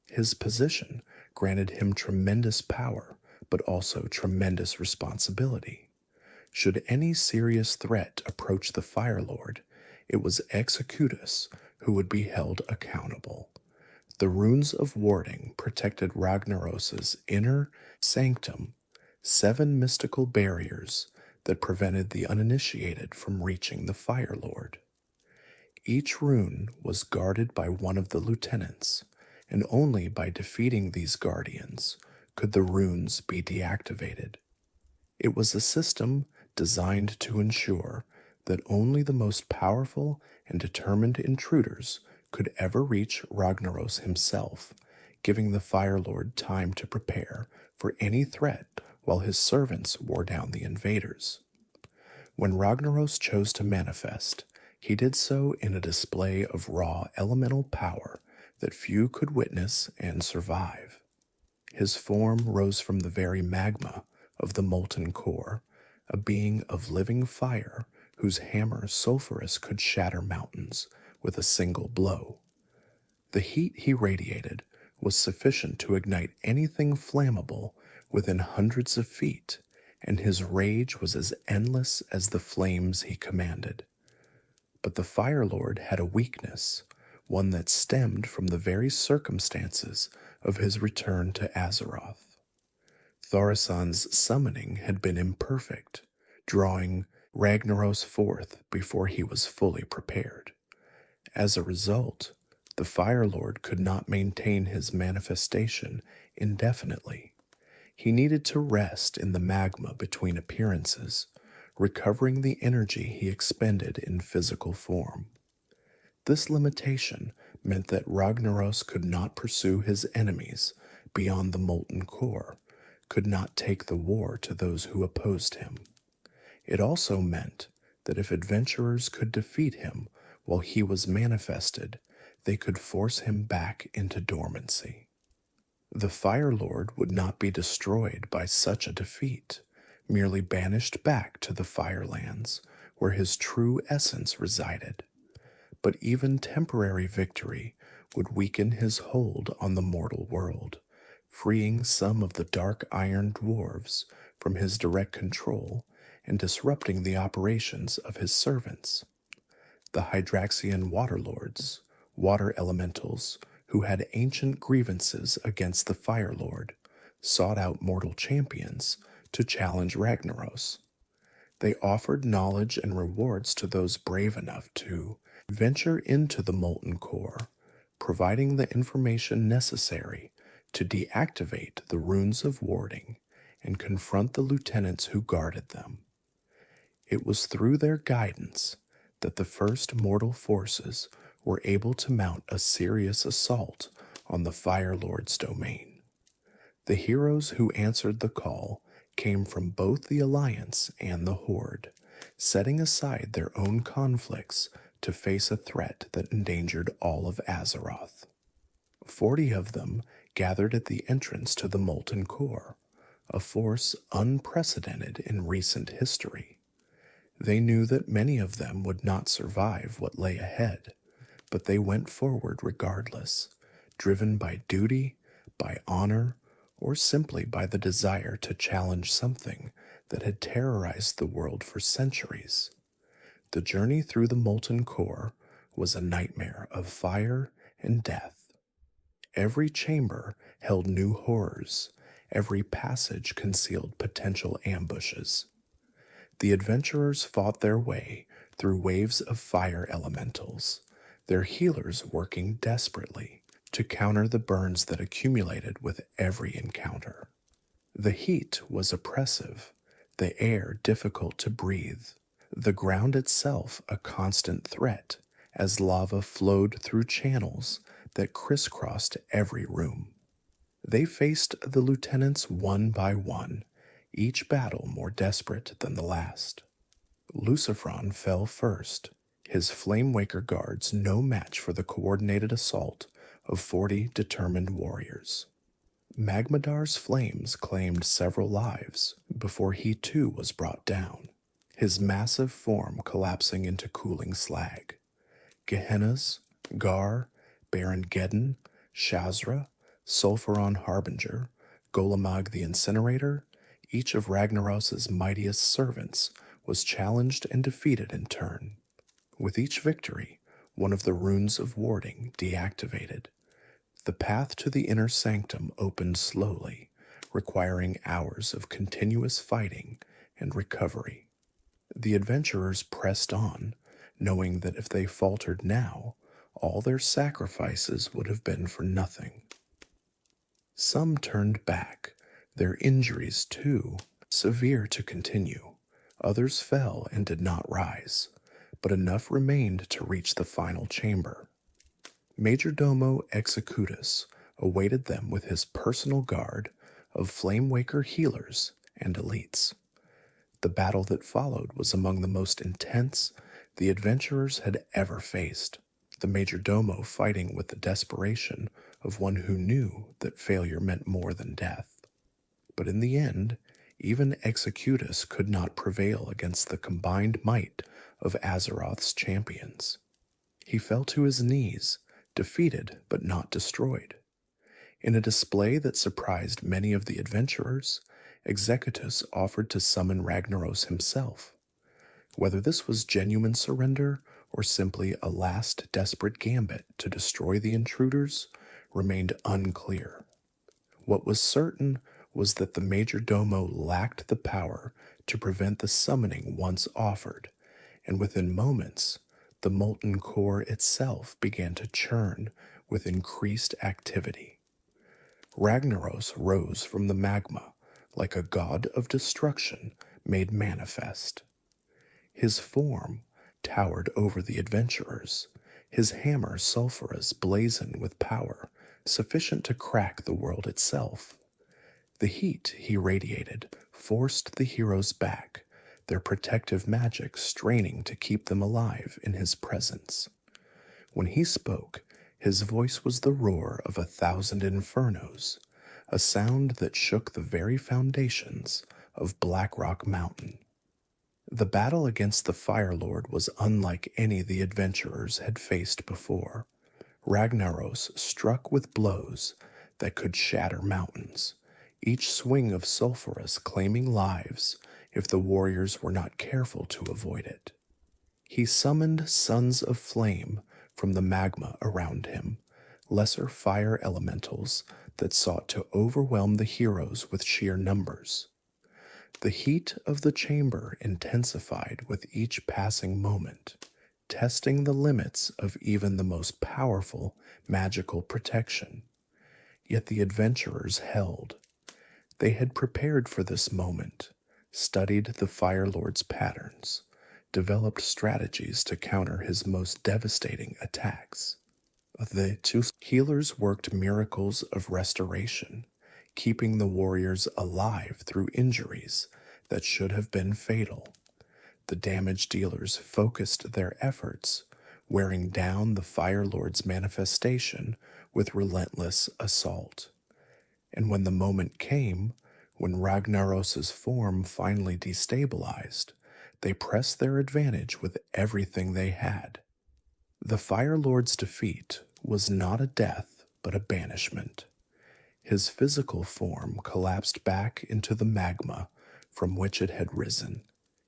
His position granted him tremendous power, but also tremendous responsibility. Should any serious threat approach the Firelord, it was Executus who would be held accountable. The runes of warding protected Ragnaros' inner sanctum, 7 mystical barriers that prevented the uninitiated from reaching the Firelord. Each rune was guarded by one of the lieutenants, and only by defeating these guardians could the runes be deactivated. It was a system designed to ensure that only the most powerful and determined intruders could ever reach Ragnaros himself, giving the Firelord time to prepare for any threat while his servants wore down the invaders. When Ragnaros chose to manifest, he did so in a display of raw elemental power that few could witness and survive. His form rose from the very magma of the molten core, a being of living fire whose hammer sulphurous could shatter mountains with a single blow. The heat he radiated was sufficient to ignite anything flammable within hundreds of feet, and his rage was as endless as the flames he commanded. But the Firelord had a weakness, one that stemmed from the very circumstances of his return to Azeroth. Thaurissan's summoning had been imperfect, drawing Ragnaros forth before he was fully prepared. As a result, the Firelord could not maintain his manifestation indefinitely. He needed to rest in the magma between appearances, recovering the energy he expended in physical form. This limitation meant that Ragnaros could not pursue his enemies beyond the molten core, could not take the war to those who opposed him. It also meant that if adventurers could defeat him while he was manifested, they could force him back into dormancy. The Firelord would not be destroyed by such a defeat, merely banished back to the Firelands, where his true essence resided. But even temporary victory would weaken his hold on the mortal world, freeing some of the dark iron dwarves from his direct control and disrupting the operations of his servants. The Hydraxian Waterlords, water elementals who had ancient grievances against the Firelord, sought out mortal champions to challenge Ragnaros. They offered knowledge and rewards to those brave enough to venture into the molten core, providing the information necessary to deactivate the runes of warding and confront the lieutenants who guarded them. It was through their guidance that the first mortal forces were able to mount a serious assault on the Firelord's domain. The heroes who answered the call came from both the Alliance and the Horde, setting aside their own conflicts to face a threat that endangered all of Azeroth. 40 of them gathered at the entrance to the molten core, a force unprecedented in recent history. They knew that many of them would not survive what lay ahead, but they went forward regardless, driven by duty, by honor, or simply by the desire to challenge something that had terrorized the world for centuries. The journey through the molten core was a nightmare of fire and death. Every chamber held new horrors, every passage concealed potential ambushes. The adventurers fought their way through waves of fire elementals, their healers working desperately to counter the burns that accumulated with every encounter. The heat was oppressive, the air difficult to breathe, the ground itself a constant threat as lava flowed through channels that crisscrossed every room. They faced the lieutenants one by one, each battle more desperate than the last. Lucifron fell first, his Flamewaker guards no match for the coordinated assault of 40 determined warriors. Magmadar's flames claimed several lives before he too was brought down, his massive form collapsing into cooling slag. Gehenna's, Gar, Baron Geddon, Shazra, Sulfuron Harbinger, Golemag the Incinerator, each of Ragnaros's mightiest servants, was challenged and defeated in turn. With each victory, one of the runes of warding deactivated. The path to the inner sanctum opened slowly, requiring hours of continuous fighting and recovery. The adventurers pressed on, knowing that if they faltered now, all their sacrifices would have been for nothing. Some turned back, their injuries too severe to continue. Others fell and did not rise, but enough remained to reach the final chamber. Majordomo Executus awaited them with his personal guard of Flamewaker healers and elites. The battle that followed was among the most intense the adventurers had ever faced, the Majordomo fighting with the desperation of one who knew that failure meant more than death. But in the end, even Executus could not prevail against the combined might of Azeroth's champions. He fell to his knees, defeated but not destroyed. In a display that surprised many of the adventurers, Executus offered to summon Ragnaros himself. Whether this was genuine surrender or simply a last desperate gambit to destroy the intruders remained unclear. What was certain was that the Majordomo lacked the power to prevent the summoning once offered, and within moments, the molten core itself began to churn with increased activity. Ragnaros rose from the magma like a god of destruction made manifest. His form towered over the adventurers, his hammer sulphurous blazoned with power sufficient to crack the world itself. The heat he radiated forced the heroes back, their protective magic straining to keep them alive in his presence. When he spoke, his voice was the roar of 1,000 infernos, a sound that shook the very foundations of Blackrock Mountain. The battle against the Firelord was unlike any the adventurers had faced before. Ragnaros struck with blows that could shatter mountains, each swing of sulphurous claiming lives if the warriors were not careful to avoid it. He summoned sons of flame from the magma around him, lesser fire elementals that sought to overwhelm the heroes with sheer numbers. The heat of the chamber intensified with each passing moment, testing the limits of even the most powerful magical protection. Yet the adventurers held. They had prepared for this moment, studied the Firelord's patterns, developed strategies to counter his most devastating attacks. The two healers worked miracles of restoration, keeping the warriors alive through injuries that should have been fatal. The damage dealers focused their efforts, wearing down the Firelord's manifestation with relentless assault. And when the moment came, when Ragnaros's form finally destabilized, they pressed their advantage with everything they had. The Firelord's defeat was not a death, but a banishment. His physical form collapsed back into the magma from which it had risen,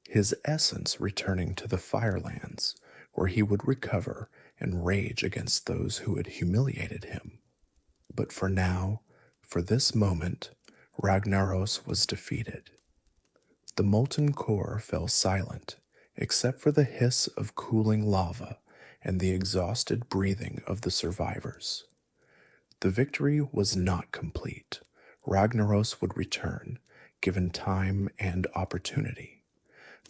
his essence returning to the Firelands, where he would recover and rage against those who had humiliated him. But for now, for this moment, Ragnaros was defeated. The molten core fell silent, except for the hiss of cooling lava and the exhausted breathing of the survivors. The victory was not complete. Ragnaros would return, given time and opportunity.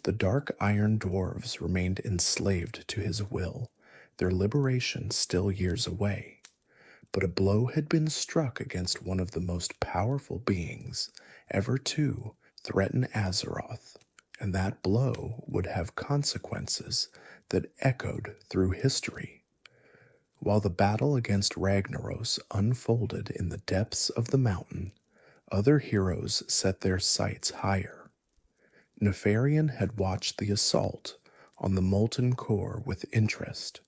The dark iron dwarves remained enslaved to his will, their liberation still years away. But a blow had been struck against one of the most powerful beings ever to threaten Azeroth, and that blow would have consequences that echoed through history. While the battle against Ragnaros unfolded in the depths of the mountain, other heroes set their sights higher. Nefarian had watched the assault on the molten core with interest,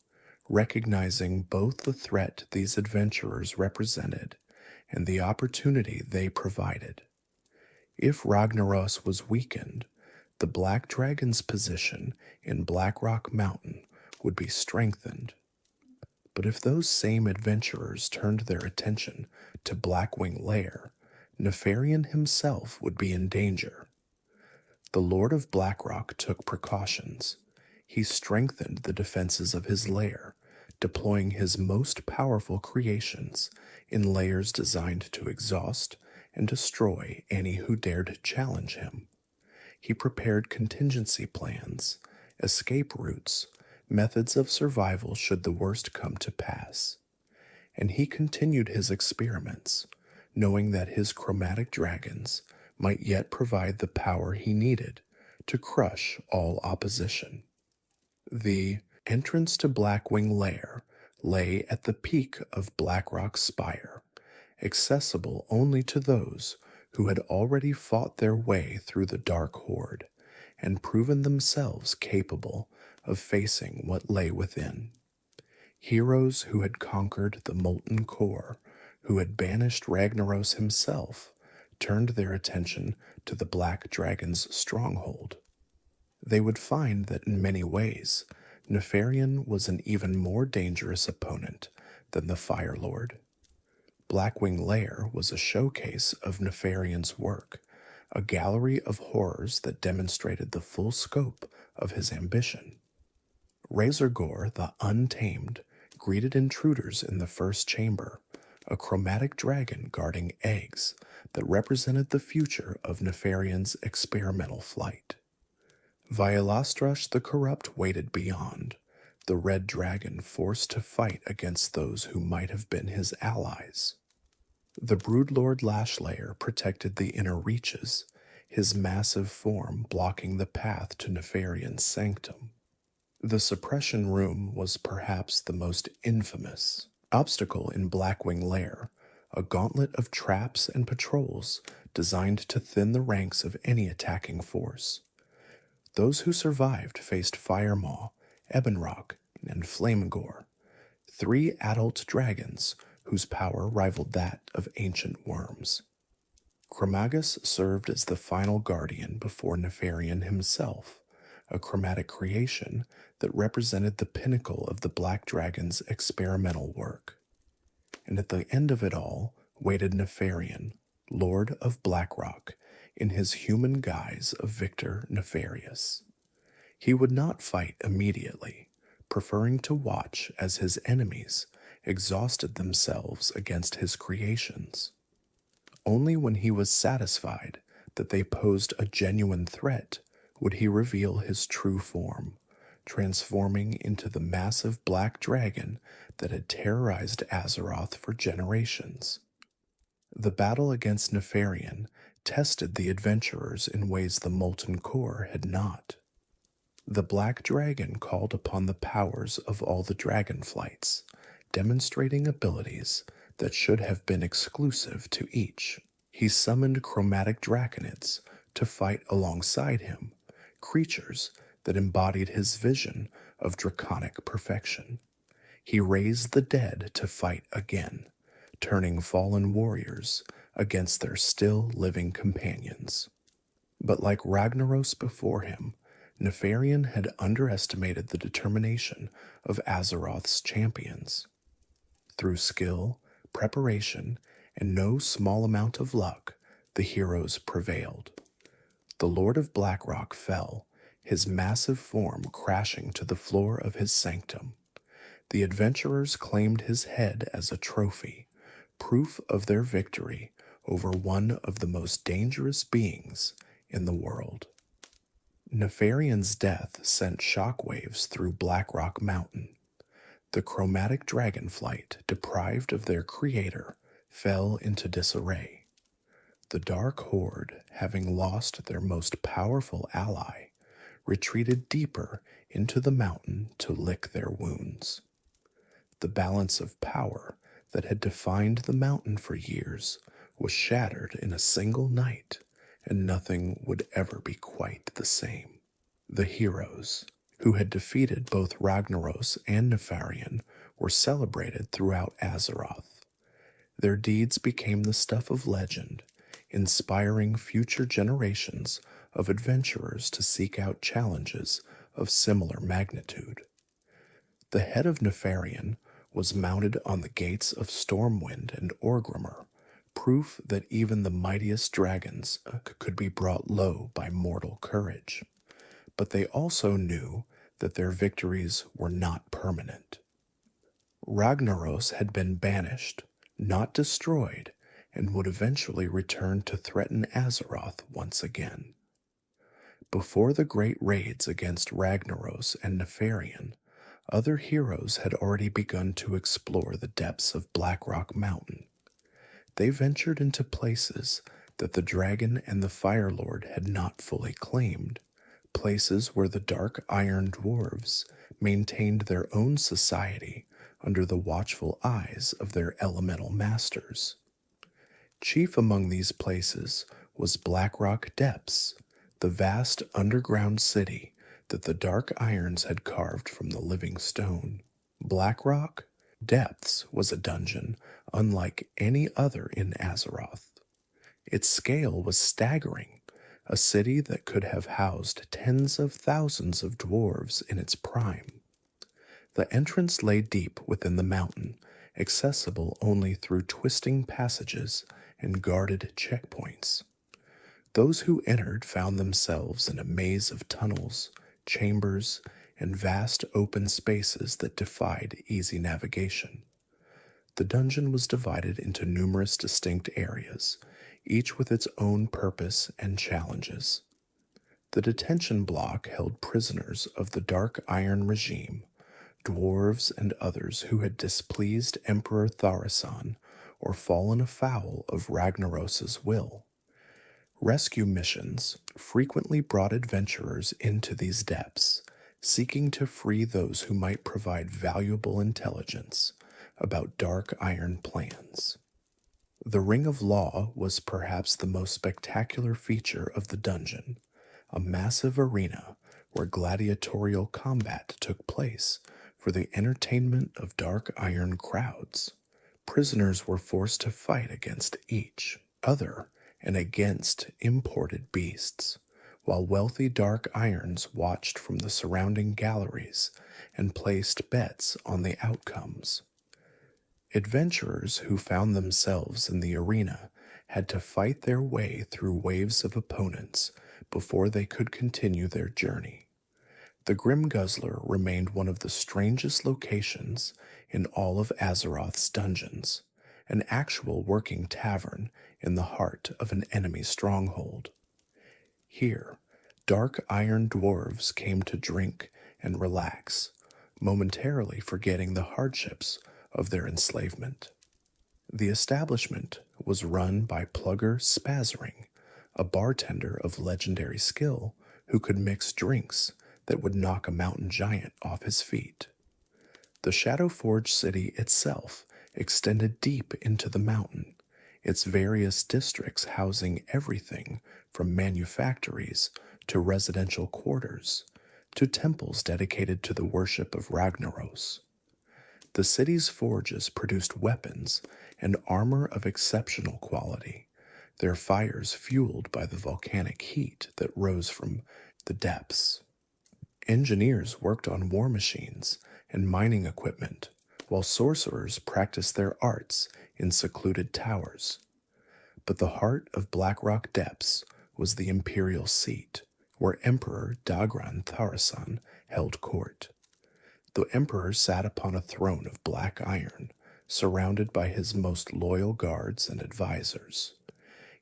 recognizing both the threat these adventurers represented and the opportunity they provided. If Ragnaros was weakened, the Black Dragon's position in Blackrock Mountain would be strengthened. But if those same adventurers turned their attention to Blackwing Lair, Nefarian himself would be in danger. The Lord of Blackrock took precautions. He strengthened the defenses of his lair, deploying his most powerful creations in lairs designed to exhaust and destroy any who dared challenge him. He prepared contingency plans, escape routes, methods of survival should the worst come to pass. And he continued his experiments, knowing that his chromatic dragons might yet provide the power he needed to crush all opposition. The entrance to Blackwing Lair lay at the peak of Blackrock Spire, accessible only to those who had already fought their way through the Dark Horde and proven themselves capable of facing what lay within. Heroes who had conquered the molten core, who had banished Ragnaros himself, turned their attention to the Black Dragon's stronghold. They would find that in many ways, Nefarian was an even more dangerous opponent than the Firelord. Blackwing Lair was a showcase of Nefarian's work, a gallery of horrors that demonstrated the full scope of his ambition. Razorgore the Untamed greeted intruders in the first chamber, a chromatic dragon guarding eggs that represented the future of Nefarian's experimental flight. Violastrush the Corrupt waited beyond, the red dragon forced to fight against those who might have been his allies. The Broodlord Lashlayer protected the inner reaches, his massive form blocking the path to Nefarian's sanctum. The suppression room was perhaps the most infamous obstacle in Blackwing Lair, a gauntlet of traps and patrols designed to thin the ranks of any attacking force. Those who survived faced Firemaw, Ebonrock, and Flamegore, 3 adult dragons whose power rivaled that of ancient worms. Chromagus served as the final guardian before Nefarian himself, a chromatic creation that represented the pinnacle of the Black Dragon's experimental work. And at the end of it all waited Nefarian, Lord of Blackrock, in his human guise of Victor Nefarious. He would not fight immediately, preferring to watch as his enemies exhausted themselves against his creations. Only when he was satisfied that they posed a genuine threat would he reveal his true form, transforming into the massive black dragon that had terrorized Azeroth for generations. The battle against Nefarian tested the adventurers in ways the Molten Core had not. The Black Dragon called upon the powers of all the dragonflights, demonstrating abilities that should have been exclusive to each. He summoned chromatic draconids to fight alongside him, creatures that embodied his vision of draconic perfection. He raised the dead to fight again, turning fallen warriors against their still living companions. But like Ragnaros before him, Nefarian had underestimated the determination of Azeroth's champions. Through skill, preparation, and no small amount of luck, the heroes prevailed. The Lord of Blackrock fell, his massive form crashing to the floor of his sanctum. The adventurers claimed his head as a trophy, proof of their victory over one of the most dangerous beings in the world. Nefarian's death sent shockwaves through Blackrock Mountain. The chromatic dragonflight, deprived of their creator, fell into disarray. The Dark Horde, having lost their most powerful ally, retreated deeper into the mountain to lick their wounds. The balance of power that had defined the mountain for years was shattered in a single night, and nothing would ever be quite the same. The heroes, who had defeated both Ragnaros and Nefarian, were celebrated throughout Azeroth. Their deeds became the stuff of legend, inspiring future generations of adventurers to seek out challenges of similar magnitude. The head of Nefarian was mounted on the gates of Stormwind and Orgrimmar, proof that even the mightiest dragons could be brought low by mortal courage. But they also knew that their victories were not permanent. Ragnaros had been banished, not destroyed, and would eventually return to threaten Azeroth once again. Before the great raids against Ragnaros and Nefarian, other heroes had already begun to explore the depths of Blackrock Mountain. They ventured into places that the dragon and the Firelord had not fully claimed, places where the dark iron dwarves maintained their own society under the watchful eyes of their elemental masters. Chief among these places was Blackrock Depths, the vast underground city that the dark irons had carved from the living stone. Blackrock Depths was a dungeon unlike any other in Azeroth. Its scale was staggering, a city that could have housed tens of thousands of dwarves in its prime. The entrance lay deep within the mountain, accessible only through twisting passages and guarded checkpoints. Those who entered found themselves in a maze of tunnels, chambers, and vast open spaces that defied easy navigation. The dungeon was divided into numerous distinct areas, each with its own purpose and challenges. The detention block held prisoners of the Dark Iron regime, dwarves and others who had displeased Emperor Thaurissan or fallen afoul of Ragnaros's will. Rescue missions frequently brought adventurers into these depths, seeking to free those who might provide valuable intelligence about Dark Iron plans. The Ring of Law was perhaps the most spectacular feature of the dungeon, a massive arena where gladiatorial combat took place for the entertainment of Dark Iron crowds. Prisoners were forced to fight against each other and against imported beasts, while wealthy Dark Irons watched from the surrounding galleries and placed bets on the outcomes. Adventurers who found themselves in the arena had to fight their way through waves of opponents before they could continue their journey. The Grim Guzzler remained one of the strangest locations in all of Azeroth's dungeons, an actual working tavern in the heart of an enemy stronghold. Here, Dark Iron dwarves came to drink and relax, momentarily forgetting the hardships of their enslavement. The establishment was run by Plugger Spazzering, a bartender of legendary skill who could mix drinks that would knock a mountain giant off his feet. The Shadowforge city itself extended deep into the mountain, its various districts housing everything from manufactories to residential quarters to temples dedicated to the worship of Ragnaros. The city's forges produced weapons and armor of exceptional quality, their fires fueled by the volcanic heat that rose from the depths. Engineers worked on war machines and mining equipment, while sorcerers practiced their arts in secluded towers. But the heart of Blackrock Depths was the imperial seat, where Emperor Dagran Tharasan held court. The emperor sat upon a throne of black iron, surrounded by his most loyal guards and advisors.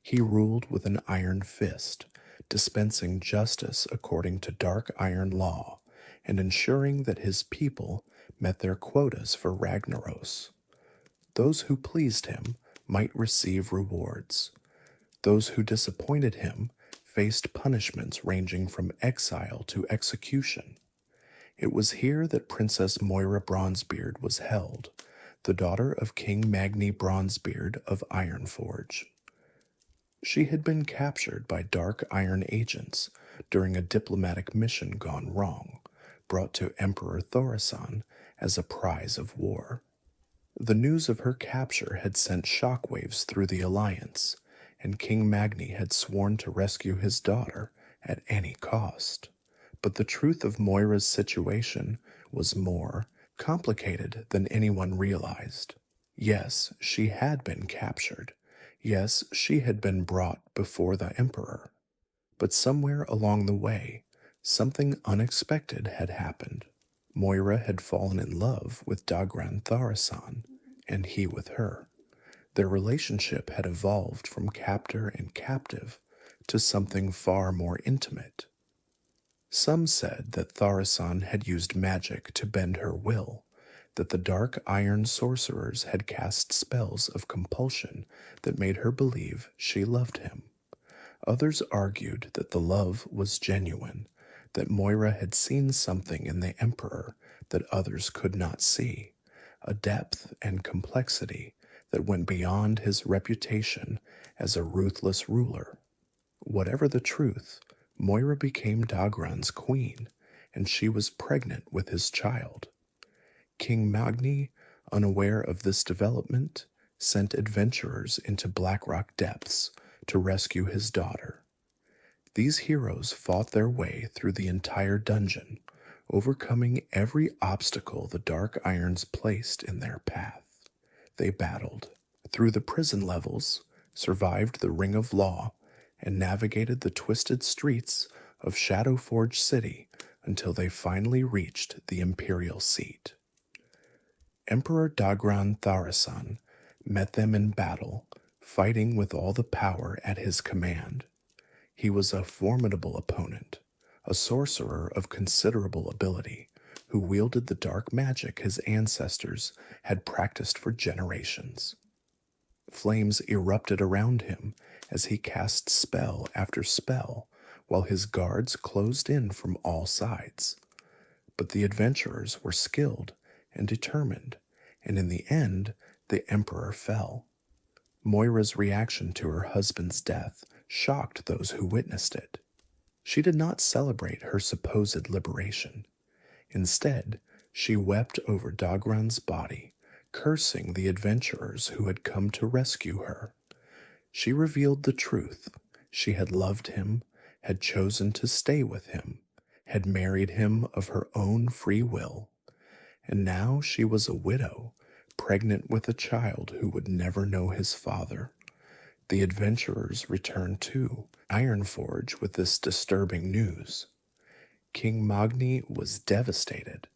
He ruled with an iron fist, dispensing justice according to dark iron law, and ensuring that his people met their quotas for Ragnaros. Those who pleased him might receive rewards. Those who disappointed him faced punishments ranging from exile to execution. It was here that Princess Moira Bronzebeard was held, the daughter of King Magni Bronzebeard of Ironforge. She had been captured by dark iron agents during a diplomatic mission gone wrong, brought to Emperor Thaurissan as a prize of war. The news of her capture had sent shockwaves through the alliance, and King Magni had sworn to rescue his daughter at any cost. But the truth of Moira's situation was more complicated than anyone realized. Yes, she had been captured. Yes, she had been brought before the Emperor. But somewhere along the way, something unexpected had happened. Moira had fallen in love with Dagran Tharasan, and he with her. Their relationship had evolved from captor and captive to something far more intimate. Some said that Tharasan had used magic to bend her will, that the dark iron sorcerers had cast spells of compulsion that made her believe she loved him. Others argued that the love was genuine, that Moira had seen something in the Emperor that others could not see, a depth and complexity that went beyond his reputation as a ruthless ruler. Whatever the truth, Moira became Dagran's queen, and she was pregnant with his child. King Magni, unaware of this development, sent adventurers into Blackrock Depths to rescue his daughter. These heroes fought their way through the entire dungeon, overcoming every obstacle the Dark Irons placed in their path. They battled through the prison levels, survived the Ring of Law, and navigated the twisted streets of Shadowforge City until they finally reached the Imperial Seat. Emperor Dagran Tharasan met them in battle, fighting with all the power at his command. He was a formidable opponent, a sorcerer of considerable ability, who wielded the dark magic his ancestors had practiced for generations. Flames erupted around him as he cast spell after spell, while his guards closed in from all sides. But the adventurers were skilled and determined, and in the end, the Emperor fell. Moira's reaction to her husband's death shocked those who witnessed it. She did not celebrate her supposed liberation. Instead, she wept over Dagran's body, cursing the adventurers who had come to rescue her. She revealed the truth. She had loved him, had chosen to stay with him, had married him of her own free will. And now she was a widow, pregnant with a child who would never know his father. The adventurers returned to Ironforge with this disturbing news. King Magni was devastated,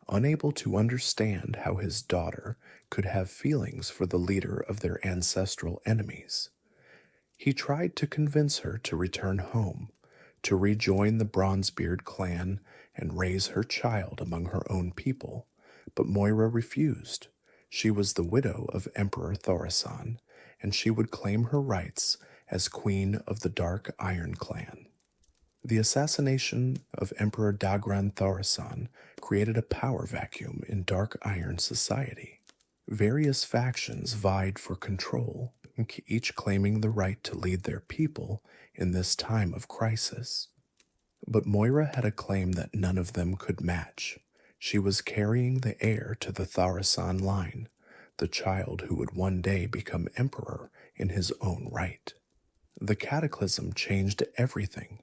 unable to understand how his daughter could have feelings for the leader of their ancestral enemies. He tried to convince her to return home, to rejoin the Bronzebeard clan and raise her child among her own people, but Moira refused. She was the widow of Emperor Thaurissan, and she would claim her rights as queen of the Dark Iron Clan. The assassination of Emperor Dagran Thaurissan created a power vacuum in Dark Iron society. Various factions vied for control, each claiming the right to lead their people in this time of crisis. But Moira had a claim that none of them could match. She was carrying the heir to the Tharasan line, the child who would one day become emperor in his own right. The cataclysm changed everything.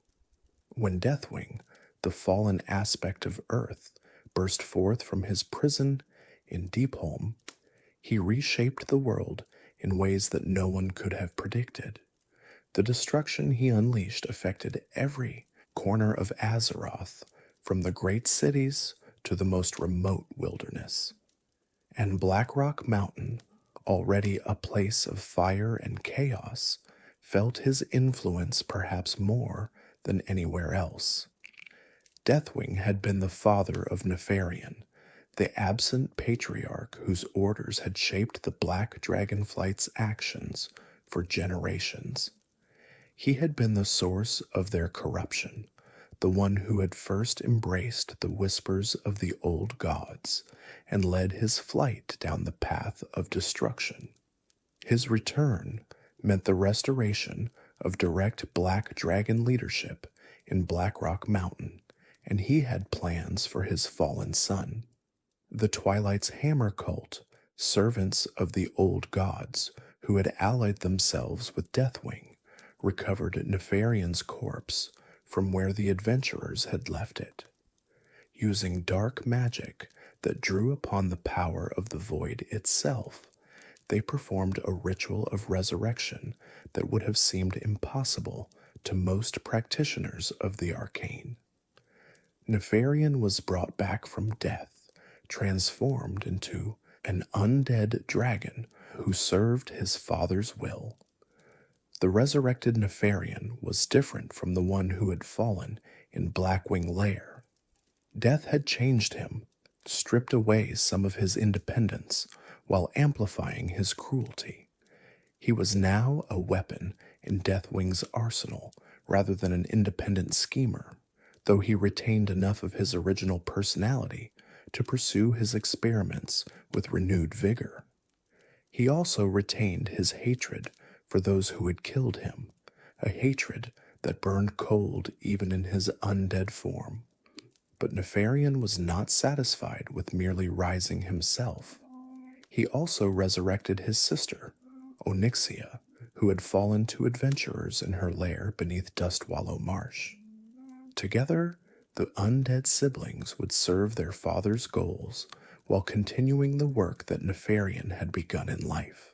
When Deathwing, the fallen aspect of Earth, burst forth from his prison in Deepholm, he reshaped the world in ways that no one could have predicted. The destruction he unleashed affected every corner of Azeroth, from the great cities to the most remote wilderness. And Blackrock Mountain, already a place of fire and chaos, felt his influence perhaps more than anywhere else. Deathwing had been the father of Nefarian, the absent patriarch whose orders had shaped the Black Dragonflight's actions for generations. He had been the source of their corruption, the one who had first embraced the whispers of the old gods and led his flight down the path of destruction. His return meant the restoration of direct Black Dragon leadership in Blackrock Mountain, and he had plans for his fallen son. The Twilight's Hammer cult, servants of the old gods who had allied themselves with Deathwing, recovered Nefarian's corpse from where the adventurers had left it. Using dark magic that drew upon the power of the void itself, they performed a ritual of resurrection that would have seemed impossible to most practitioners of the arcane. Nefarian was brought back from death, transformed into an undead dragon who served his father's will. The resurrected Nefarian was different from the one who had fallen in Blackwing Lair. Death had changed him, stripped away some of his independence while amplifying his cruelty. He was now a weapon in Deathwing's arsenal rather than an independent schemer, though he retained enough of his original personality to pursue his experiments with renewed vigor. He also retained his hatred for those who had killed him, a hatred that burned cold even in his undead form. But Nefarian was not satisfied with merely rising himself. He also resurrected his sister, Onyxia, who had fallen to adventurers in her lair beneath Dustwallow Marsh. Together, the undead siblings would serve their father's goals while continuing the work that Nefarian had begun in life.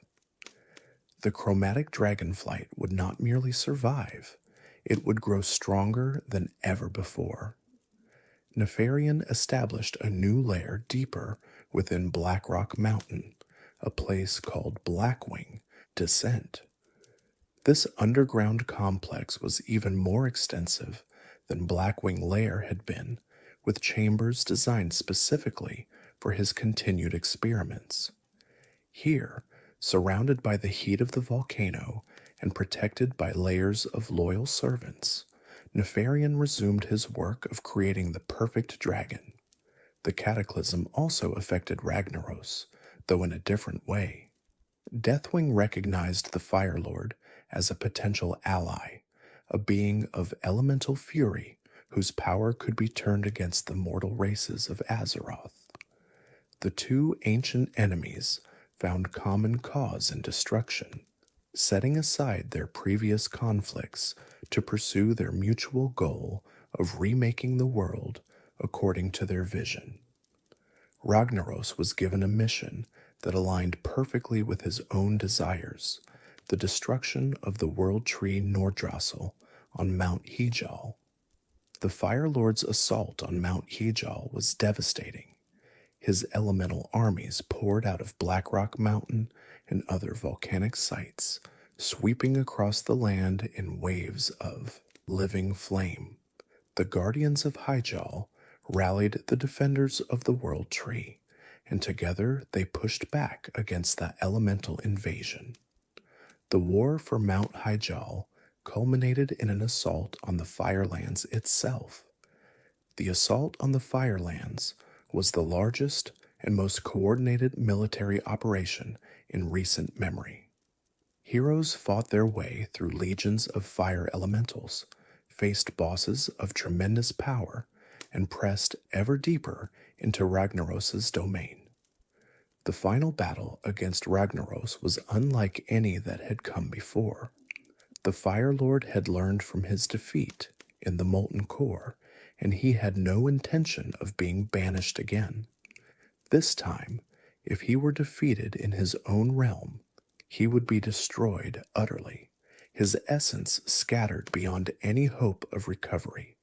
The chromatic dragonflight would not merely survive, it would grow stronger than ever before. Nefarian established a new lair deeper within Blackrock Mountain, a place called Blackwing Descent. This underground complex was even more extensive than Blackwing Lair had been, with chambers designed specifically for his continued experiments. Here, surrounded by the heat of the volcano and protected by layers of loyal servants, Nefarian resumed his work of creating the perfect dragon. The cataclysm also affected Ragnaros, though in a different way. Deathwing recognized the Firelord as a potential ally, a being of elemental fury whose power could be turned against the mortal races of Azeroth. The two ancient enemies found common cause in destruction, setting aside their previous conflicts to pursue their mutual goal of remaking the world according to their vision. Ragnaros was given a mission that aligned perfectly with his own desires, the destruction of the world tree Nordrassil on Mount Hejal. The Firelord's assault on Mount Hejal was devastating. His elemental armies poured out of Blackrock Mountain and other volcanic sites, sweeping across the land in waves of living flame. The Guardians of Hejal rallied the defenders of the World Tree, and together they pushed back against that elemental invasion. The war for Mount Hejal culminated in an assault on the Firelands itself. The assault on the Firelands was the largest and most coordinated military operation in recent memory. Heroes fought their way through legions of fire elementals, faced bosses of tremendous power, and pressed ever deeper into Ragnaros' domain. The final battle against Ragnaros was unlike any that had come before. The Firelord had learned from his defeat in the molten core, and he had no intention of being banished again. This time, if he were defeated in his own realm, he would be destroyed utterly, his essence scattered beyond any hope of recovery.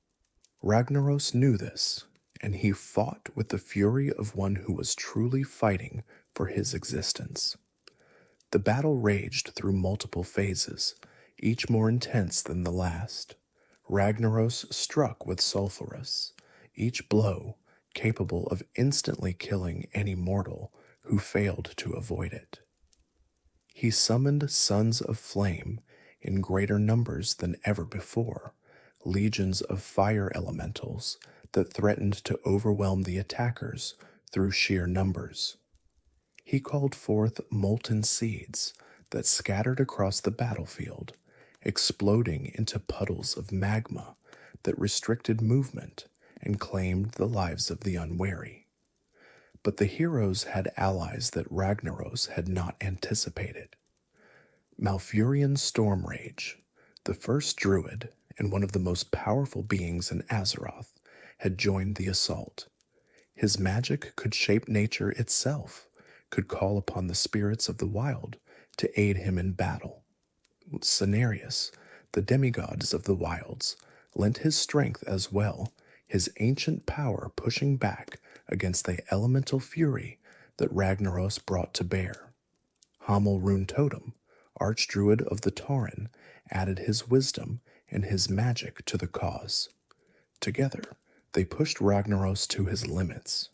Ragnaros knew this, and he fought with the fury of one who was truly fighting for his existence. The battle raged through multiple phases, each more intense than the last. Ragnaros struck with sulphurous, each blow capable of instantly killing any mortal who failed to avoid it. He summoned sons of flame in greater numbers than ever before, legions of fire elementals that threatened to overwhelm the attackers through sheer numbers. He called forth molten seeds that scattered across the battlefield, exploding into puddles of magma that restricted movement and claimed the lives of the unwary. But the heroes had allies that Ragnaros had not anticipated. Malfurion Stormrage, the first druid and one of the most powerful beings in Azeroth, had joined the assault. His magic could shape nature itself, could call upon the spirits of the wild to aid him in battle. Cenarius, the demigods of the wilds, lent his strength as well, his ancient power pushing back against the elemental fury that Ragnaros brought to bear. Hamel Rune Totem, archdruid of the Tauren, added his wisdom and his magic to the cause. Together, they pushed Ragnaros to his limits.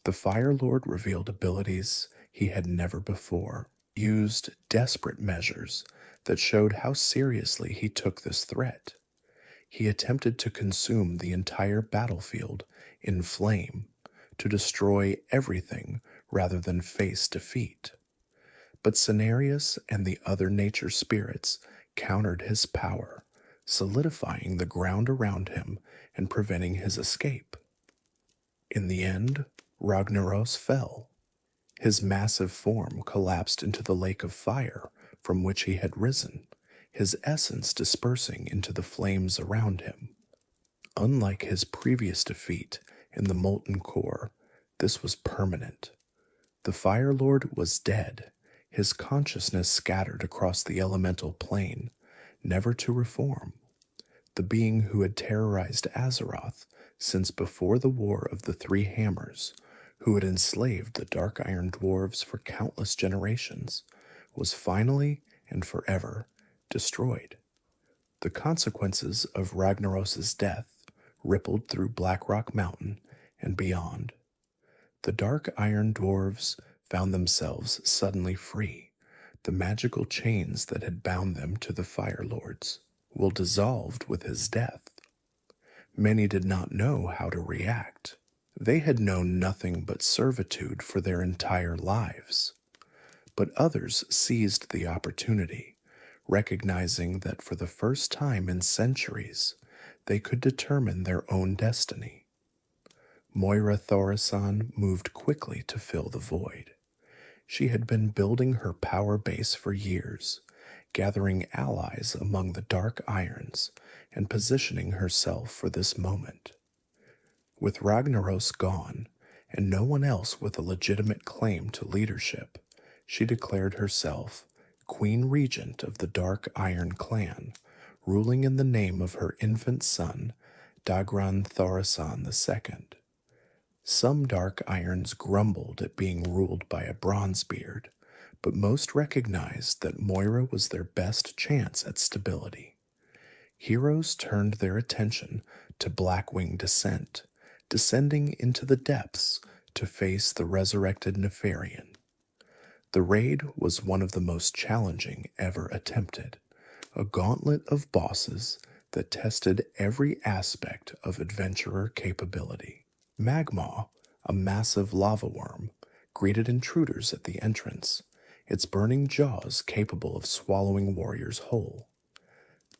The Firelord revealed abilities he had never before, used desperate measures that showed how seriously he took this threat. He attempted to consume the entire battlefield in flame, to destroy everything rather than face defeat. But Cenarius and the other nature spirits countered his power, solidifying the ground around him and preventing his escape. In the end, Ragnaros fell. His massive form collapsed into the lake of fire from which he had risen, his essence dispersing into the flames around him. Unlike his previous defeat in the molten core, this was permanent. The Firelord was dead, his consciousness scattered across the elemental plane, never to reform. The being who had terrorized Azeroth since before the War of the Three Hammers, who had enslaved the Dark Iron Dwarves for countless generations, was finally and forever destroyed. The consequences of Ragnaros' death rippled through Blackrock Mountain and beyond. The Dark Iron Dwarves found themselves suddenly free. The magical chains that had bound them to the Firelords will dissolved with his death. Many did not know how to react. They had known nothing but servitude for their entire lives. But others seized the opportunity, recognizing that for the first time in centuries, they could determine their own destiny. Moira Thorison moved quickly to fill the void. She had been building her power base for years, gathering allies among the Dark Irons and positioning herself for this moment. With Ragnaros gone, and no one else with a legitimate claim to leadership, she declared herself Queen Regent of the Dark Iron clan, ruling in the name of her infant son, Dagran Thorison II. Some Dark Irons grumbled at being ruled by a Bronzebeard, but most recognized that Moira was their best chance at stability. Heroes turned their attention to Blackwing Descent, descending into the depths to face the resurrected Nefarian. The raid was one of the most challenging ever attempted, a gauntlet of bosses that tested every aspect of adventurer capability. Magma, a massive lava worm, greeted intruders at the entrance, its burning jaws capable of swallowing warriors whole.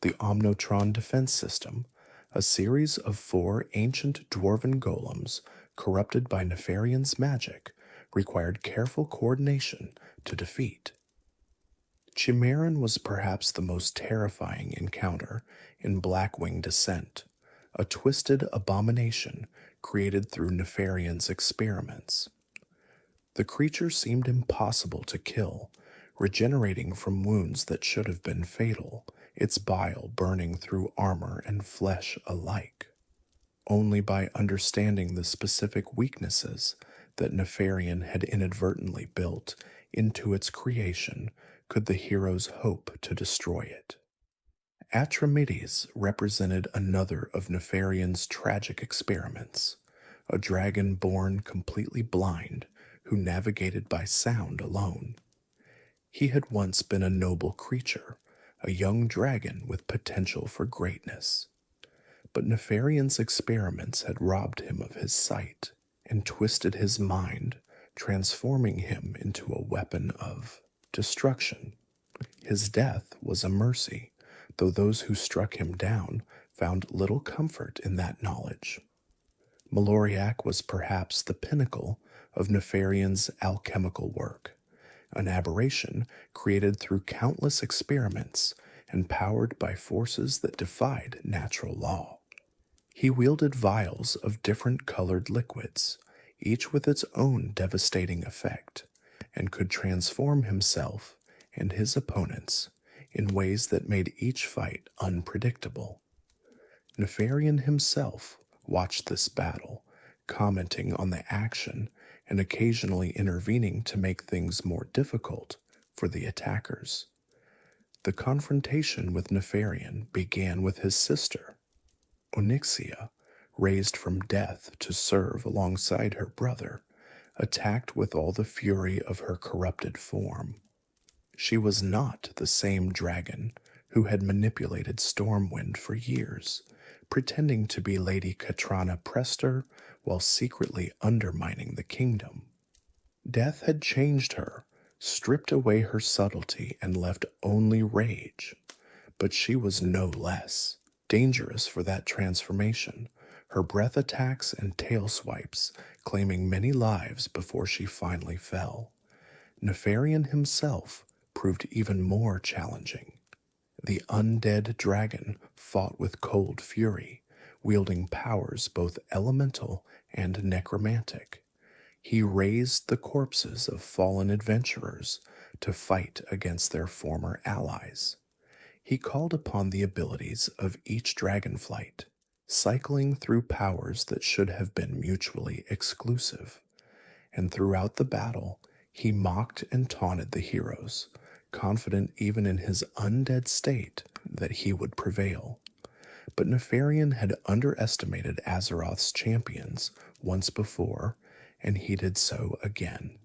The Omnotron defense system, A series of 4 ancient dwarven golems, corrupted by Nefarian's magic, required careful coordination to defeat. Chimeran was perhaps the most terrifying encounter in Blackwing Descent, a twisted abomination created through Nefarian's experiments. The creature seemed impossible to kill, regenerating from wounds that should have been fatal, its bile burning through armor and flesh alike. Only by understanding the specific weaknesses that Nefarian had inadvertently built into its creation could the heroes hope to destroy it. Atramides represented another of Nefarian's tragic experiments, a dragon born completely blind who navigated by sound alone. He had once been a noble creature, a young dragon with potential for greatness. But Nefarian's experiments had robbed him of his sight and twisted his mind, transforming him into a weapon of destruction. His death was a mercy, though those who struck him down found little comfort in that knowledge. Maloriak was perhaps the pinnacle of Nefarian's alchemical work, an aberration created through countless experiments and powered by forces that defied natural law. He wielded vials of different colored liquids, each with its own devastating effect, and could transform himself and his opponents in ways that made each fight unpredictable. Nefarian himself watched this battle, commenting on the action and occasionally intervening to make things more difficult for the attackers. The confrontation with Nefarian began with his sister, Onyxia, raised from death to serve alongside her brother, attacked with all the fury of her corrupted form. She was not the same dragon who had manipulated Stormwind for years, pretending to be Lady Katrana Prester while secretly undermining the kingdom. Death had changed her, stripped away her subtlety and left only rage. But she was no less dangerous for that transformation, her breath attacks and tail swipes claiming many lives before she finally fell. Nefarian himself proved even more challenging. The undead dragon fought with cold fury, wielding powers both elemental and necromantic. He raised the corpses of fallen adventurers to fight against their former allies. He called upon the abilities of each dragonflight, cycling through powers that should have been mutually exclusive. And throughout the battle, he mocked and taunted the heroes, confident even in his undead state that he would prevail. But Nefarian had underestimated Azeroth's champions once before, and he did so again.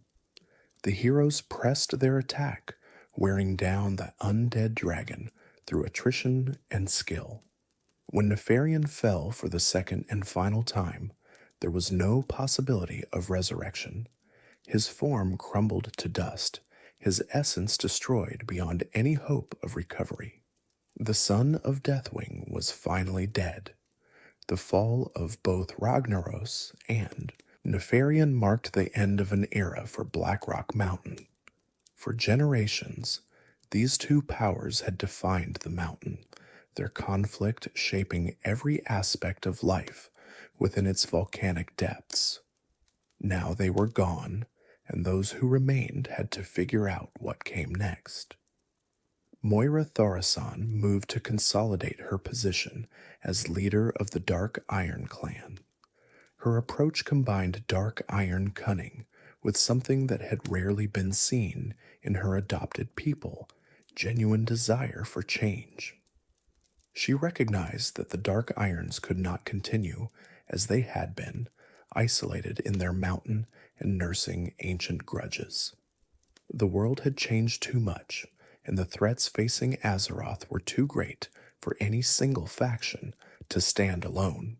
The heroes pressed their attack, wearing down the undead dragon through attrition and skill. When Nefarian fell for the second and final time, there was no possibility of resurrection. His form crumbled to dust, his essence destroyed beyond any hope of recovery. The son of Deathwing was finally dead. The fall of both Ragnaros and Nefarian marked the end of an era for Blackrock Mountain. For generations, these two powers had defined the mountain, their conflict shaping every aspect of life within its volcanic depths. Now they were gone, and those who remained had to figure out what came next. Moira Thaurissan moved to consolidate her position as leader of the Dark Iron clan. Her approach combined dark iron cunning with something that had rarely been seen in her adopted people, genuine desire for change. She recognized that the Dark Irons could not continue as they had been, isolated in their mountain and nursing ancient grudges. The world had changed too much, and the threats facing Azeroth were too great for any single faction to stand alone.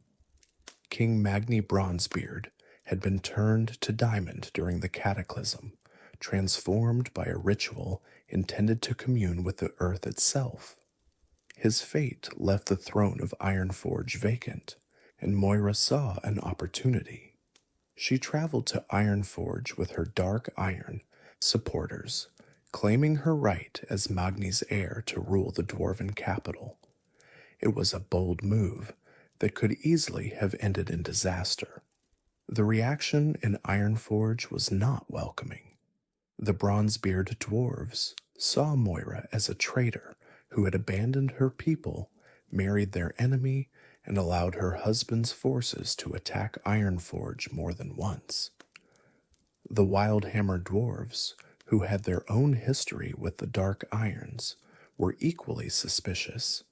King Bronzebeard had been turned to diamond during the cataclysm, transformed by a ritual intended to commune with the earth itself. His fate left the throne of Ironforge vacant, and Moira saw an opportunity. She traveled to Ironforge with her Dark Iron supporters, claiming her right as Magni's heir to rule the dwarven capital. It was a bold move that could easily have ended in disaster. The reaction in Ironforge was not welcoming. The Bronzebeard dwarves saw Moira as a traitor who had abandoned her people, married their enemy, and allowed her husband's forces to attack Ironforge more than once. The Wildhammer dwarves, who had their own history with the Dark Irons, were equally suspicious.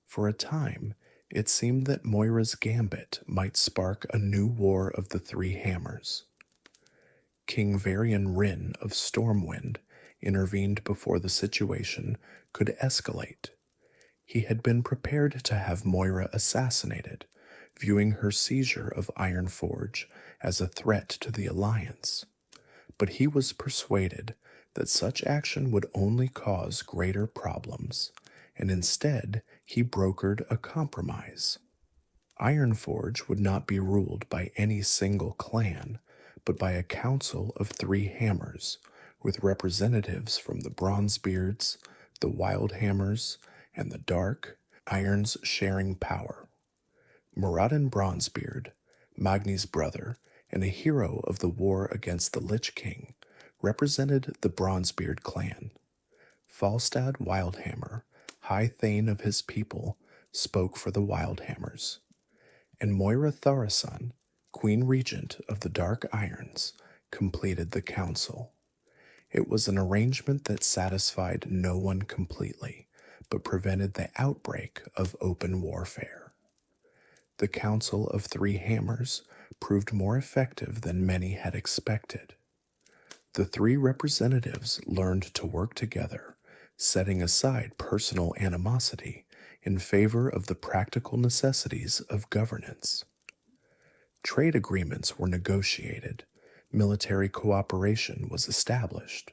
For a time, it seemed that Moira's gambit might spark a new war of the Three Hammers. King Varian Rin of Stormwind intervened before the situation could escalate. He had been prepared to have Moira assassinated, viewing her seizure of Ironforge as a threat to the Alliance. But he was persuaded that such action would only cause greater problems, and instead he brokered a compromise. Ironforge would not be ruled by any single clan, but by a council of Three Hammers, with representatives from the Bronzebeards, the Wildhammers, and the Dark Irons sharing power. Muradin Bronzebeard, Magni's brother, and a hero of the war against the Lich King, represented the Bronzebeard clan. Falstad Wildhammer, High Thane of his people, spoke for the Wildhammers. And Moira Tharasun, Queen Regent of the Dark Irons, completed the council. It was an arrangement that satisfied no one completely, but prevented the outbreak of open warfare. The Council of Three Hammers proved more effective than many had expected. The three representatives learned to work together, setting aside personal animosity in favor of the practical necessities of governance. Trade agreements were negotiated, military cooperation was established.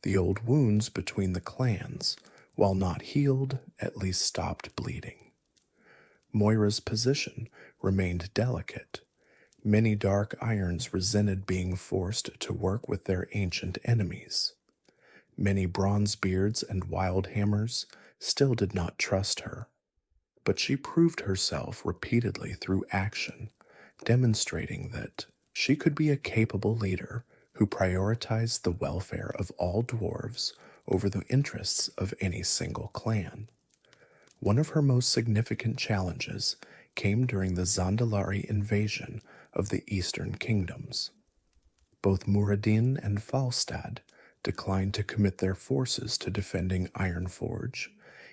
The old wounds between the clans, while not healed, at least stopped bleeding. Moira's position remained delicate. Many Dark Irons resented being forced to work with their ancient enemies. Many Bronzebeards and Wildhammers still did not trust her, but she proved herself repeatedly through action, demonstrating that she could be a capable leader who prioritized the welfare of all dwarves over the interests of any single clan. One of her most significant challenges came during the Zandalari invasion of the Eastern Kingdoms. Both Muradin and Falstad declined to commit their forces to defending Ironforge,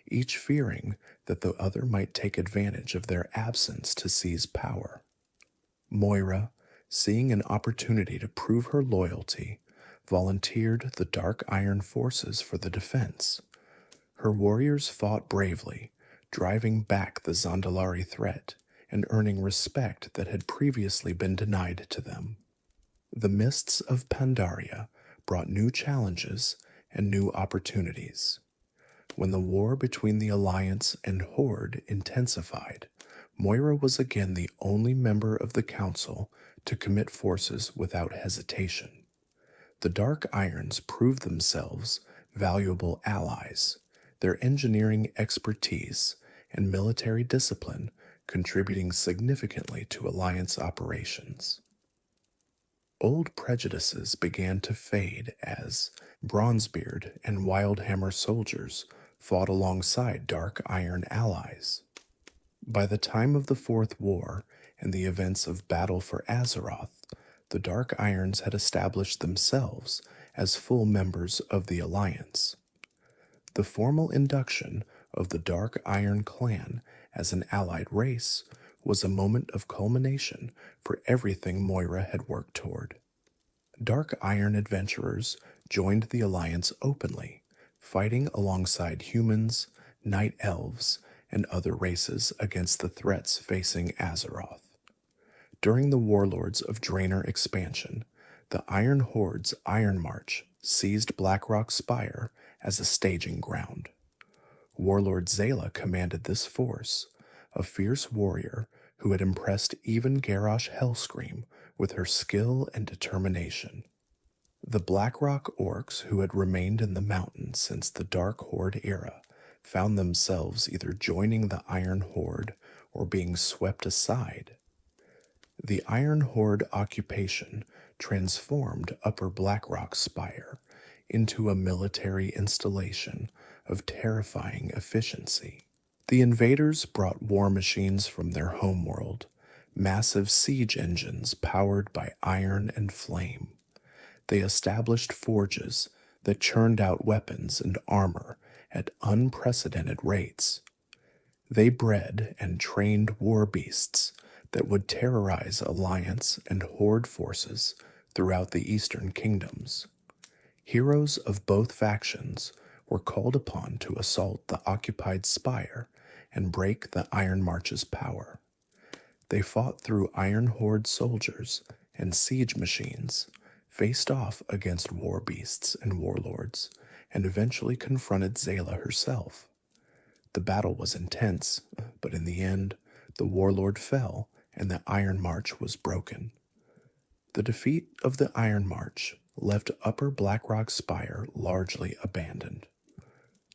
each fearing that the other might take advantage of their absence to seize power. Moira, seeing an opportunity to prove her loyalty, volunteered the Dark Iron forces for the defense. Her warriors fought bravely, driving back the Zandalari threat and earning respect that had previously been denied to them. The mists of Pandaria brought new challenges and new opportunities. When the war between the Alliance and Horde intensified, Moira was again the only member of the Council to commit forces without hesitation. The Dark Irons proved themselves valuable allies, their engineering expertise and military discipline contributing significantly to Alliance operations. Old prejudices began to fade as Bronzebeard and Wildhammer soldiers fought alongside Dark Iron allies. By the time of the Fourth War and the events of Battle for Azeroth, the Dark Irons had established themselves as full members of the Alliance. The formal induction of the Dark Iron clan as an allied race was a moment of culmination for everything Moira had worked toward. Dark Iron adventurers joined the Alliance openly, fighting alongside humans, night elves, and other races against the threats facing Azeroth. During the Warlords of Draenor expansion, the Iron Horde's Iron March seized Blackrock Spire as a staging ground. Warlord Zayla commanded this force, a fierce warrior who had impressed even Garrosh Hellscream with her skill and determination. The Blackrock orcs who had remained in the mountains since the Dark Horde era found themselves either joining the Iron Horde or being swept aside. The Iron Horde occupation transformed Upper Blackrock Spire into a military installation of terrifying efficiency. The invaders brought war machines from their homeworld, massive siege engines powered by iron and flame. They established forges that churned out weapons and armor at unprecedented rates. They bred and trained war beasts that would terrorize Alliance and Horde forces throughout the Eastern Kingdoms. Heroes of both factions were called upon to assault the occupied Spire and break the Iron March's power. They fought through Iron Horde soldiers and siege machines, faced off against war beasts and warlords, and eventually confronted Zayla herself. The battle was intense, but in the end, the warlord fell and the Iron March was broken. The defeat of the Iron March left Upper Blackrock Spire largely abandoned.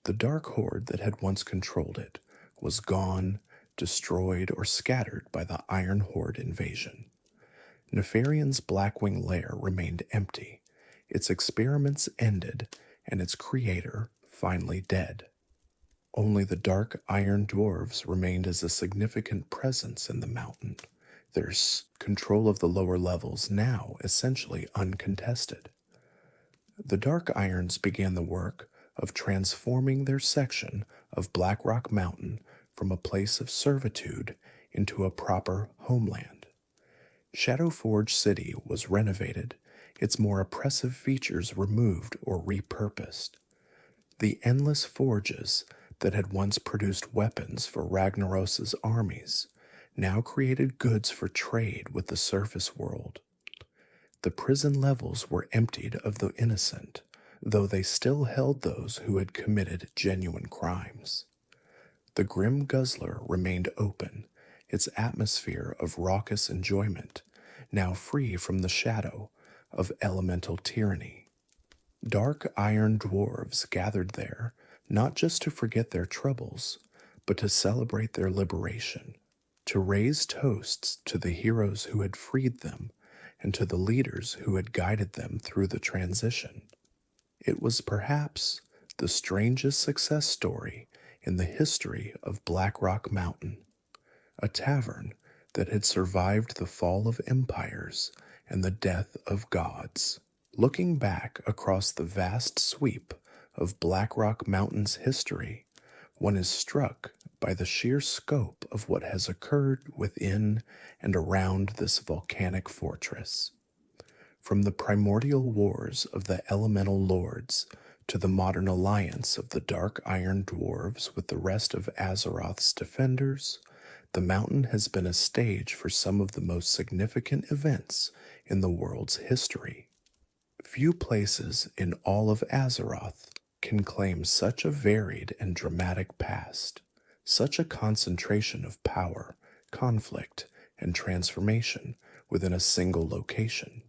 The Dark Horde that had once controlled it was gone, destroyed, or scattered by the Iron Horde invasion. Nefarian's Blackwing lair remained empty, its experiments ended, and its creator finally dead. Only the dark iron dwarves remained as a significant presence in the mountain, their control of the lower levels now essentially uncontested. The Dark Irons began the work of transforming their section of Blackrock Mountain from a place of servitude into a proper homeland. Shadowforge City was renovated, its more oppressive features removed or repurposed. The endless forges that had once produced weapons for Ragnaros' armies now created goods for trade with the surface world. The prison levels were emptied of the innocent, though they still held those who had committed genuine crimes. The Grim Guzzler remained open, its atmosphere of raucous enjoyment, now free from the shadow of elemental tyranny. Dark iron dwarves gathered there, not just to forget their troubles, but to celebrate their liberation, to raise toasts to the heroes who had freed them and to the leaders who had guided them through the transition. It was perhaps the strangest success story in the history of Blackrock Mountain, a tavern that had survived the fall of empires and the death of gods. Looking back across the vast sweep of Blackrock Mountain's history, one is struck by the sheer scope of what has occurred within and around this volcanic fortress. From the primordial wars of the elemental lords to the modern alliance of the dark iron dwarves with the rest of Azeroth's defenders, the mountain has been a stage for some of the most significant events in the world's history. Few places in all of Azeroth can claim such a varied and dramatic past, such a concentration of power, conflict, and transformation within a single location.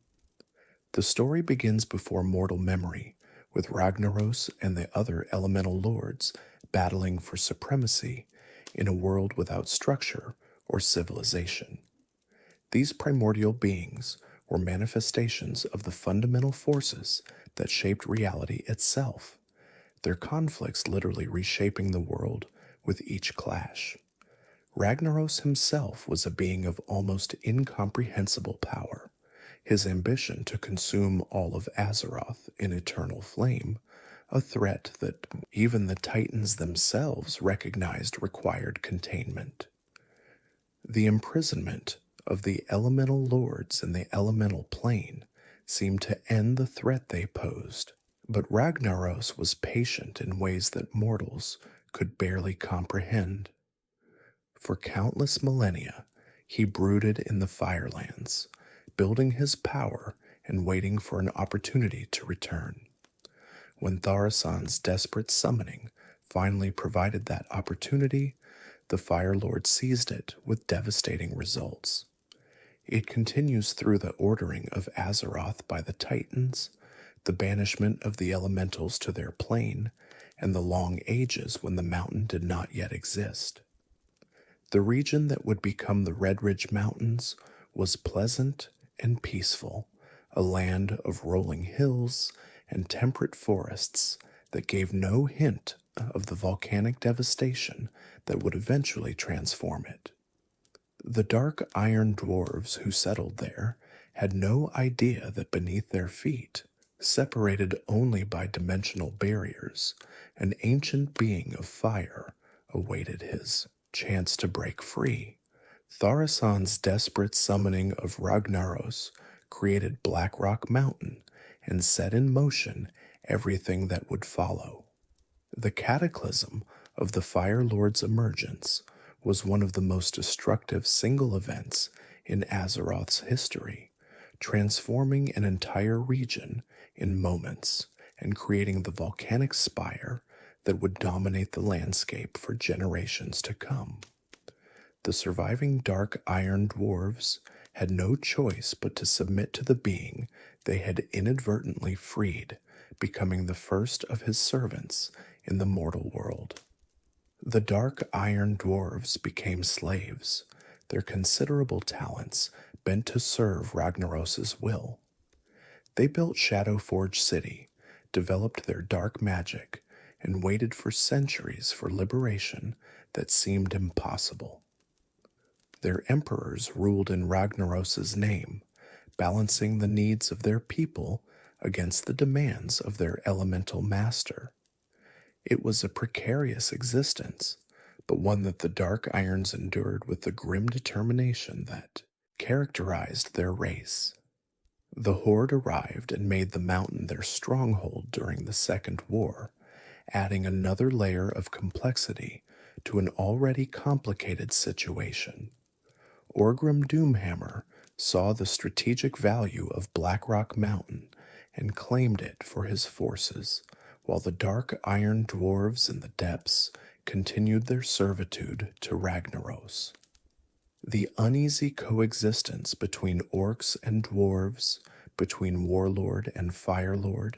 The story begins before mortal memory, with Ragnaros and the other elemental lords battling for supremacy in a world without structure or civilization. These primordial beings were manifestations of the fundamental forces that shaped reality itself, their conflicts literally reshaping the world with each clash. Ragnaros himself was a being of almost incomprehensible power, his ambition to consume all of Azeroth in eternal flame, a threat that even the Titans themselves recognized required containment. The imprisonment of the elemental lords in the elemental plane seemed to end the threat they posed, but Ragnaros was patient in ways that mortals could barely comprehend. For countless millennia, he brooded in the Firelands, building his power and waiting for an opportunity to return. When Tharasan's desperate summoning finally provided that opportunity, the Firelord seized it with devastating results. It continues through the ordering of Azeroth by the Titans, the banishment of the elementals to their plane, and the long ages when the mountain did not yet exist. The region that would become the Red Ridge Mountains was pleasant and peaceful, a land of rolling hills and temperate forests that gave no hint of the volcanic devastation that would eventually transform it. The dark iron dwarves who settled there had no idea that beneath their feet, separated only by dimensional barriers, an ancient being of fire awaited his chance to break free. Tharasan's desperate summoning of Ragnaros created Blackrock Mountain and set in motion everything that would follow. The cataclysm of the Fire Lord's emergence was one of the most destructive single events in Azeroth's history, transforming an entire region in moments and creating the volcanic spire that would dominate the landscape for generations to come. The surviving dark iron dwarves had no choice but to submit to the being they had inadvertently freed, becoming the first of his servants in the mortal world. The dark iron dwarves became slaves, their considerable talents bent to serve Ragnaros's will. They built Shadowforge City, developed their dark magic, and waited for centuries for liberation that seemed impossible. Their emperors ruled in Ragnaros's name, balancing the needs of their people against the demands of their elemental master. It was a precarious existence, but one that the Dark Irons endured with the grim determination that characterized their race. The Horde arrived and made the mountain their stronghold during the Second War, adding another layer of complexity to an already complicated situation. Orgrim Doomhammer saw the strategic value of Blackrock Mountain and claimed it for his forces, while the dark iron dwarves in the depths continued their servitude to Ragnaros. The uneasy coexistence between orcs and dwarves, between warlord and firelord,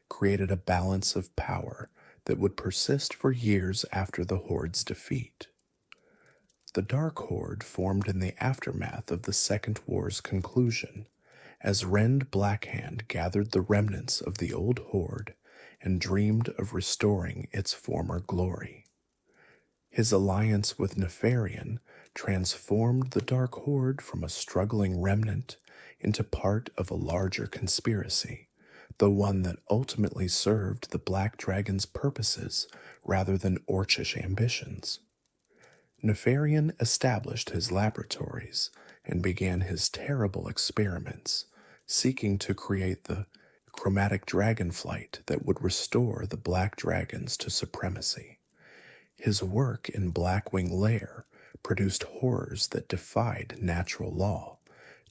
created a balance of power that would persist for years after the Horde's defeat. The Dark Horde formed in the aftermath of the Second War's conclusion, as Rend Blackhand gathered the remnants of the old Horde and dreamed of restoring its former glory. His alliance with Nefarian transformed the Dark Horde from a struggling remnant into part of a larger conspiracy, though one that ultimately served the Black Dragon's purposes rather than Orcish ambitions. Nefarian established his laboratories and began his terrible experiments, seeking to create the chromatic dragonflight that would restore the Black Dragons to supremacy. His work in Blackwing Lair produced horrors that defied natural law,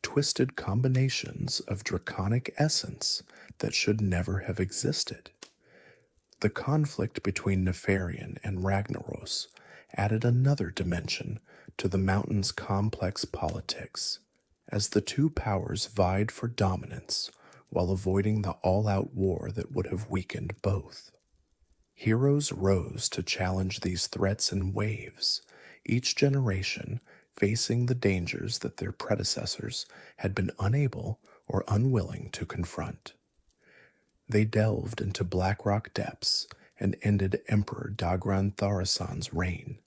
twisted combinations of draconic essence that should never have existed. The conflict between Nefarian and Ragnaros added another dimension to the mountain's complex politics, as the two powers vied for dominance while avoiding the all-out war that would have weakened both. Heroes rose to challenge these threats in waves, each generation facing the dangers that their predecessors had been unable or unwilling to confront. They delved into Blackrock depths and ended Emperor Dagran Tharasan's reign,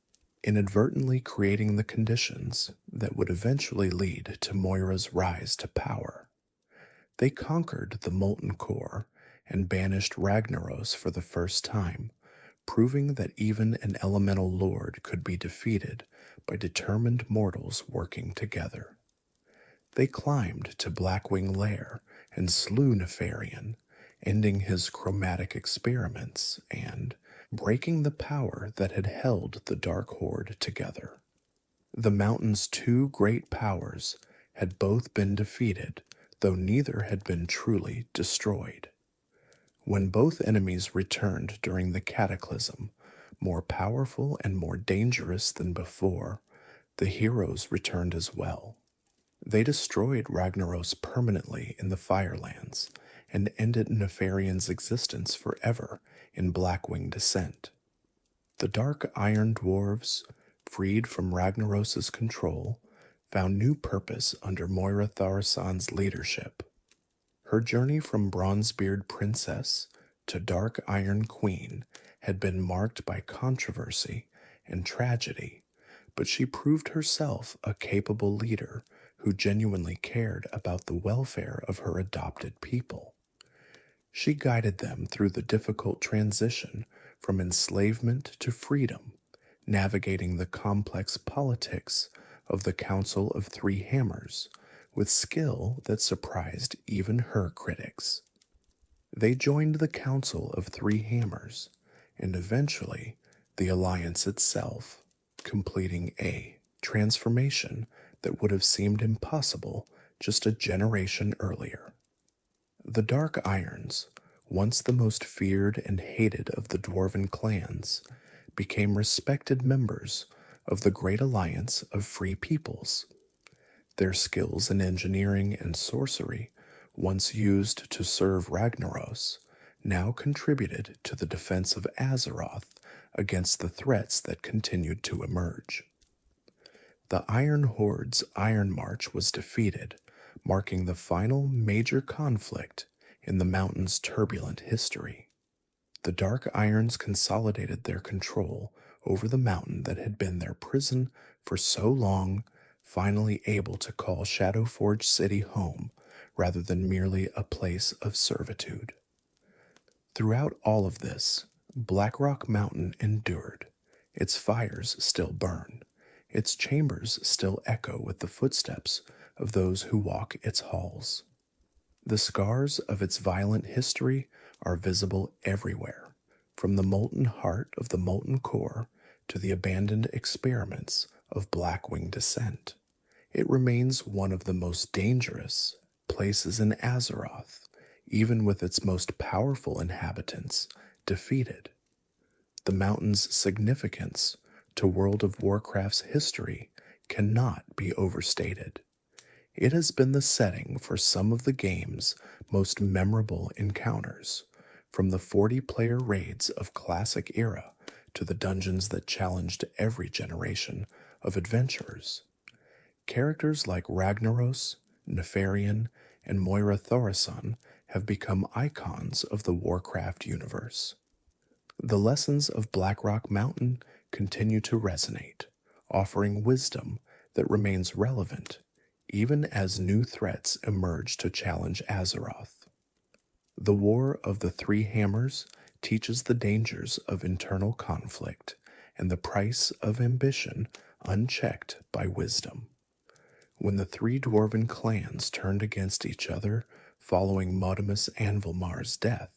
inadvertently creating the conditions that would eventually lead to Moira's rise to power. They conquered the Molten Core and banished Ragnaros for the first time, proving that even an elemental lord could be defeated by determined mortals working together. They climbed to Blackwing Lair and slew Nefarian, ending his chromatic experiments and breaking the power that had held the Dark Horde together. The mountain's two great powers had both been defeated, though neither had been truly destroyed. When both enemies returned during the cataclysm, More powerful and more dangerous than before, the heroes returned as well. They destroyed Ragnaros permanently in the Firelands and ended Nefarian's existence forever in Blackwing descent. The Dark Iron Dwarves, freed from Ragnaros's control, found new purpose under Moira Tharasan's leadership. Her journey from Bronzebeard Princess to Dark Iron Queen had been marked by controversy and tragedy, but she proved herself a capable leader who genuinely cared about the welfare of her adopted people. She guided them through the difficult transition from enslavement to freedom, navigating the complex politics of the Council of Three Hammers with skill that surprised even her critics. They joined the Council of Three Hammers and eventually the Alliance itself, completing a transformation that would have seemed impossible just a generation earlier. The Dark Irons, once the most feared and hated of the dwarven clans, became respected members of the Great Alliance of Free Peoples. Their skills in engineering and sorcery, once used to serve Ragnaros, now contributed to the defense of Azeroth against the threats that continued to emerge. The Iron Horde's Iron March was defeated, marking the final major conflict in the mountain's turbulent history. The Dark Irons consolidated their control over the mountain that had been their prison for so long, finally able to call Shadowforge City home rather than merely a place of servitude. Throughout all of this, Blackrock Mountain endured. Its fires still burn. Its chambers still echo with the footsteps of those who walk its halls. The scars of its violent history are visible everywhere, from the molten heart of the molten core to the abandoned experiments of Blackwing descent. It remains one of the most dangerous places in Azeroth, even with its most powerful inhabitants defeated. The mountain's significance to World of Warcraft's history cannot be overstated. It has been the setting for some of the game's most memorable encounters, from the 40-player raids of Classic era to the dungeons that challenged every generation of adventurers. Characters like Ragnaros, Nefarian, and Moira Tharasan have become icons of the Warcraft universe. The lessons of Blackrock Mountain continue to resonate, offering wisdom that remains relevant even as new threats emerge to challenge Azeroth. The War of the Three Hammers teaches the dangers of internal conflict and the price of ambition unchecked by wisdom. When the three dwarven clans turned against each other following Modimus Anvilmar's death,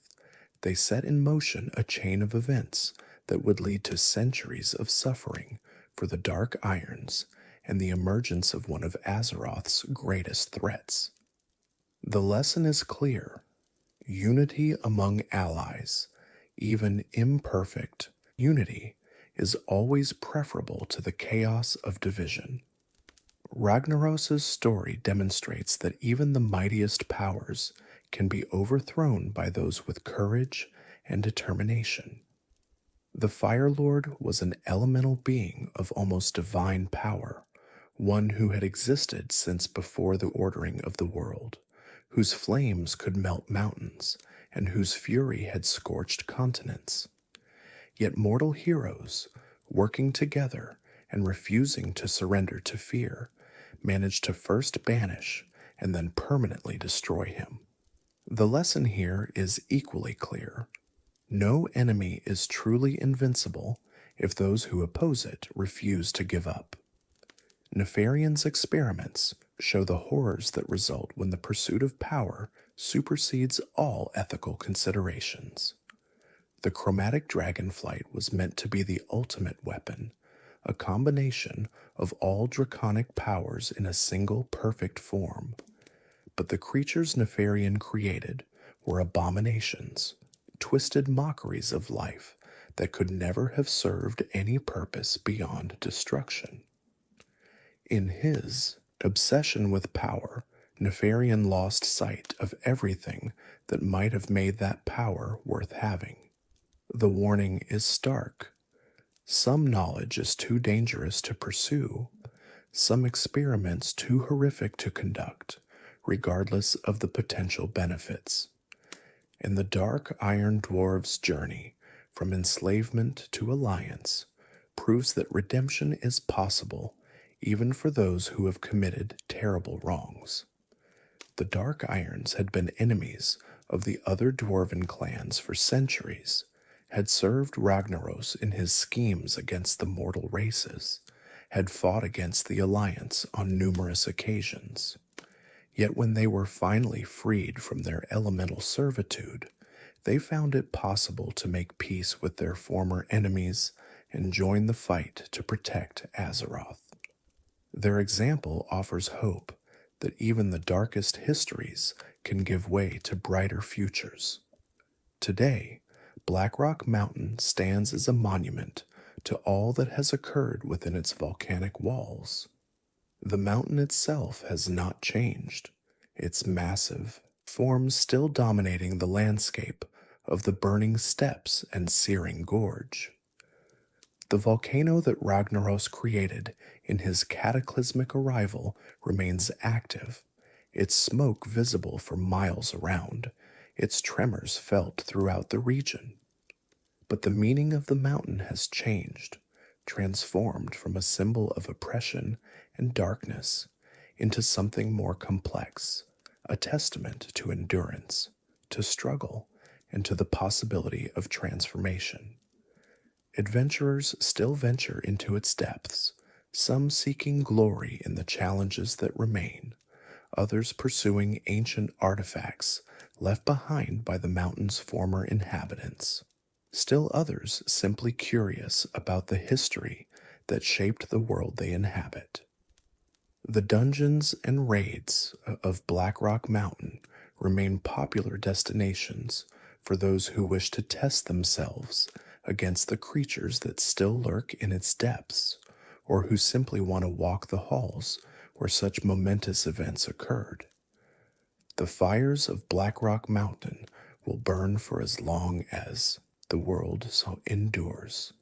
they set in motion a chain of events that would lead to centuries of suffering for the Dark Irons and the emergence of one of Azeroth's greatest threats. The lesson is clear. Unity among allies, even imperfect unity, is always preferable to the chaos of division. Ragnaros' story demonstrates that even the mightiest powers can be overthrown by those with courage and determination. The Firelord was an elemental being of almost divine power, one who had existed since before the ordering of the world, whose flames could melt mountains, and whose fury had scorched continents. Yet mortal heroes, working together and refusing to surrender to fear, managed to first banish and then permanently destroy him. The lesson here is equally clear. No enemy is truly invincible if those who oppose it refuse to give up. Nefarian's experiments show the horrors that result when the pursuit of power supersedes all ethical considerations. The chromatic dragonflight was meant to be the ultimate weapon, a combination of all draconic powers in a single perfect form. But the creatures Nefarian created were abominations, twisted mockeries of life that could never have served any purpose beyond destruction. In his obsession with power, Nefarian lost sight of everything that might have made that power worth having. The warning is stark. Some knowledge is too dangerous to pursue, some experiments too horrific to conduct, regardless of the potential benefits. In the dark Iron Dwarves' journey from enslavement to alliance proves that redemption is possible even for those who have committed terrible wrongs. The Dark Irons had been enemies of the other dwarven clans for centuries, had served Ragnaros in his schemes against the mortal races, had fought against the Alliance on numerous occasions. Yet when they were finally freed from their elemental servitude, they found it possible to make peace with their former enemies and join the fight to protect Azeroth. Their example offers hope that even the darkest histories can give way to brighter futures. Today, Blackrock Mountain stands as a monument to all that has occurred within its volcanic walls. The mountain itself has not changed, its massive forms still dominating the landscape of the burning steppes and searing gorge. The volcano that Ragnaros created in his cataclysmic arrival remains active, its smoke visible for miles around, its tremors felt throughout the region. But the meaning of the mountain has changed, transformed from a symbol of oppression and darkness into something more complex, a testament to endurance, to struggle, and to the possibility of transformation. Adventurers still venture into its depths, some seeking glory in the challenges that remain, others pursuing ancient artifacts left behind by the mountain's former inhabitants. Still others simply curious about the history that shaped the world they inhabit. The dungeons and raids of Blackrock Mountain remain popular destinations for those who wish to test themselves against the creatures that still lurk in its depths, or who simply want to walk the halls where such momentous events occurred. The fires of Blackrock Mountain will burn for as long as the world so endures.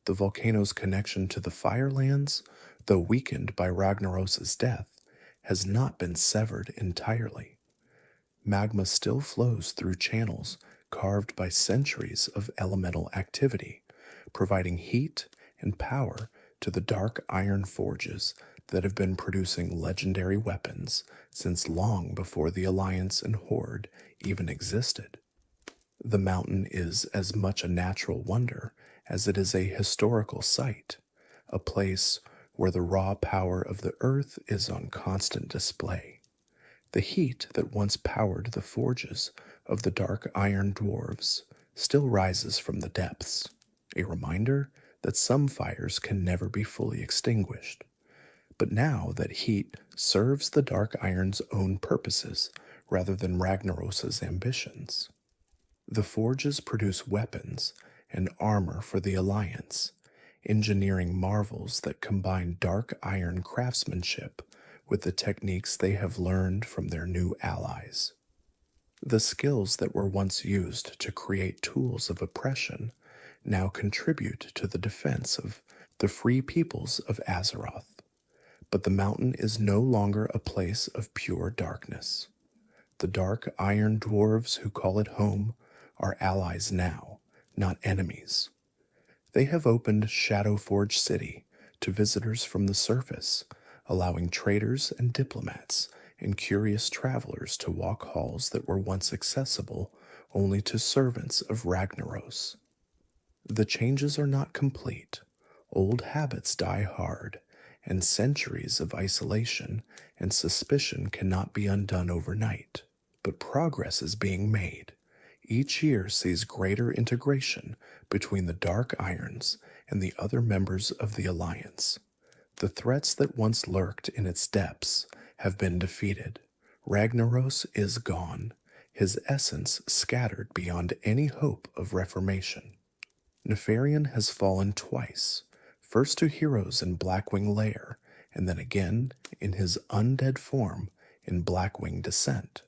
The volcano's connection to the Firelands, though weakened by Ragnaros' death, has not been severed entirely. Magma still flows through channels carved by centuries of elemental activity, providing heat and power to the dark iron forges that have been producing legendary weapons since long before the Alliance and Horde even existed. The mountain is as much a natural wonder as it is a historical site, a place where the raw power of the earth is on constant display. The heat that once powered the forges of the dark iron dwarves still rises from the depths, a reminder that some fires can never be fully extinguished. But now that heat serves the dark iron's own purposes rather than Ragnaros' ambitions. The forges produce weapons and armor for the Alliance, engineering marvels that combine dark iron craftsmanship with the techniques they have learned from their new allies. The skills that were once used to create tools of oppression now contribute to the defense of the free peoples of Azeroth. But the mountain is no longer a place of pure darkness. The dark iron dwarves who call it home are allies now, not enemies. They have opened Shadowforge City to visitors from the surface, allowing traders and diplomats and curious travelers to walk halls that were once accessible only to servants of Ragnaros. The changes are not complete. Old habits die hard, and centuries of isolation and suspicion cannot be undone overnight. But progress is being made. Each year sees greater integration between the Dark Irons and the other members of the Alliance. The threats that once lurked in its depths have been defeated. Ragnaros is gone, his essence scattered beyond any hope of reformation. Nefarian has fallen twice, first to heroes in Blackwing Lair, and then again in his undead form in Blackwing Descent.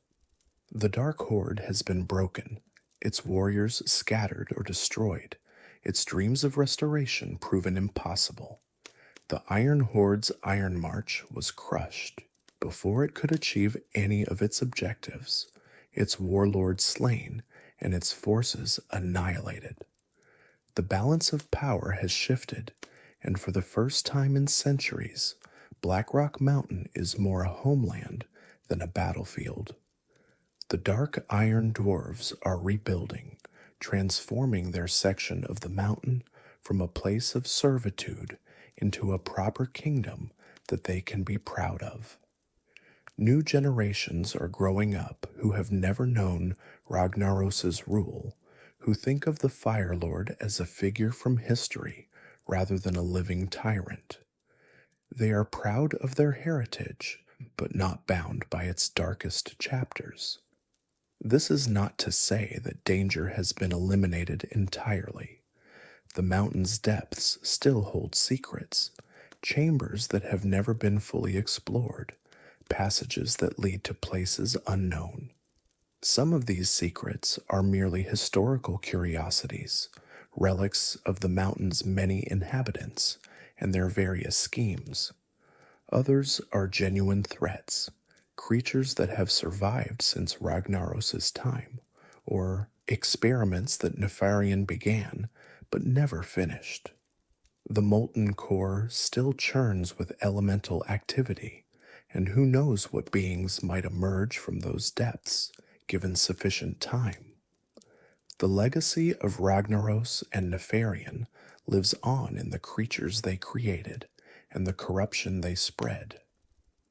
The Dark Horde has been broken, its warriors scattered or destroyed, its dreams of restoration proven impossible. The Iron Horde's Iron March was crushed before it could achieve any of its objectives, its warlord slain, and its forces annihilated. The balance of power has shifted, and for the first time in centuries, Blackrock Mountain is more a homeland than a battlefield. The Dark Iron Dwarves are rebuilding, transforming their section of the mountain from a place of servitude into a proper kingdom that they can be proud of. New generations are growing up who have never known Ragnaros' rule, who think of the Firelord as a figure from history rather than a living tyrant. They are proud of their heritage, but not bound by its darkest chapters. This is not to say that danger has been eliminated entirely. The mountain's depths still hold secrets, chambers that have never been fully explored, passages that lead to places unknown. Some of these secrets are merely historical curiosities, relics of the mountain's many inhabitants and their various schemes. Others are genuine threats, creatures that have survived since Ragnaros' time, or experiments that Nefarian began but never finished. The molten core still churns with elemental activity, and who knows what beings might emerge from those depths, given sufficient time. The legacy of Ragnaros and Nefarian lives on in the creatures they created and the corruption they spread.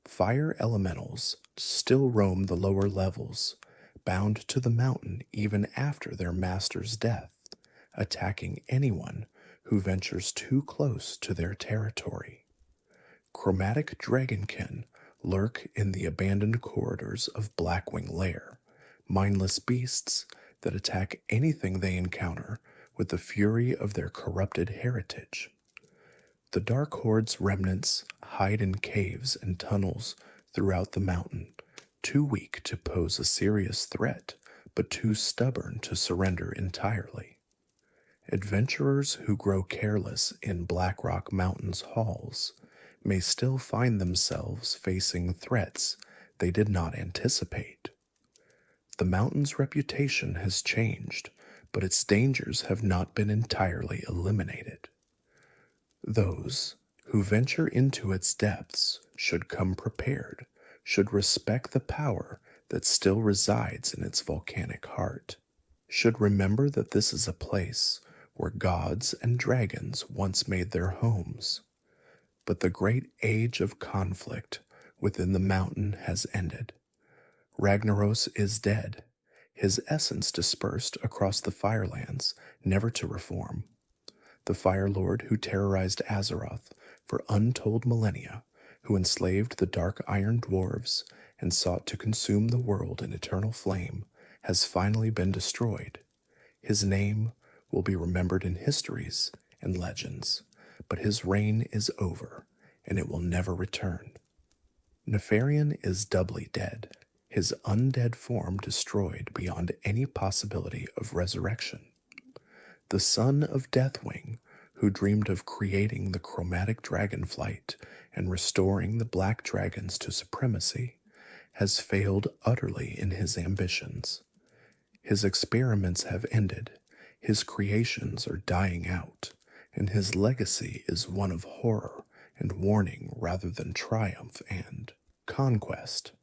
Fire elementals still roam the lower levels, bound to the mountain even after their master's death, attacking anyone who ventures too close to their territory. Chromatic dragonkin lurk in the abandoned corridors of Blackwing Lair, mindless beasts that attack anything they encounter with the fury of their corrupted heritage. The Dark Horde's remnants hide in caves and tunnels throughout the mountain, too weak to pose a serious threat, but too stubborn to surrender entirely. Adventurers who grow careless in Blackrock Mountain's halls may still find themselves facing threats they did not anticipate. The mountain's reputation has changed, but its dangers have not been entirely eliminated. Those who venture into its depths should come prepared, should respect the power that still resides in its volcanic heart, should remember that this is a place where gods and dragons once made their homes. But the great age of conflict within the mountain has ended. Ragnaros is dead, his essence dispersed across the Firelands, never to reform. The Firelord who terrorized Azeroth for untold millennia, who enslaved the Dark Iron Dwarves and sought to consume the world in eternal flame, has finally been destroyed. His name will be remembered in histories and legends, but his reign is over, and it will never return. Nefarian is doubly dead, his undead form destroyed beyond any possibility of resurrection. The son of Deathwing, who dreamed of creating the chromatic dragonflight and restoring the black dragons to supremacy, has failed utterly in his ambitions. His experiments have ended, his creations are dying out, and his legacy is one of horror and warning rather than triumph and conquest.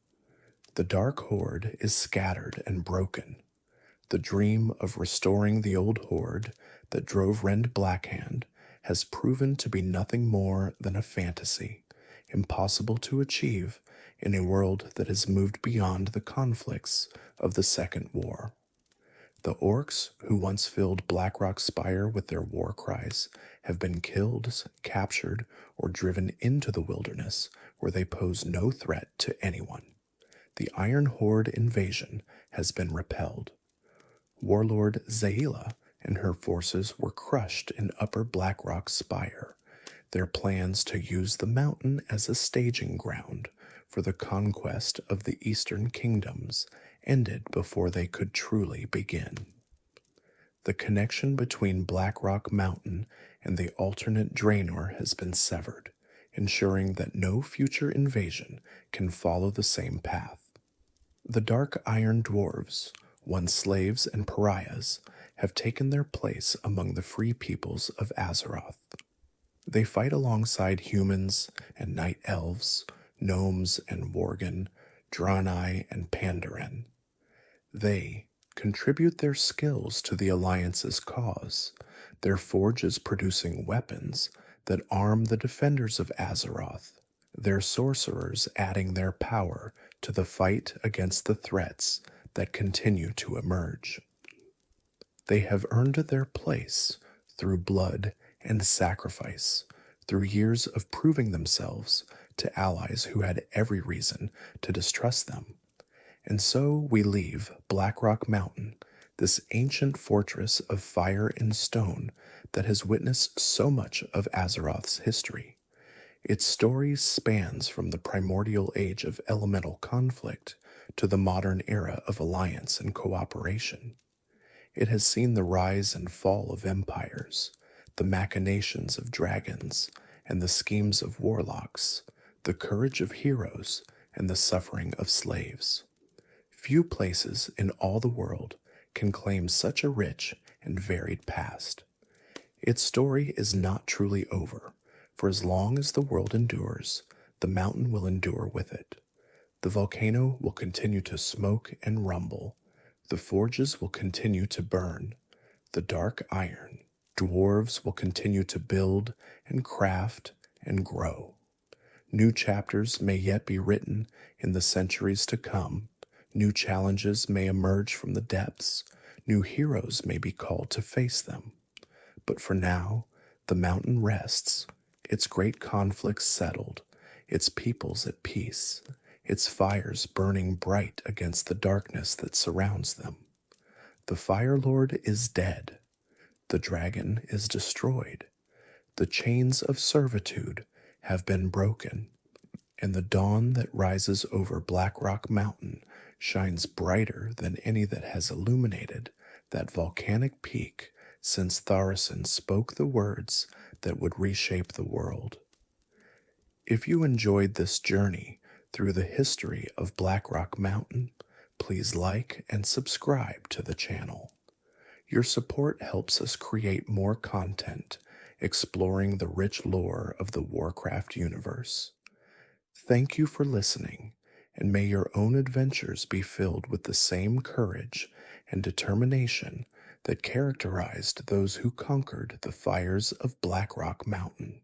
The Dark Horde is scattered and broken. The dream of restoring the old horde that drove Rend Blackhand has proven to be nothing more than a fantasy, impossible to achieve in a world that has moved beyond the conflicts of the Second War. The orcs who once filled Blackrock Spire with their war cries have been killed, captured, or driven into the wilderness where they pose no threat to anyone. The Iron Horde invasion has been repelled. Warlord Zaila and her forces were crushed in Upper Blackrock Spire. Their plans to use the mountain as a staging ground for the conquest of the Eastern Kingdoms ended before they could truly begin. The connection between Blackrock Mountain and the alternate Draenor has been severed, ensuring that no future invasion can follow the same path. The Dark Iron Dwarves, once slaves and pariahs, have taken their place among the free peoples of Azeroth. They fight alongside humans and night elves, gnomes and worgen, Draenei and Pandaren. They contribute their skills to the Alliance's cause, their forges producing weapons that arm the defenders of Azeroth, their sorcerers adding their power to the fight against the threats that continue to emerge. They have earned their place through blood and sacrifice, through years of proving themselves to allies who had every reason to distrust them. And so we leave Blackrock Mountain, this ancient fortress of fire and stone that has witnessed so much of Azeroth's history. Its story spans from the primordial age of elemental conflict to the modern era of alliance and cooperation. It has seen the rise and fall of empires, the machinations of dragons, and the schemes of warlocks, the courage of heroes, and the suffering of slaves. Few places in all the world can claim such a rich and varied past. Its story is not truly over, for as long as the world endures, the mountain will endure with it. The volcano will continue to smoke and rumble. The forges will continue to burn. The dark iron, dwarves will continue to build and craft and grow. New chapters may yet be written in the centuries to come. New challenges may emerge from the depths. New heroes may be called to face them. But for now, the mountain rests, its great conflicts settled, its peoples at peace, its fires burning bright against the darkness that surrounds them. The Firelord is dead. The dragon is destroyed. The chains of servitude have been broken, and the dawn that rises over Blackrock Mountain shines brighter than any that has illuminated that volcanic peak since Thaurissan spoke the words that would reshape the world. If you enjoyed this journey through the history of Blackrock Mountain, please like and subscribe to the channel. Your support helps us create more content exploring the rich lore of the Warcraft universe. Thank you for listening, and may your own adventures be filled with the same courage and determination that characterized those who conquered the fires of Blackrock Mountain.